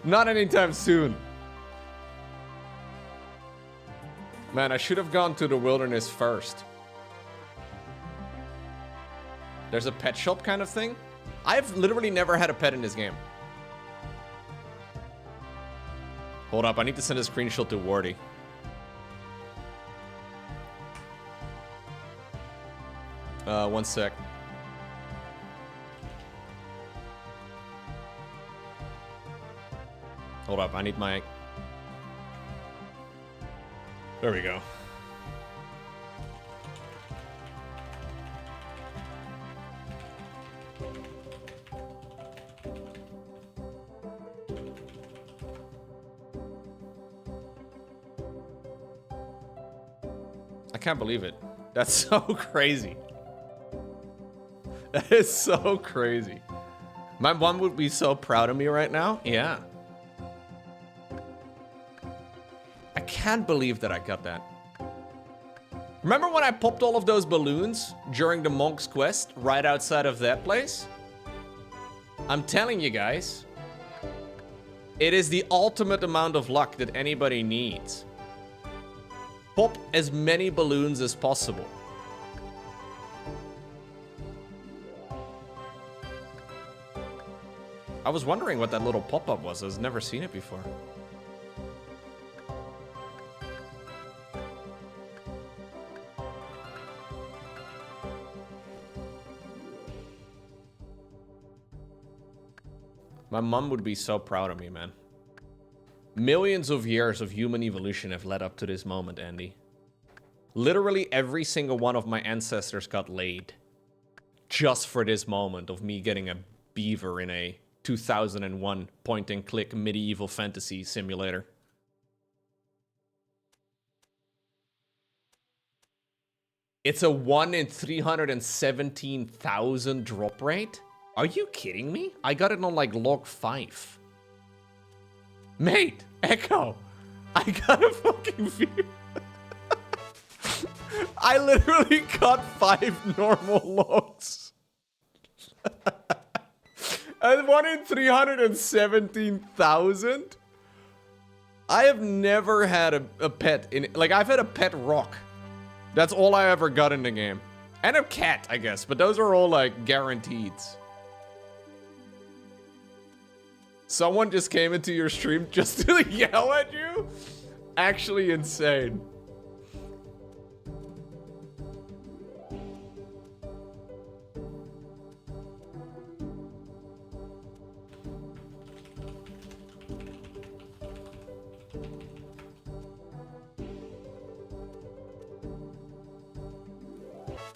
Not anytime soon. Man, I should have gone to the wilderness first. There's a pet shop kind of thing? I've literally never had a pet in this game. Hold up, I need to send a screenshot to Wardy. One sec. Hold up, I need my... There we go. I can't believe it. That's so crazy. That is so crazy. My mom would be so proud of me right now. Yeah. I can't believe that I got that. Remember when I popped all of those balloons during the Monk's Quest right outside of that place? I'm telling you guys, it is the ultimate amount of luck that anybody needs. Pop as many balloons as possible. I was wondering what that little pop-up was. I've never seen it before. My mom would be so proud of me, man. Millions of years of human evolution have led up to this moment, Andy. Literally every single one of my ancestors got laid just for this moment of me getting a beaver in a 2001 point-and-click medieval fantasy simulator. It's a 1 in 317,000 drop rate? Are you kidding me? I got it on like log 5. Mate, Echo, I got a fucking view. I literally got 5 normal logs. And 1 in 317,000? I have never had a pet in... Like, I've had a pet rock. That's all I ever got in the game. And a cat, I guess. But those are all, like, guaranteed. Someone just came into your stream just to yell at you? Actually insane.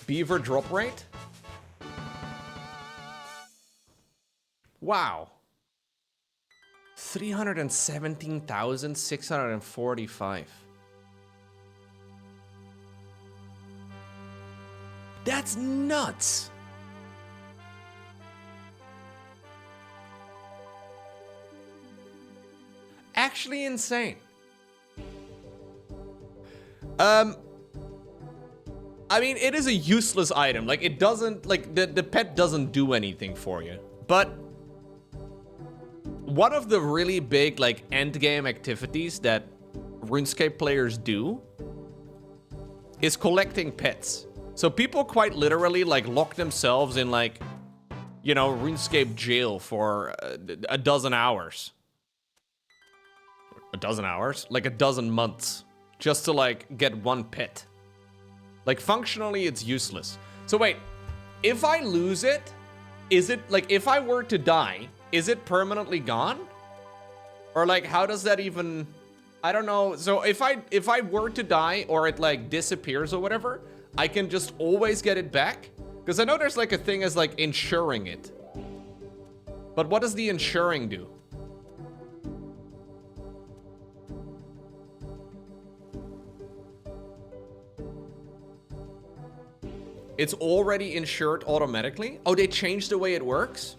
Beaver drop rate? Wow. 317,645. That's nuts. Actually insane. I mean, it is a useless item. Like, it doesn't, like, the pet doesn't do anything for you. But one of the really big, like, end game activities that RuneScape players do is collecting pets. So people quite literally, like, lock themselves in, like, you know, RuneScape jail for a dozen hours. A dozen hours? Like, a dozen months. Just to, like, get one pet. Like, functionally, it's useless. So wait, if I lose it, is it, like, if I were to die, is it permanently gone? Or, like, how does that even, I don't know. So if I were to die or it, like, disappears or whatever, I can just always get it back? Because I know there's, like, a thing as, like, insuring it. But what does the insuring do? It's already insured automatically? Oh, they changed the way it works?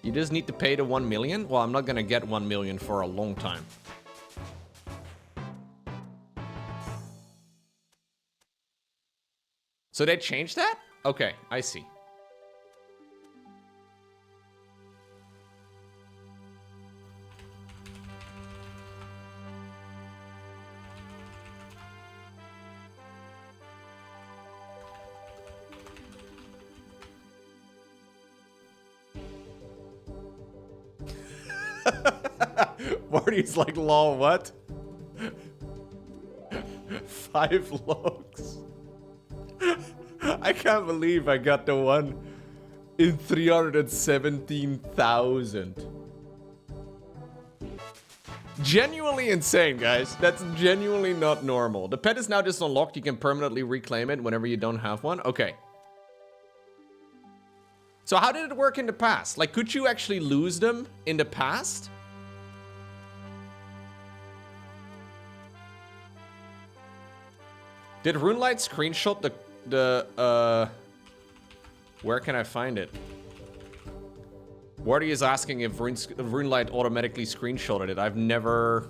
You just need to pay the 1 million? Well, I'm not gonna get 1 million for a long time. So they changed that? Okay, I see. Morty's like, lol, what? 5 logs. I can't believe I got the one in 317,000. Genuinely insane, guys. That's genuinely not normal. The pet is now just unlocked. You can permanently reclaim it whenever you don't have one. Okay. So how did it work in the past? Like, could you actually lose them in the past? Did RuneLight screenshot the where can I find it? Wardy is asking if RuneLight automatically screenshotted it. I've never...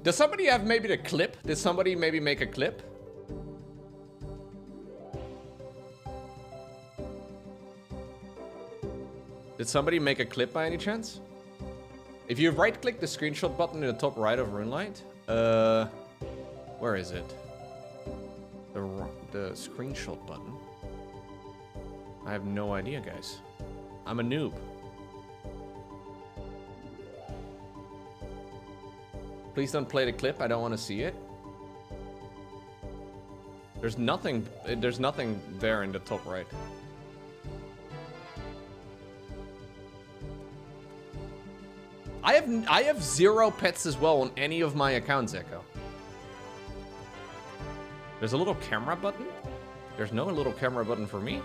Does somebody have maybe the clip? Did somebody maybe make a clip? Did somebody make a clip by any chance? If you right-click the screenshot button in the top right of RuneLight, where is it? The screenshot button. I have no idea, guys. I'm a noob. Please don't play the clip. I don't want to see it. There's nothing there in the top right. I have 0 pets as well on any of my accounts, Echo. There's a little camera button? There's no little camera button for me.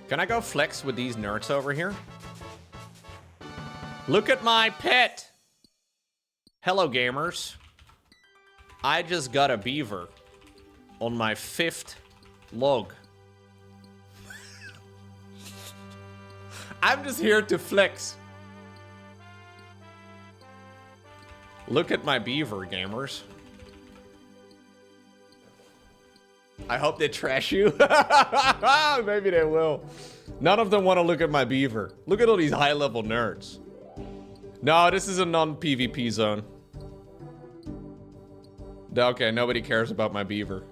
Can I go flex with these nerds over here? Look at my pet! Hello, gamers. I just got a beaver on my 5th log. I'm just here to flex. Look at my beaver, gamers. I hope they trash you. Maybe they will. None of them want to look at my beaver. Look at all these high-level nerds. No, this is a non-PvP zone. Okay, nobody cares about my beaver.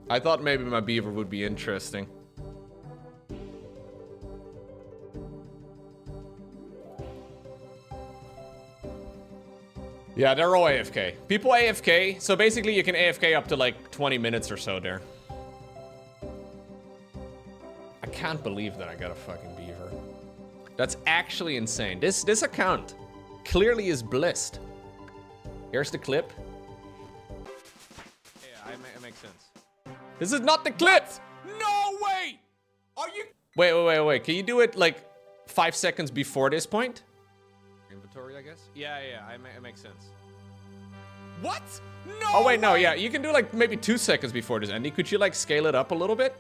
I thought maybe my beaver would be interesting. Yeah, they're all AFK. People AFK, so basically you can AFK up to like 20 minutes or so there. I can't believe that I got a fucking beaver. That's actually insane. This account clearly is blissed. Here's the clip. Yeah, it makes sense. This is not the clip! No way! Are you... Wait. Can you do it like 5 seconds before this point? Inventory, I guess? Yeah, it makes sense. What? No! Oh, wait, no, yeah. You can do like maybe 2 seconds before this, Andy. Could you like scale it up a little bit?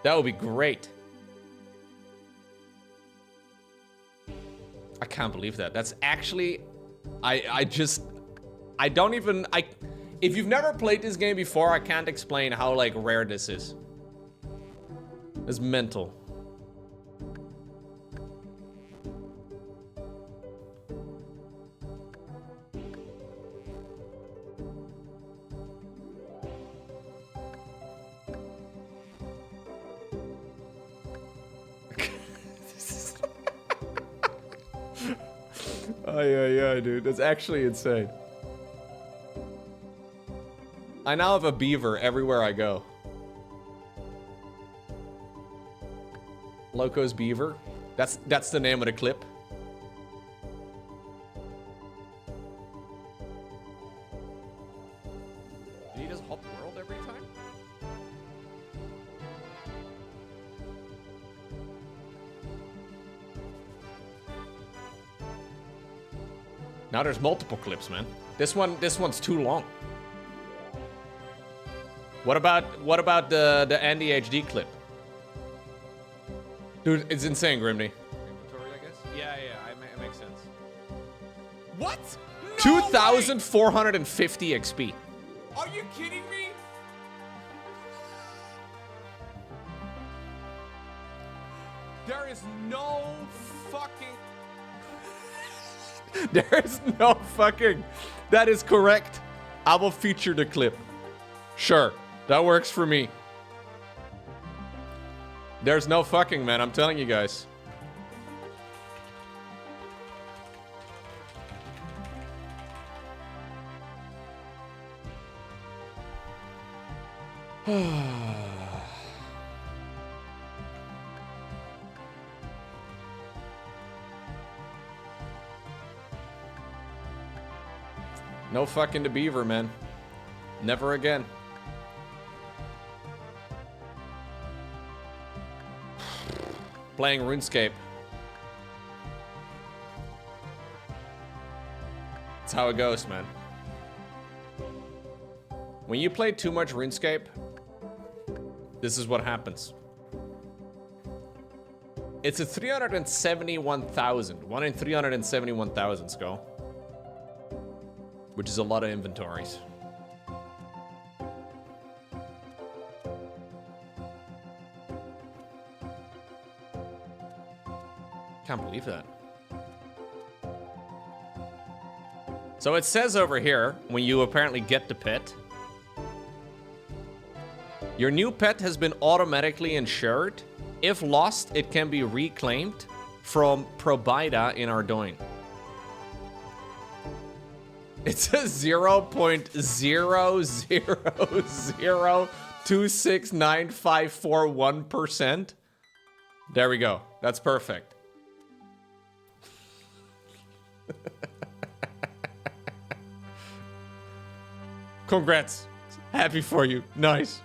That would be great. I can't believe that. That's actually... I don't even... If you've never played this game before, I can't explain how like rare this is. It's mental. Oh, yeah, dude. That's actually insane. I now have a beaver everywhere I go. Loco's beaver. That's the name of the clip. Did he just hop world every time? Now there's multiple clips, man. This one's too long. What about the Andy HD clip? Dude, it's insane, Grimney. Inventory, I guess? Yeah, it makes sense. What? No 2,450 XP. Are you kidding me? There There is no fucking... There is no fucking... That is correct. I will feature the clip. Sure, that works for me. There's no fucking, man. I'm telling you guys. No fucking to Beaver, man. Never again. Playing RuneScape. That's how it goes, man. When you play too much RuneScape, this is what happens. It's a 371,000. 1 in 371,000, Skull. Which is a lot of inventories. Can't believe that. So it says over here, when you apparently get the pet, your new pet has been automatically insured. If lost, it can be reclaimed from Probida in Ardoin. It's a 0.000269541%. There we go. That's perfect. Congrats. Happy for you. Nice.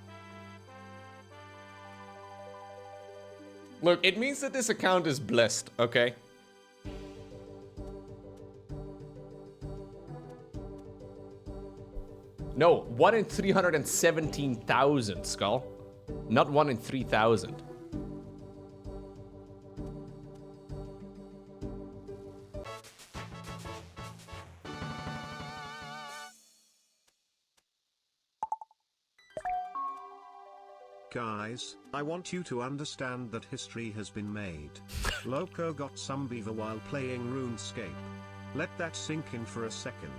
Look, it means that this account is blessed, okay? No, 1 in 317,000, Skull. Not 1 in 3,000. Guys, I want you to understand that history has been made. Loco got some beaver while playing RuneScape. Let that sink in for a second.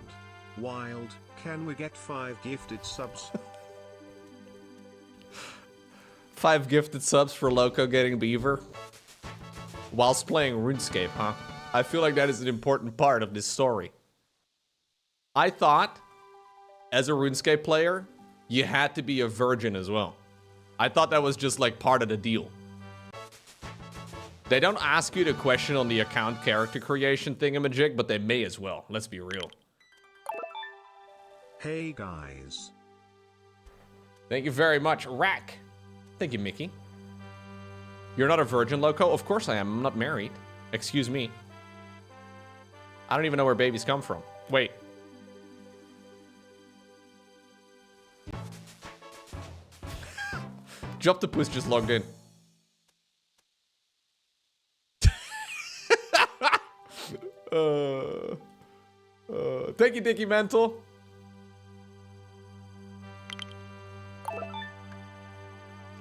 Wild, can we get 5 gifted subs? 5 gifted subs for Loco getting beaver? Whilst playing RuneScape, huh? I feel like that is an important part of this story. I thought, as a RuneScape player, you had to be a virgin as well. I thought that was just like part of the deal. They don't ask you to question on the account character creation thingamajig, but they may as well. Let's be real. Hey guys. Thank you very much, Rack. Thank you, Mickey. You're not a virgin, Loco? Of course I am. I'm not married. Excuse me. I don't even know where babies come from. Wait. Joptopus just logged in. Thank you, Dicky Mantle.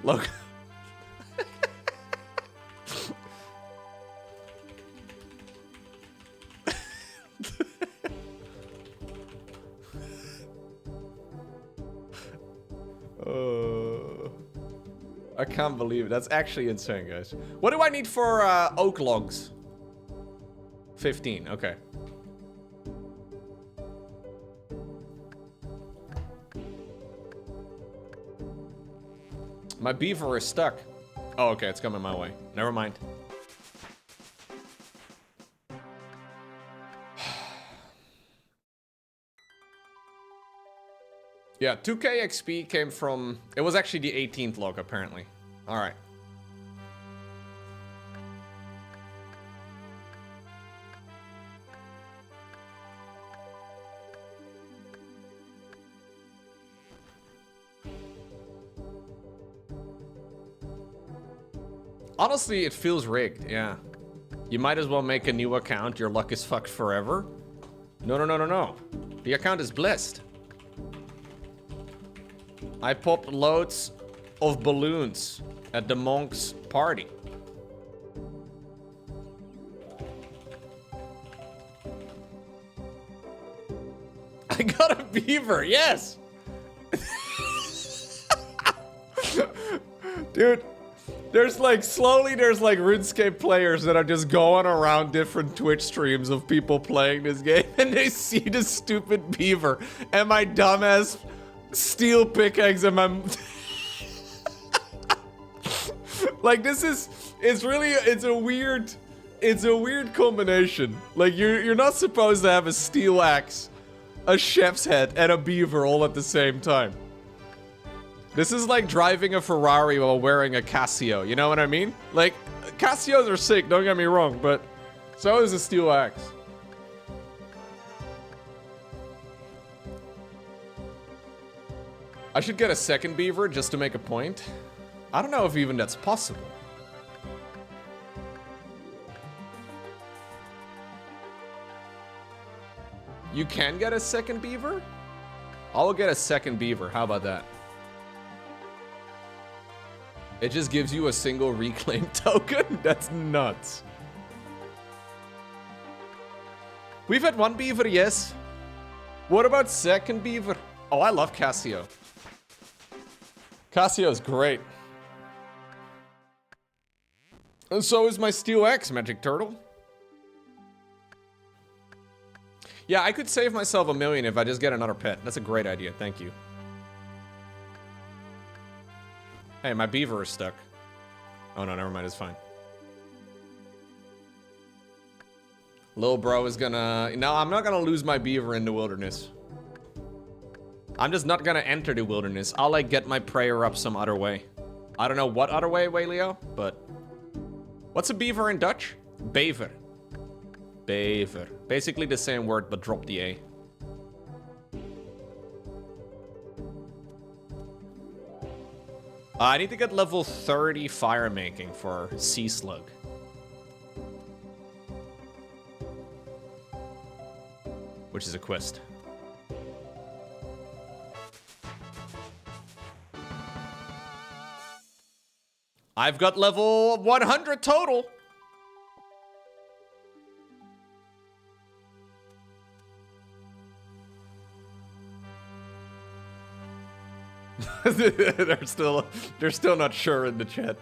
Look. I can't believe it. That's actually insane, guys. What do I need for oak logs? 15, okay. My beaver is stuck. Oh, okay, it's coming my way. Never mind. Yeah, 2k XP came from... It was actually the 18th log, apparently. Alright. Honestly, it feels rigged, yeah. You might as well make a new account. Your luck is fucked forever. No, no, no, no, no. The account is blessed. I popped loads of balloons at the monk's party. beaver, yes! Dude, there's like RuneScape players that are just going around different Twitch streams of people playing this game and they see this stupid beaver and my dumbass steel pickaxe and my... Like it's a weird combination. Like you're not supposed to have a steel axe, a chef's head, and a beaver all at the same time. This is like driving a Ferrari while wearing a Casio, you know what I mean? Like, Casios are sick, don't get me wrong, but so is a steel axe. I should get a second beaver just to make a point. I don't know if even that's possible. You can get a second beaver? I'll get a second beaver, how about that? It just gives you a single reclaim token? That's nuts. We've had one beaver, yes. What about second beaver? Oh, I love Casio. Casio's great. And so is my Steel Axe, Magic Turtle. Yeah, I could save myself $1 million if I just get another pet. That's a great idea, thank you. Hey, my beaver is stuck. Oh no, never mind, it's fine. Lil bro is gonna... No, I'm not gonna lose my beaver in the wilderness. I'm just not gonna enter the wilderness. I'll like get my prayer up some other way. I don't know what other way, Wayleo, but... What's a beaver in Dutch? Bever. Bever. Basically the same word, but drop the A. I need to get level 30 Firemaking for Sea Slug. Which is a quest. I've got level 100 total. they're still not sure in the chat.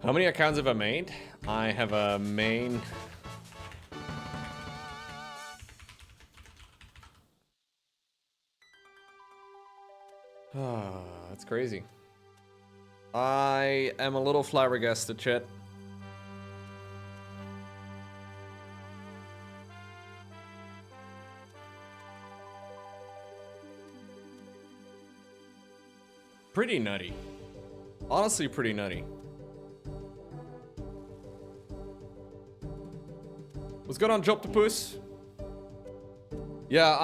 How many accounts have I made? I have a main. That's crazy. I am a little flabbergasted, chat. Pretty nutty. Honestly, pretty nutty. What's going on, Joptopus? Yeah,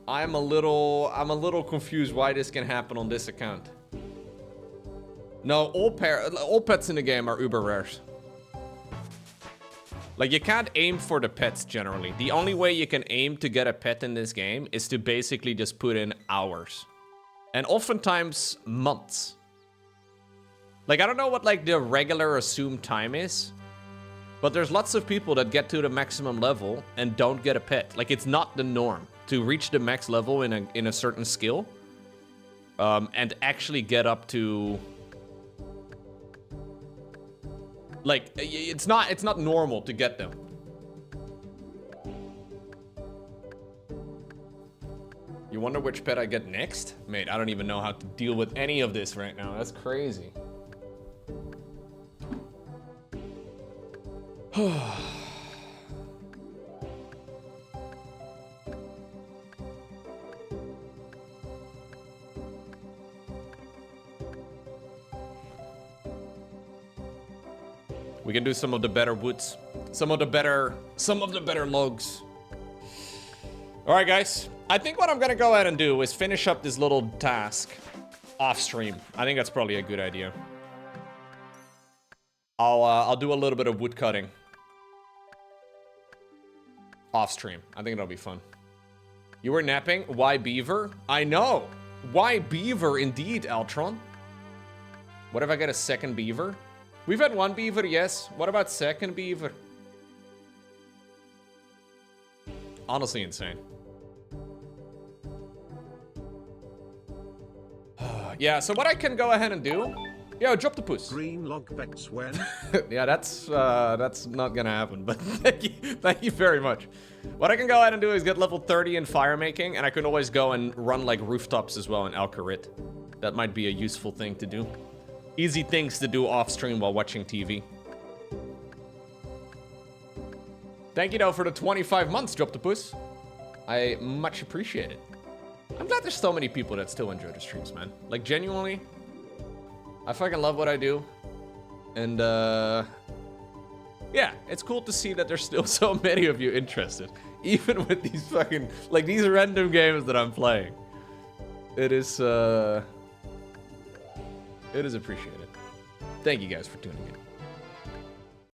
I'm a little confused why this can happen on this account. No, all pets in the game are uber rares. Like, you can't aim for the pets generally. The only way you can aim to get a pet in this game is to basically just put in hours. And oftentimes, months. Like, I don't know what, like, the regular assumed time is. But there's lots of people that get to the maximum level and don't get a pet. Like, it's not the norm to reach the max level in a certain skill. And actually get up to... Like, it's not normal to get them. You wonder which pet I get next? Mate, I don't even know how to deal with any of this right now. That's crazy. We can do some of the better woods, some of the better logs. All right, guys. I think what I'm gonna go ahead and do is finish up this little task off stream. I think that's probably a good idea. I'll do a little bit of wood cutting off stream. I think it'll be fun. You were napping? Why beaver? I know. Why beaver indeed, Altron? What if I get a second beaver? We've had one beaver, yes. What about second beaver? Honestly insane. Yeah, so what I can go ahead and do... Yo, drop the puss. Green log bets when? Yeah, that's not gonna happen, but thank you very much. What I can go ahead and do is get level 30 in Firemaking, and I can always go and run like rooftops as well in Alcarit. That might be a useful thing to do. Easy things to do off stream while watching TV. Thank you though for the 25 months, drop the puss. I much appreciate it. I'm glad there's so many people that still enjoy the streams, man. Like genuinely, I fucking love what I do. And yeah, it's cool to see that there's still so many of you interested. Even with these fucking, like these random games that I'm playing. It is appreciated. Thank you guys for tuning in.